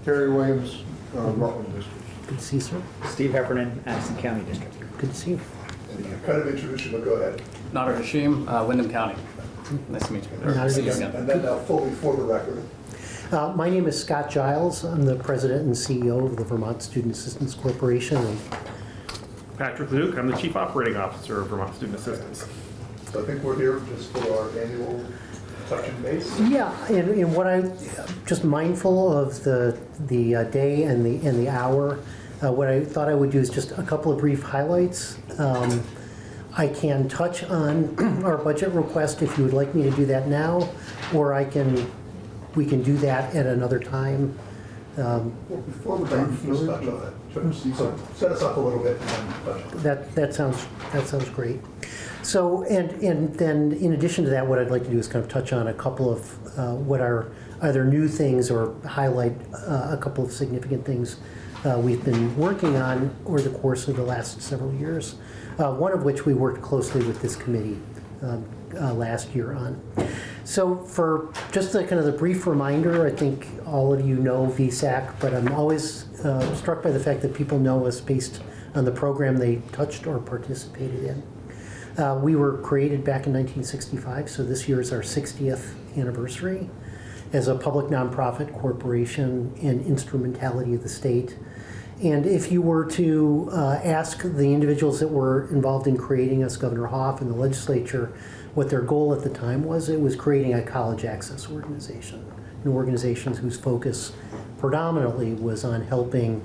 Terry Williams, Rutland District. Good to see you, sir. Steve Heffernan, Addison County District. Good to see you. Kind of introduction, but go ahead. Nader Hashim, Wyndham County. Nice to meet you. Not Or see you again. again. And then fully for the record, My name is Scott Giles. I'm the president and CEO of the Vermont Student Assistance Corporation. And Patrick Luke, I'm the Chief Operating Officer of Vermont Student Assistance. so I think we're here just for our annual touch and base. yeah, and what I, just mindful of the day and the hour, what I thought I would do is just a couple of brief highlights. I can touch on our budget request if you would like me to do that now, or we can do that at another time. Well, before we're done, Just touch on it. So set us up a little bit and then touch on it. That sounds great. So, and then in addition to that, what I'd like to do is kind of touch on a couple of what are either new things or highlight a couple of significant things we've been working on over the course of the last several years. One of which we worked closely with this committee last year on. So for just the kind of the brief reminder, I think all of you know VSAC, but I'm always struck by the fact that people know us based on the program they touched or participated in. We were created back in 1965, so this year is our 60th anniversary as a public nonprofit corporation and instrumentality of the state. And if you were to ask the individuals that were involved in creating us, Governor Hoff and the legislature, what their goal at the time was, it was creating a college access organization, an organization whose focus predominantly was on helping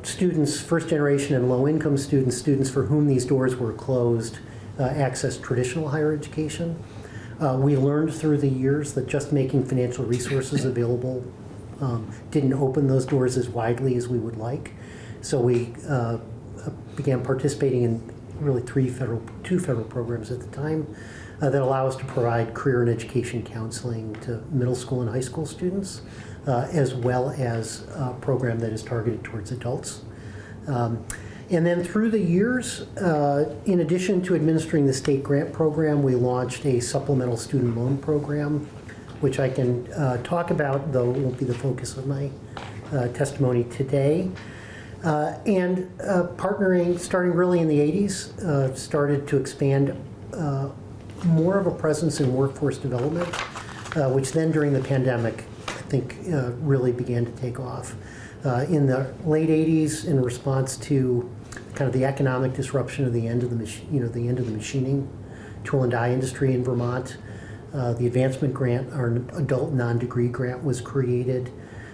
students, first generation and low income students, students for whom these doors were closed, access traditional higher education. We learned through the years that just making financial resources available didn't open those doors as widely as we would like. So we began participating in really two federal programs at the time that allow us to provide career and education counseling to middle school and high school students, as well as a program that is targeted towards adults. And then through the years, in addition to administering the state grant program, we launched a supplemental student loan program, which I can talk about, though it won't be the focus of my testimony today. And partnering, starting really in the 80s, started to expand more of a presence in workforce development, which then during the pandemic, I think really began to take off. In the late 80s, in response to kind of the economic disruption of the end of the end of the machining tool and die industry in Vermont, the advancement grant, our adult non-degree grant, was created.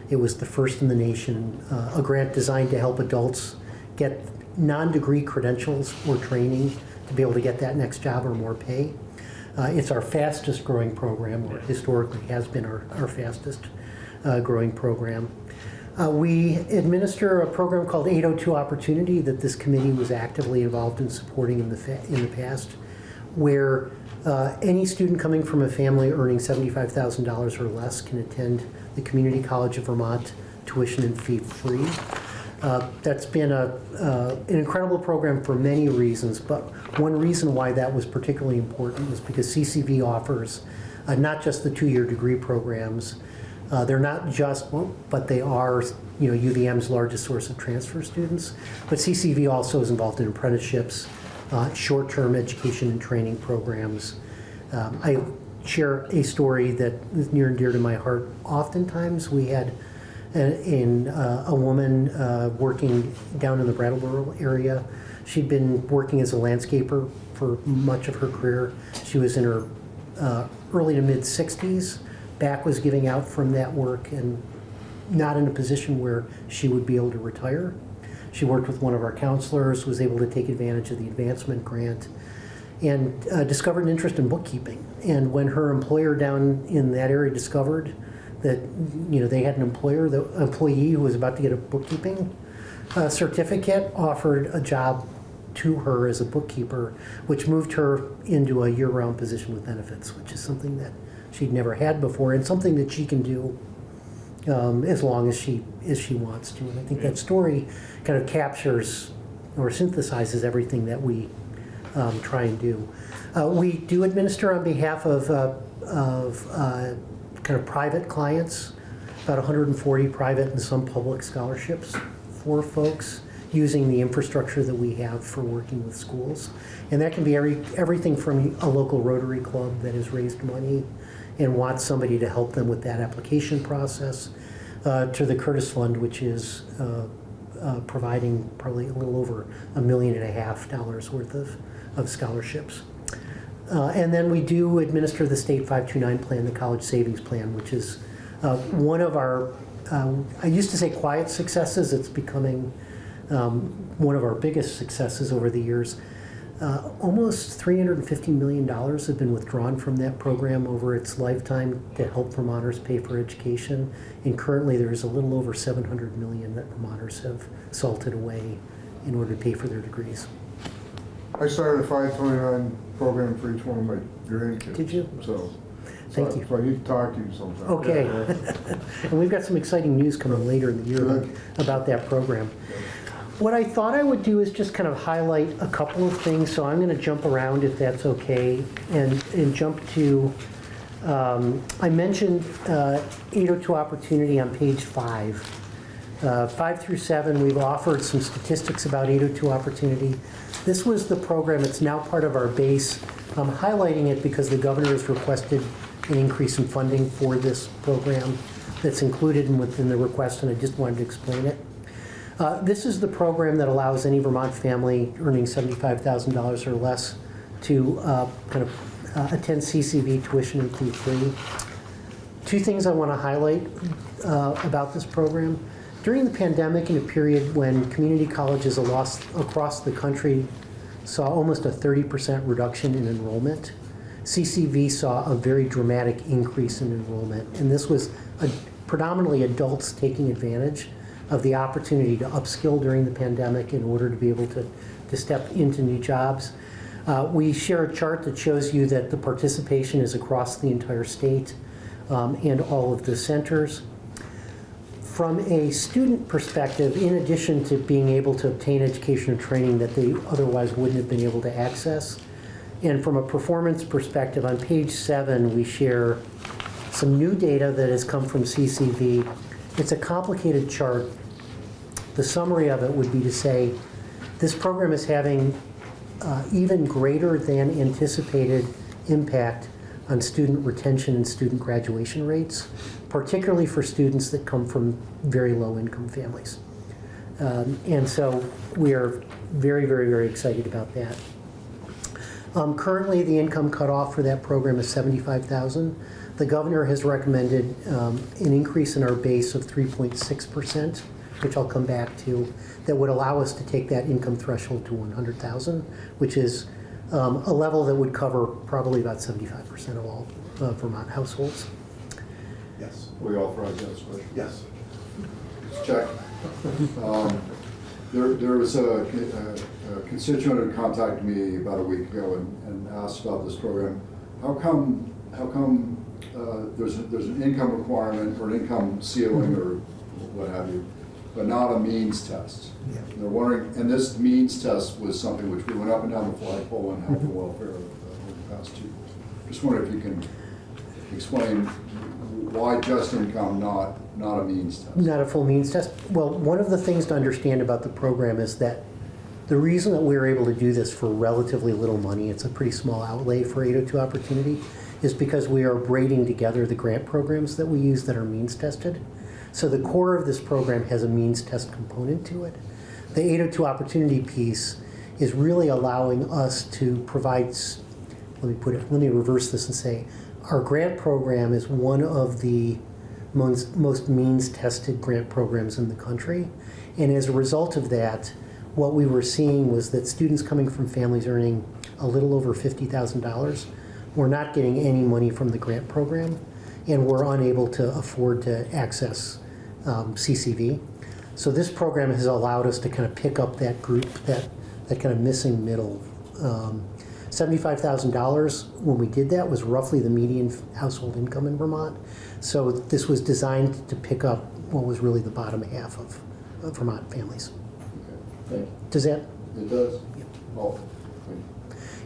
It was the first in the nation, a grant designed to help adults get non-degree credentials or training to be able to get that next job or more pay. It's our fastest growing program, or historically has been our fastest growing program. We administer a program called 802 Opportunity that this committee was actively involved in supporting in the past, where any student coming from a family earning $75,000 or less can attend the Community College of Vermont tuition and fee free. That's been an incredible program for many reasons, but one reason why that was particularly important was because CCV offers not just the two-year degree programs. They're not just, but they are, UVM's largest source of transfer students. But CCV also is involved in apprenticeships, short-term education and training programs. I share a story that is near and dear to my heart. Oftentimes, we had a woman working down in the Brattleboro area. She'd been working as a landscaper for much of her career. She was in her early to mid 60s. Back was giving out from that work and not in a position where she would be able to retire. She worked with one of our counselors, was able to take advantage of the advancement grant, and discovered an interest in bookkeeping. And when her employer down in that area discovered that they had an employer, the employee who was about to get a bookkeeping certificate, offered a job to her as a bookkeeper, which moved her into a year-round position with benefits, which is something that she'd never had before, and something that she can do as long as she wants to. And I think that story kind of captures or synthesizes everything that we try and do. We do administer on behalf of kind of private clients, about 140 private and some public scholarships for folks using the infrastructure that we have for working with schools. And that can be everything from a local Rotary Club that has raised money and wants somebody to help them with that application process, to the Curtis Fund, which is providing probably a little over $1.5 million worth of scholarships. And then we do administer the state 529 plan, the college savings plan, which is one of our, I used to say quiet successes. It's becoming one of our biggest successes over the years. Almost $350 million have been withdrawn from that program over its lifetime to help Vermonters pay for education. And currently there's a little over $700 million that Vermonters have salted away in order to pay for their degrees. I started a 529 program for each one of my grandkids. Did you? So, Thank you. So I need to talk to you sometime. Okay. And we've got some exciting news coming later in the year Good. about that program. What I thought I would do is just kind of highlight a couple of things. So I'm going to jump around if that's okay, and jump to, I mentioned 802 Opportunity on page 5. 5 through 7, we've offered some statistics about 802 Opportunity. This was the program. It's now part of our base. I'm highlighting it because the governor has requested an increase in funding for this program that's included within the request, and I just wanted to explain it. This is the program that allows any Vermont family earning $75,000 or less to kind of attend CCV tuition and fee free. Two things I want to highlight about this program. During the pandemic, in a period when community colleges across the country saw almost a 30% reduction in enrollment, CCV saw a very dramatic increase in enrollment. And this was predominantly adults taking advantage of the opportunity to upskill during the pandemic in order to be able to step into new jobs. We share a chart that shows you that the participation is across the entire state and all of the centers. From a student perspective, in addition to being able to obtain education and training that they otherwise wouldn't have been able to access, and from a performance perspective, on page 7, we share some new data that has come from CCV. It's a complicated chart. The summary of it would be to say this program is having even greater than anticipated impact on student retention and student graduation rates, particularly for students that come from very low income families. And so we are very, very, very excited about that. Currently, the income cutoff for that program is $75,000. The governor has recommended an increase in our base of 3.6%, which I'll come back to, that would allow us to take that income threshold to $100,000, which is a level that would cover probably about 75% of all Vermont households. Yes. We authorize that question? Yes. Let's check. There was a constituent who contacted me about a week ago and asked about this program. How come there's an income requirement or an income ceiling or what have you, but not a means test? Yeah. And they're wondering, and this means test was something which we went up and down the flagpole in health and welfare over the past 2 years. Just wondering if you can explain why just income, not a means test? Not a full means test. Well, one of the things to understand about the program is that the reason that we're able to do this for relatively little money, it's a pretty small outlay for 802 Opportunity, is because we are braiding together the grant programs that we use that are means tested. So the core of this program has a means test component to it. The 802 Opportunity piece is really allowing us to provide, let me reverse this and say, our grant program is one of the most means-tested grant programs in the country. And as a result of that, what we were seeing was that students coming from families earning a little over $50,000 were not getting any money from the grant program and were unable to afford to access CCV. So this program has allowed us to kind of pick up that group, that kind of missing middle. $75,000 when we did that was roughly the median household income in Vermont. So this was designed to pick up what was really the bottom half of Vermont families. Okay, thank you. Does that? It does? Yeah. Oh,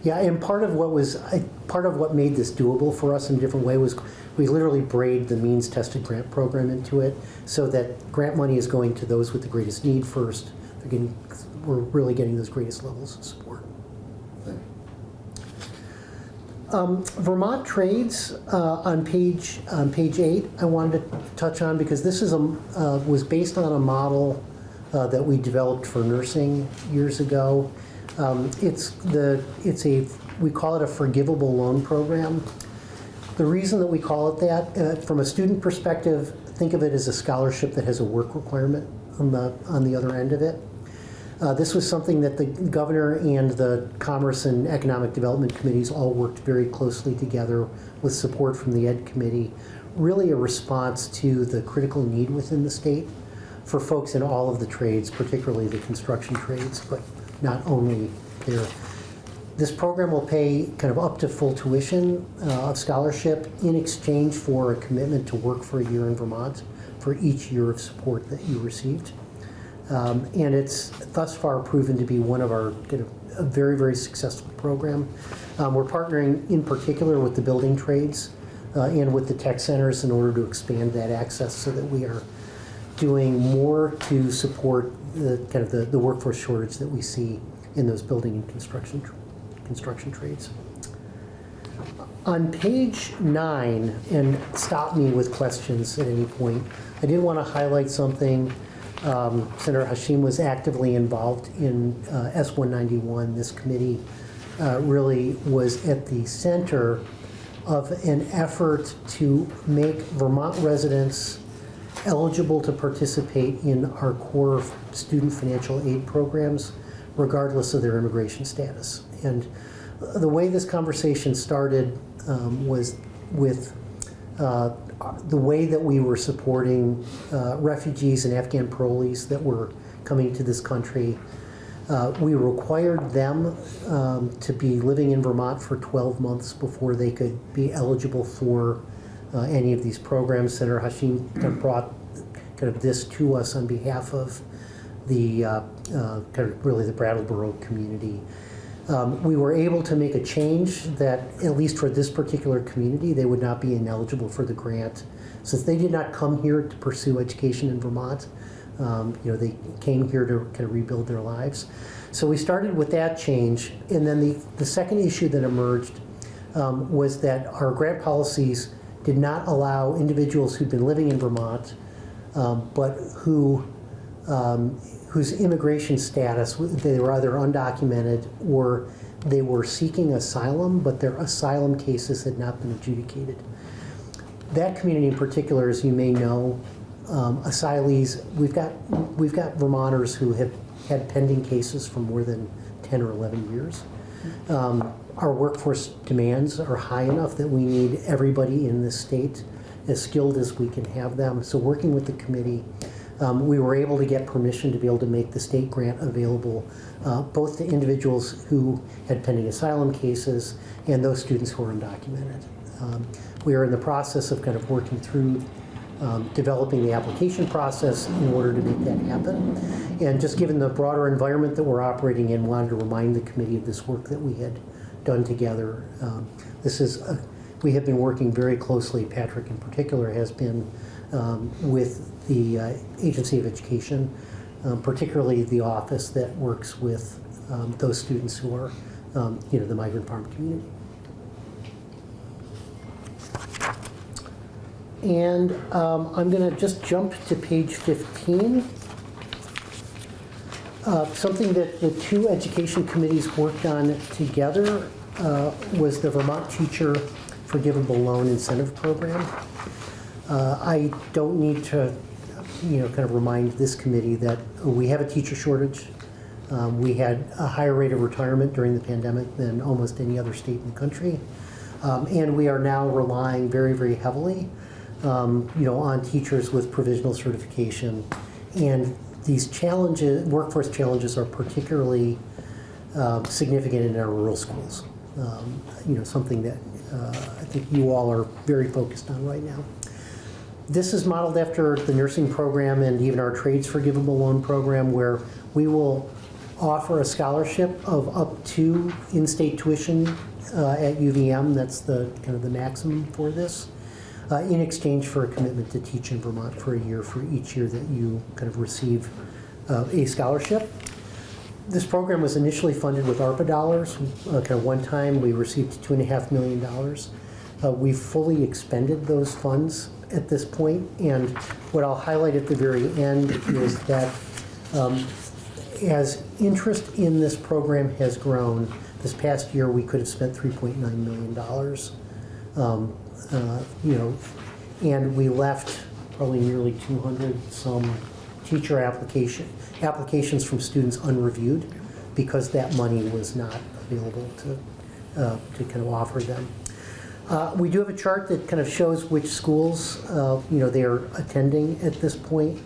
Yeah, and part of what made this doable for us in a different way was we literally braid the means tested grant program into it so that grant money is going to those with the greatest need first. again, we're really getting those greatest levels of support. Thank you. Vermont Trades on page 8, I wanted to touch on because this is was based on a model that we developed for nursing years ago. We call it a forgivable loan program. The reason that we call it that, from a student perspective, think of it as a scholarship that has a work requirement on the other end of it. This was something that the governor and the Commerce and Economic Development Committees all worked very closely together with support from the Ed Committee, really a response to the critical need within the state for folks in all of the trades, particularly the construction trades, but not only there. This program will pay kind of up to full tuition of scholarship in exchange for a commitment to work for a year in Vermont for each year of support that you received. And it's thus far proven to be one of our a very, very successful program. We're partnering in particular with the building trades and with the tech centers in order to expand that access so that we are doing more to support the workforce shortage that we see in those building and construction trades. On page 9, and stop me with questions at any point, I did want to highlight something. Senator Hashim was actively involved in S191. This committee really was at the center of an effort to make Vermont residents eligible to participate in our core student financial aid programs, regardless of their immigration status. And the way this conversation started was with the way that we were supporting refugees and Afghan parolees that were coming to this country. We required them to be living in Vermont for 12 months before they could be eligible for any of these programs. Senator Hashim brought this to us on behalf of the really the Brattleboro community. We were able to make a change that, at least for this particular community, they would not be ineligible for the grant. Since they did not come here to pursue education in Vermont, they came here to kind of rebuild their lives. So we started with that change, and then the second issue that emerged was that our grant policies did not allow individuals who'd been living in Vermont, but whose immigration status, they were either undocumented or they were seeking asylum, but their asylum cases had not been adjudicated. That community in particular, as you may know, asylees, we've got Vermonters who have had pending cases for more than 10 or 11 years. Our workforce demands are high enough that we need everybody in this state as skilled as we can have them. So working with the committee, we were able to get permission to be able to make the state grant available both to individuals who had pending asylum cases and those students who are undocumented. We are in the process of kind of working through developing the application process in order to make that happen. And just given the broader environment that we're operating in, wanted to remind the committee of this work that we had done together. We have been working very closely, Patrick in particular has been, with the Agency of Education, particularly the office that works with those students who are, the migrant farm community. And I'm going to just jump to page 15. Something that the two education committees worked on together was the Vermont Teacher Forgivable Loan Incentive Program. I don't need to, kind of remind this committee that we have a teacher shortage. We had a higher rate of retirement during the pandemic than almost any other state in the country. And we are now relying very, very heavily on teachers with provisional certification. And these challenges, workforce challenges, are particularly significant in our rural schools. Something that I think you all are very focused on right now. This is modeled after the nursing program and even our Trades Forgivable Loan program, where we will offer a scholarship of up to in-state tuition at UVM. That's the kind of the maximum for this, in exchange for a commitment to teach in Vermont for a year for each year that you kind of receive a scholarship. This program was initially funded with ARPA dollars, kind of one time. We received $2.5 million. We've fully expended those funds at this point, and what I'll highlight at the very end is that as interest in this program has grown, this past year we could have spent $3.9 million. And we left probably nearly 200 some teacher applications from students unreviewed because that money was not available to kind of offer them. We do have a chart that kind of shows which schools they are attending at this point.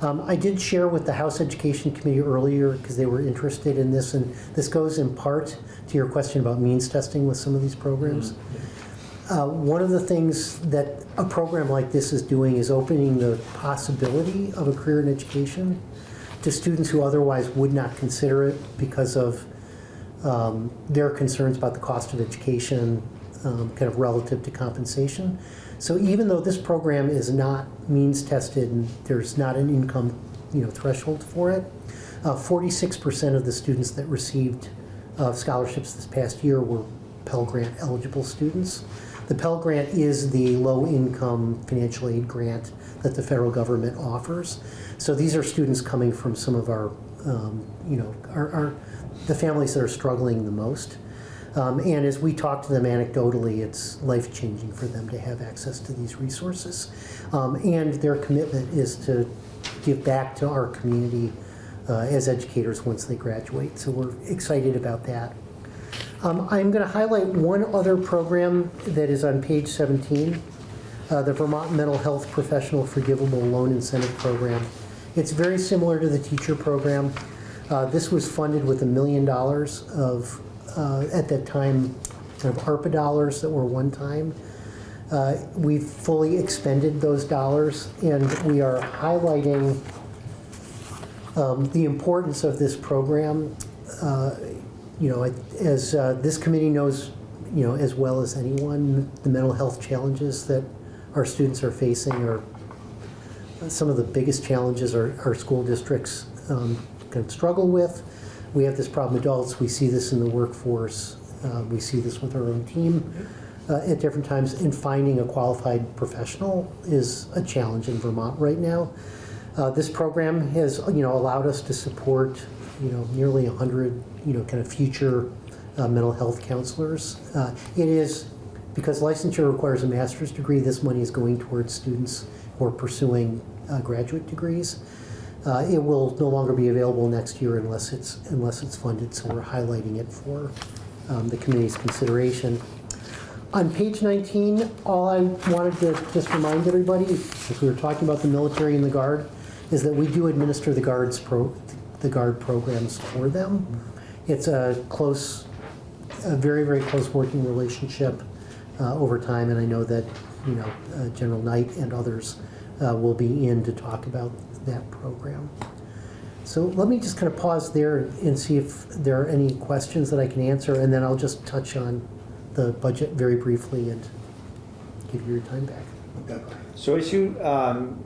I did share with the House Education Committee earlier because they were interested in this, and this goes in part to your question about means testing with some of these programs. One of the things that a program like this is doing is opening the possibility of a career in education to students who otherwise would not consider it because of their concerns about the cost of education, kind of relative to compensation. So even though this program is not means tested and there's not an income threshold for it, 46% of the students that received scholarships this past year were Pell Grant eligible students. The Pell Grant is the low income financial aid grant that the federal government offers. So these are students coming from some of our, the families that are struggling the most. And as we talk to them anecdotally, it's life-changing for them to have access to these resources. And their commitment is to give back to our community as educators once they graduate. So we're excited about that. I'm going to highlight one other program that is on page 17, the Vermont Mental Health Professional Forgivable Loan Incentive Program. It's very similar to the teacher program. This was funded with $1 million of at that time, kind of ARPA dollars that were one time. We've fully expended those dollars, and we are highlighting the importance of this program. As this committee knows, as well as anyone, the mental health challenges that our students are facing are some of the biggest challenges our school districts can struggle with. We have this problem adults. We see this in the workforce. We see this with our own team at different times. And finding a qualified professional is a challenge in Vermont right now. This program has, allowed us to support, nearly 100, kind of future mental health counselors. It is, because licensure requires a master's degree, this money is going towards students who are pursuing graduate degrees. It will no longer be available next year unless it's funded, so we're highlighting it for the committee's consideration. On page 19, all I wanted to just remind everybody, as we were talking about the military and the Guard, is that we do administer the Guard programs for them. It's a very, very close working relationship over time, and I know that General Knight and others will be in to talk about that program. So let me just kind of pause there and see if there are any questions that I can answer, and then I'll just touch on the budget very briefly and give you your time back. So as you, on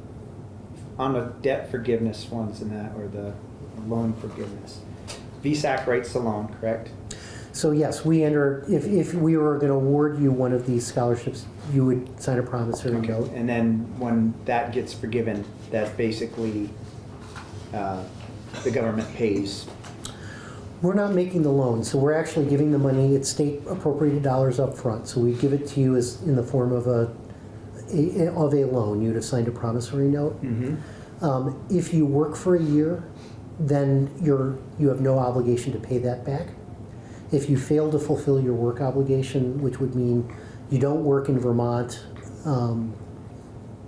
the debt forgiveness ones and that, or the loan forgiveness, VSAC writes the loan, correct? So yes, we enter, if we were going to award you one of these scholarships, you would sign a promissory note. And then when that gets forgiven, that basically the government pays. We're not making the loan, so we're actually giving the money. It's state appropriated dollars up front, so we give it to you as in the form of a loan. You'd have signed a promissory note. Mm-hmm. If you work for a year, then you have no obligation to pay that back. If you fail to fulfill your work obligation, which would mean you don't work in Vermont,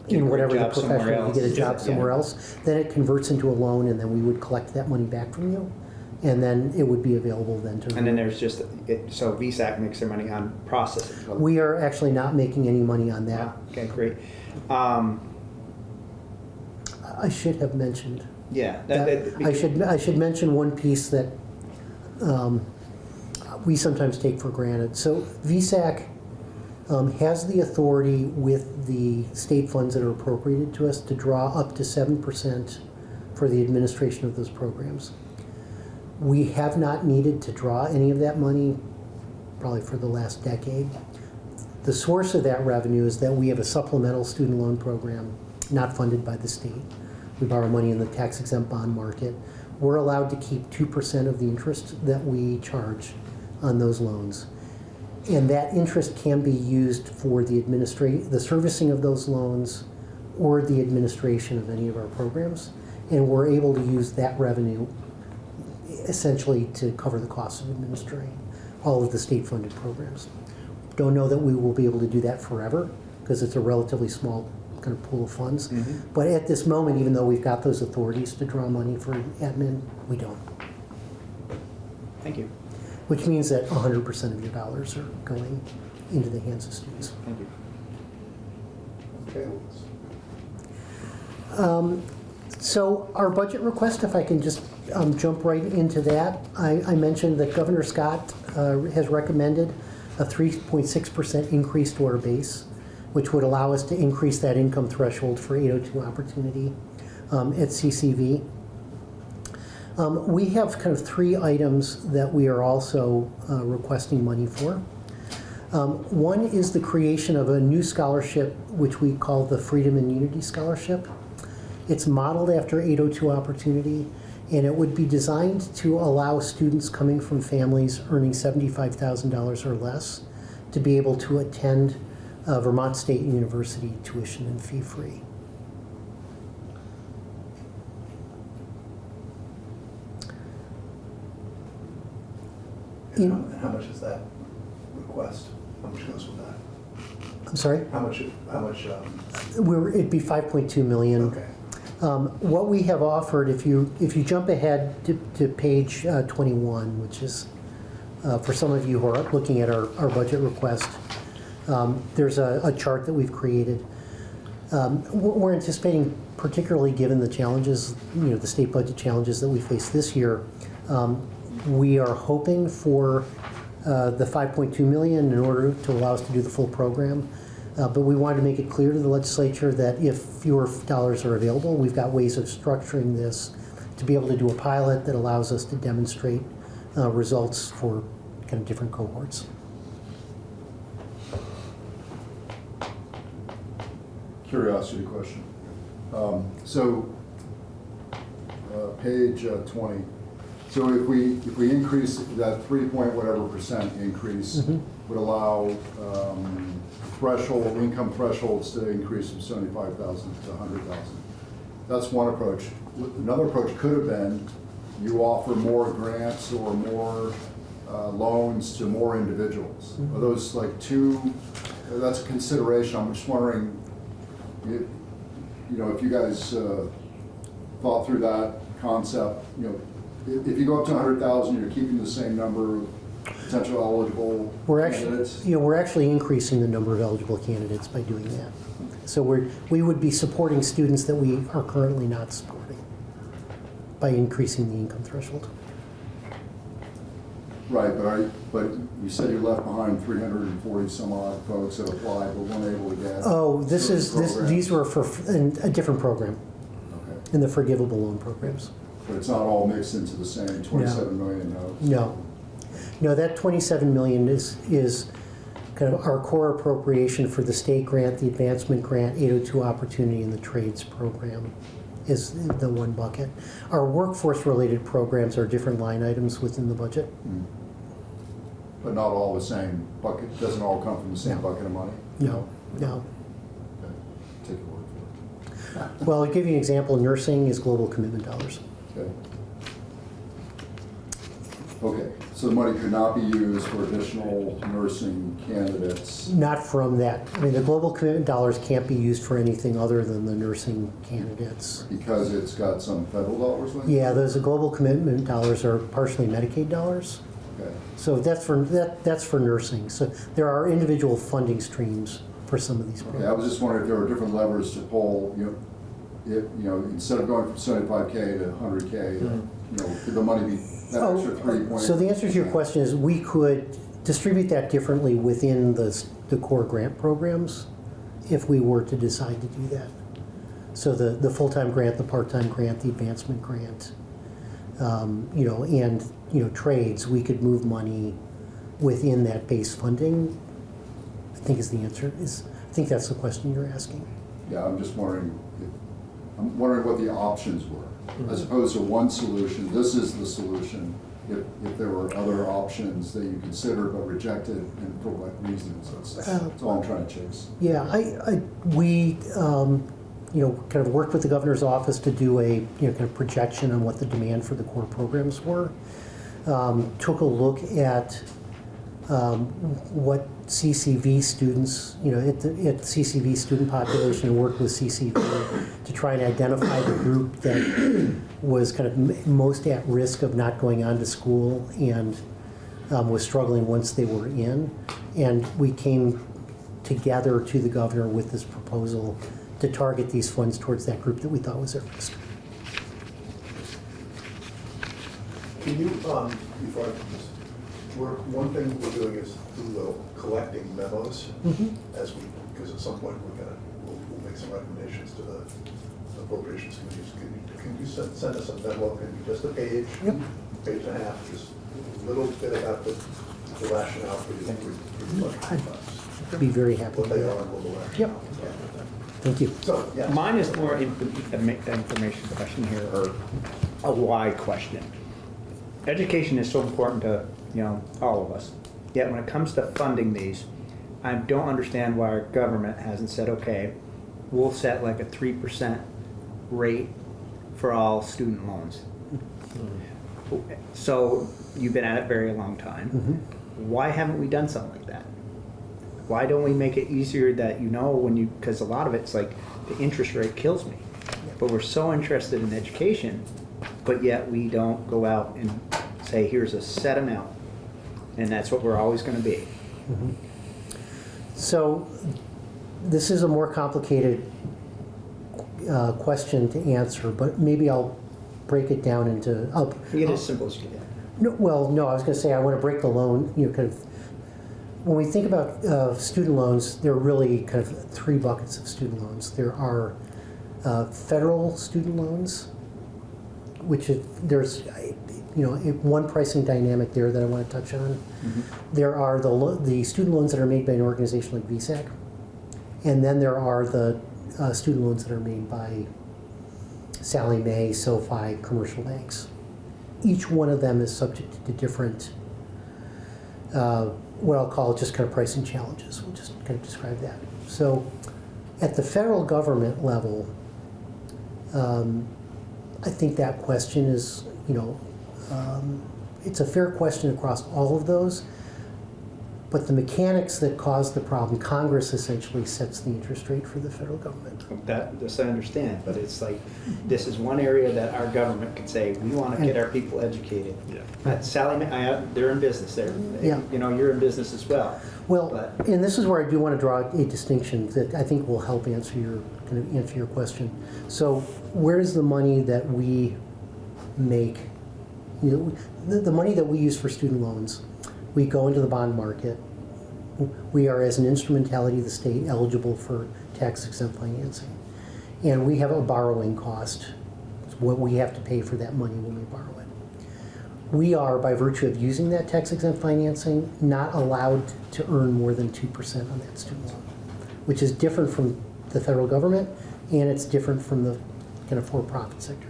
in whatever the profession, you get a job somewhere else, then it converts into a loan, and then we would collect that money back from you, and then it would be available then to. And then there's so VSAC makes their money on processing. We are actually not making any money on that. Okay, great. I should have mentioned. Yeah. I should mention one piece that we sometimes take for granted. So VSAC has the authority with the state funds that are appropriated to us to draw up to 7% for the administration of those programs. We have not needed to draw any of that money probably for the last decade. The source of that revenue is that we have a supplemental student loan program not funded by the state. We borrow money in the tax-exempt bond market. We're allowed to keep 2% of the interest that we charge on those loans. And that interest can be used for the servicing of those loans or the administration of any of our programs. And we're able to use that revenue essentially to cover the cost of administering all of the state-funded programs. Don't know that we will be able to do that forever because it's a relatively small kind of pool of funds. But at this moment, even though we've got those authorities to draw money for admin, we don't. Thank you. Which means that 100% of your dollars are going into the hands of students. Thank you. Okay. So our budget request, if I can just jump right into that, I mentioned that Governor Scott has recommended a 3.6% increase to our base, which would allow us to increase that income threshold for 802 opportunity at CCV. We have kind of 3 items that we are also requesting money for. One is the creation of a new scholarship, which we call the Freedom and Unity Scholarship. It's modeled after 802 opportunity, and it would be designed to allow students coming from families earning $75,000 or less to be able to attend Vermont State University tuition and fee-free. How much is that request? How much goes with that? I'm sorry? How much? It'd be 5.2 million. Okay. What we have offered, if you jump ahead to page 21, which is for some of you who are looking at our budget request, there's a chart that we've created. We're anticipating, particularly given the challenges, the state budget challenges that we face this year, we are hoping for the 5.2 million in order to allow us to do the full program. But we wanted to make it clear to the legislature that if fewer dollars are available, we've got ways of structuring this to be able to do a pilot that allows us to demonstrate results for kind of different cohorts. Curiosity question. Page 20. So if we increase that 3-point-whatever% increase would allow income thresholds to increase from 75,000 to 100,000. That's one approach. Another approach could have been you offer more grants or more loans to more individuals. Are those like two? That's a consideration. I'm just wondering, if you guys thought through that concept. If you go up to 100,000, you're keeping the same number of potential eligible candidates? We're actually increasing the number of eligible candidates by doing that. So we would be supporting students that we are currently not supporting by increasing the income threshold. Right, but you said you left behind 340 some odd folks that applied but weren't able to get. Oh, these were for a different program. Okay. In the forgivable loan programs. But it's not all mixed into the same 27 million notes? No, that 27 million is kind of our core appropriation for the state grant, the advancement grant, 802 opportunity, and the trades program is the one bucket. Our workforce-related programs are different line items within the budget. But not all the same bucket, doesn't all come from the same bucket of money? No. Okay. Take your word for it. Well, I'll give you an example. Nursing is global commitment dollars. Okay, so the money could not be used for additional nursing candidates? Not from that. I mean, the global commitment dollars can't be used for anything other than the nursing candidates. Because it's got some federal dollars in it? Yeah, those global commitment dollars are partially Medicaid dollars. Okay. So that's for nursing. So there are individual funding streams for some of these programs. Okay, I was just wondering if there were different levers to pull, instead of going from 75K to 100K, could the money be that extra 3 points? So the answer to your question is we could distribute that differently within the core grant programs if we were to decide to do that. So the full-time grant, the part-time grant, the advancement grant, you know, and, you know, trades, we could move money within that base funding, I think is the answer. I think that's the question you're asking. Yeah, I'm just wondering, I'm wondering what the options were, as opposed to one solution, this is the solution, if there were other options that you considered but rejected, and for what reasons, that's all I'm trying to chase. Yeah, we, you know, kind of worked with the governor's office to do a, you know, kind of projection on what the demand for the core programs were. Took a look at what CCV students, you know, at CCV student population, and worked with CCV to try and identify the group that was kind of most at risk of not going on to school and was struggling once they were in. And we came together to the governor with this proposal to target these funds towards that group that we thought was at risk. Can you, before I just, one thing we're doing is collecting memos as we, because at some point we'll make some recommendations to the appropriations committees. Can you send us a memo, can be just a page, page and a half, just a little bit about the rationale for the budget cuts? I'd be very happy. What they are and what the rationale. Yep. Thank you. So, yeah. Mine is more information question here, or a why question. Education is so important to, you know, all of us. Yet when it comes to funding these, I don't understand why our government hasn't said, okay, we'll set like a 3% rate for all student loans. So you've been at it a very long time. Why haven't we done something like that? Why don't we make it easier that, you know, when you, because a lot of it's like the interest rate kills me. But we're so interested in education, but yet we don't go out and say, here's a set amount. And that's what we're always going to be. So this is a more complicated question to answer, but maybe I'll break it down into. Get it as simple as you can. No, well, no, I was going to say I want to break the loan. You know, kind of when we think about student loans, there are really kind of three buckets of student loans. There are federal student loans, which there's, you know, one pricing dynamic there that I want to touch on. There are the student loans that are made by an organization like VSAC, and then there are the student loans that are made by Sallie Mae, SoFi, commercial banks. Each one of them is subject to different, what I'll call just kind of pricing challenges. We'll just kind of describe that. So at the federal government level, I think that question is, you know, it's a fair question across all of those, but the mechanics that cause the problem, Congress essentially sets the interest rate for the federal government. This I understand, but it's like, this is one area that our government could say, we want to get our people educated. Sallie Mae, they're in business. You know, you're in business as well. Well, and this is where I do want to draw a distinction that I think will help answer your question. So, where is the money that we make? You know, the money that we use for student loans, we go into the bond market. We are, as an instrumentality of the state, eligible for tax-exempt financing. And we have a borrowing cost. It's what we have to pay for that money when we borrow it. We are, by virtue of using that tax-exempt financing, not allowed to earn more than 2% on that student loan, which is different from the federal government, and it's different from the kind of for-profit sector.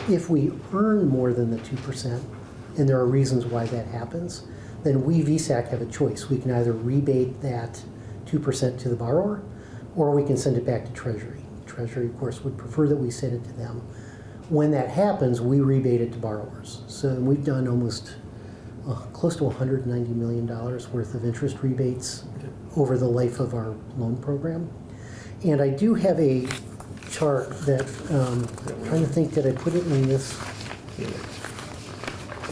If we earn more than the 2%, and there are reasons why that happens, then we, VSAC, have a choice. We can either rebate that 2% to the borrower, or we can send it back to Treasury. Treasury, of course, would prefer that we send it to them. When that happens, we rebate it to borrowers. So we've done almost close to $190 million worth of interest rebates over the life of our loan program. And I do have a chart that, I'm trying to think, did I put it in this?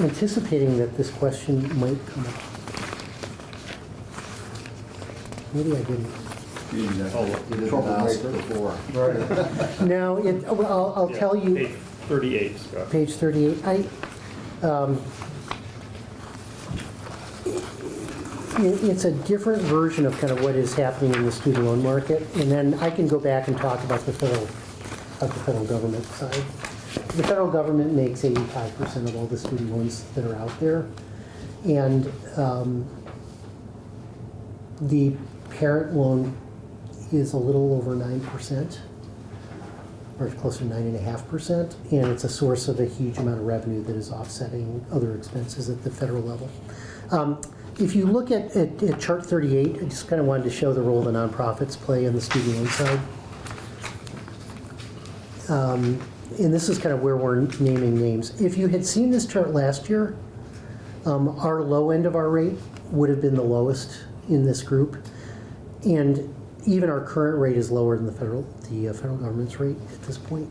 Anticipating that this question might come up. Maybe I didn't. You didn't ask before. No, well, I'll tell you. Page 38, Scott. Page 38. It's a different version of kind of what is happening in the student loan market, and then I can go back and talk about the federal of the federal government side. The federal government makes 85% of all the student loans that are out there. And the parent loan is a little over 9%, or closer to 9.5%, and it's a source of a huge amount of revenue that is offsetting other expenses at the federal level. If you look at chart 38, I just kind of wanted to show the role the nonprofits play on the student loan side. And this is kind of where we're naming names. If you had seen this chart last year, our low end of our rate would have been the lowest in this group. And even our current rate is lower than the federal government's rate at this point.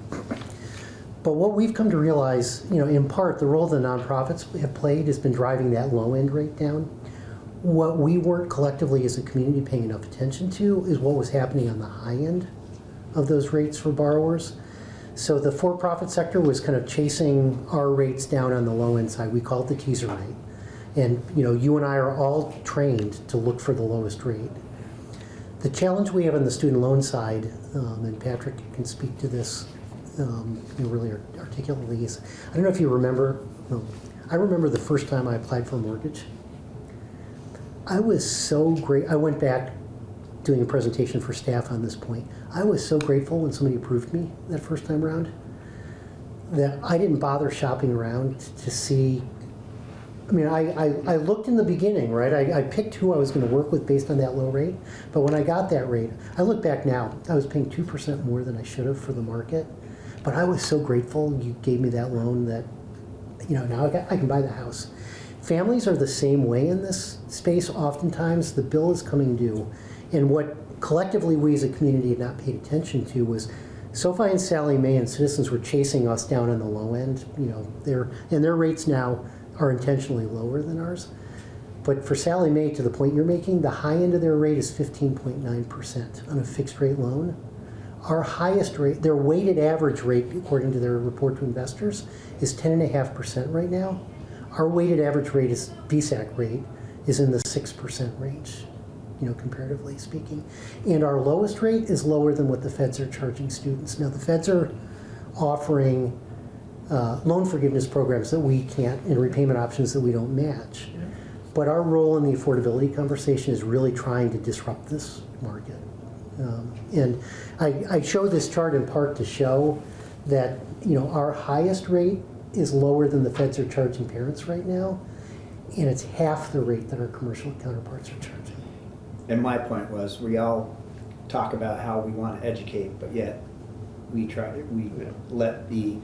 But what we've come to realize, in part, the role the nonprofits have played has been driving that low end rate down. What we weren't collectively as a community paying enough attention to is what was happening on the high end of those rates for borrowers. So the for-profit sector was kind of chasing our rates down on the low end side. We call it the teaser rate. And you and I are all trained to look for the lowest rate. The challenge we have on the student loan side, and Patrick can speak to this really articulately, is I don't know if you remember, I remember the first time I applied for a mortgage. I was so great. I went back doing a presentation for staff on this point. I was so grateful when somebody approved me that first time around that I didn't bother shopping around to see. I looked in the beginning, right? I picked who I was going to work with based on that low rate. But when I got that rate, I look back now, I was paying 2% more than I should have for the market. But I was so grateful you gave me that loan that, now I can buy the house. Families are the same way in this space. Oftentimes, the bill is coming due. And what collectively we as a community had not paid attention to was SoFi and Sallie Mae and Citizens were chasing us down on the low end. Their rates now are intentionally lower than ours. But for Sallie Mae, to the point you're making, the high end of their rate is 15.9% on a fixed rate loan. Our highest rate, their weighted average rate, according to their report to investors, is 10.5% right now. Our weighted average rate is VSAC rate is in the 6% range, comparatively speaking. And our lowest rate is lower than what the feds are charging students. Now, the feds are offering loan forgiveness programs that we can't, and repayment options that we don't match. Yeah. But our role in the affordability conversation is really trying to disrupt this market. And I show this chart in part to show that our highest rate is lower than the feds are charging parents right now, and it's half the rate that our commercial counterparts are charging. And my point was, we all talk about how we want to educate, but yet we let the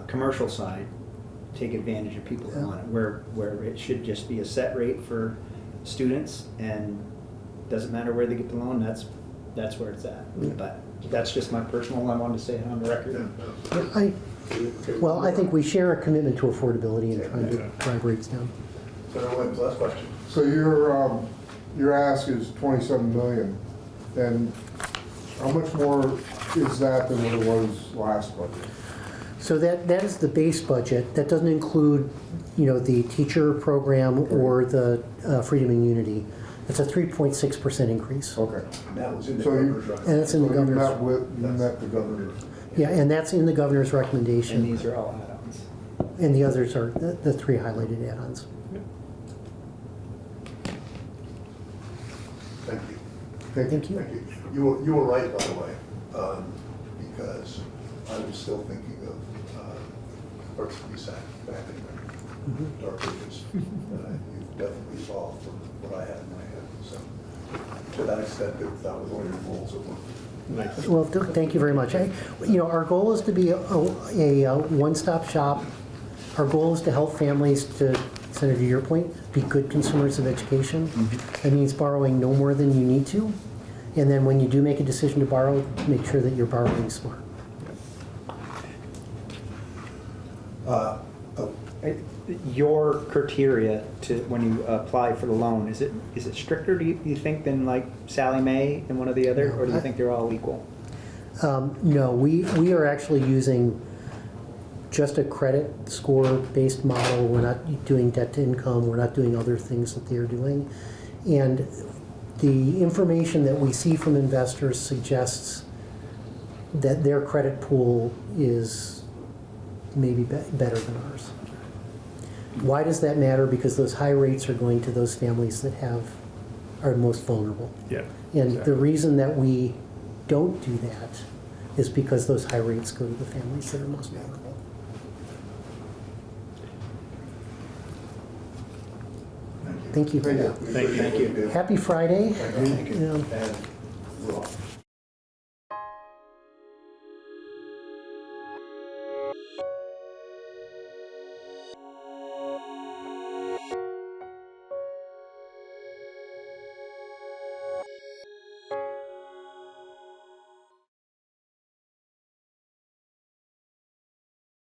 commercial side take advantage of people that want it, where it should just be a set rate for students, and doesn't matter where they get the loan, that's where it's at. But that's just my personal, I wanted to say it on the record. I think we share a commitment to affordability and trying to drive rates down. Last question. So your ask is 27 million, and how much more is that than what it was last budget? So that is the base budget. That doesn't include, the teacher program or the Freedom and Unity. It's a 3.6% increase. Okay. That was in the governor's recommendation. And that's in the governor's. You met the governor's. Yeah, and that's in the governor's recommendation. And these are all add-ons. And the others are the three highlighted add-ons. Thank you. Thank you. Thank you. You were right, by the way, because I was still thinking of parts of VSAC back in the dark ages. You've definitely evolved from what I had in my head. So to that extent, if that was one of your goals, it worked. Nice. Well, thank you very much. Our goal is to be a one-stop shop. Our goal is to help families, to Senator, to your point, be good consumers of education. That means borrowing no more than you need to. And then when you do make a decision to borrow, make sure that you're borrowing smart. Your criteria to when you apply for the loan, is it stricter, do you think, than like Sallie Mae and one of the other, or do you think they're all equal? No, we are actually using just a credit score based model. We're not doing debt to income. We're not doing other things that they're doing. And the information that we see from investors suggests that their credit pool is maybe better than ours. Why does that matter? Because those high rates are going to those families that are most vulnerable. Yeah. And exactly. the reason that we don't do that is because those high rates go to the families that are most vulnerable. Thank you. Thank you. Happy Friday. Thank you. Yeah. And we're off.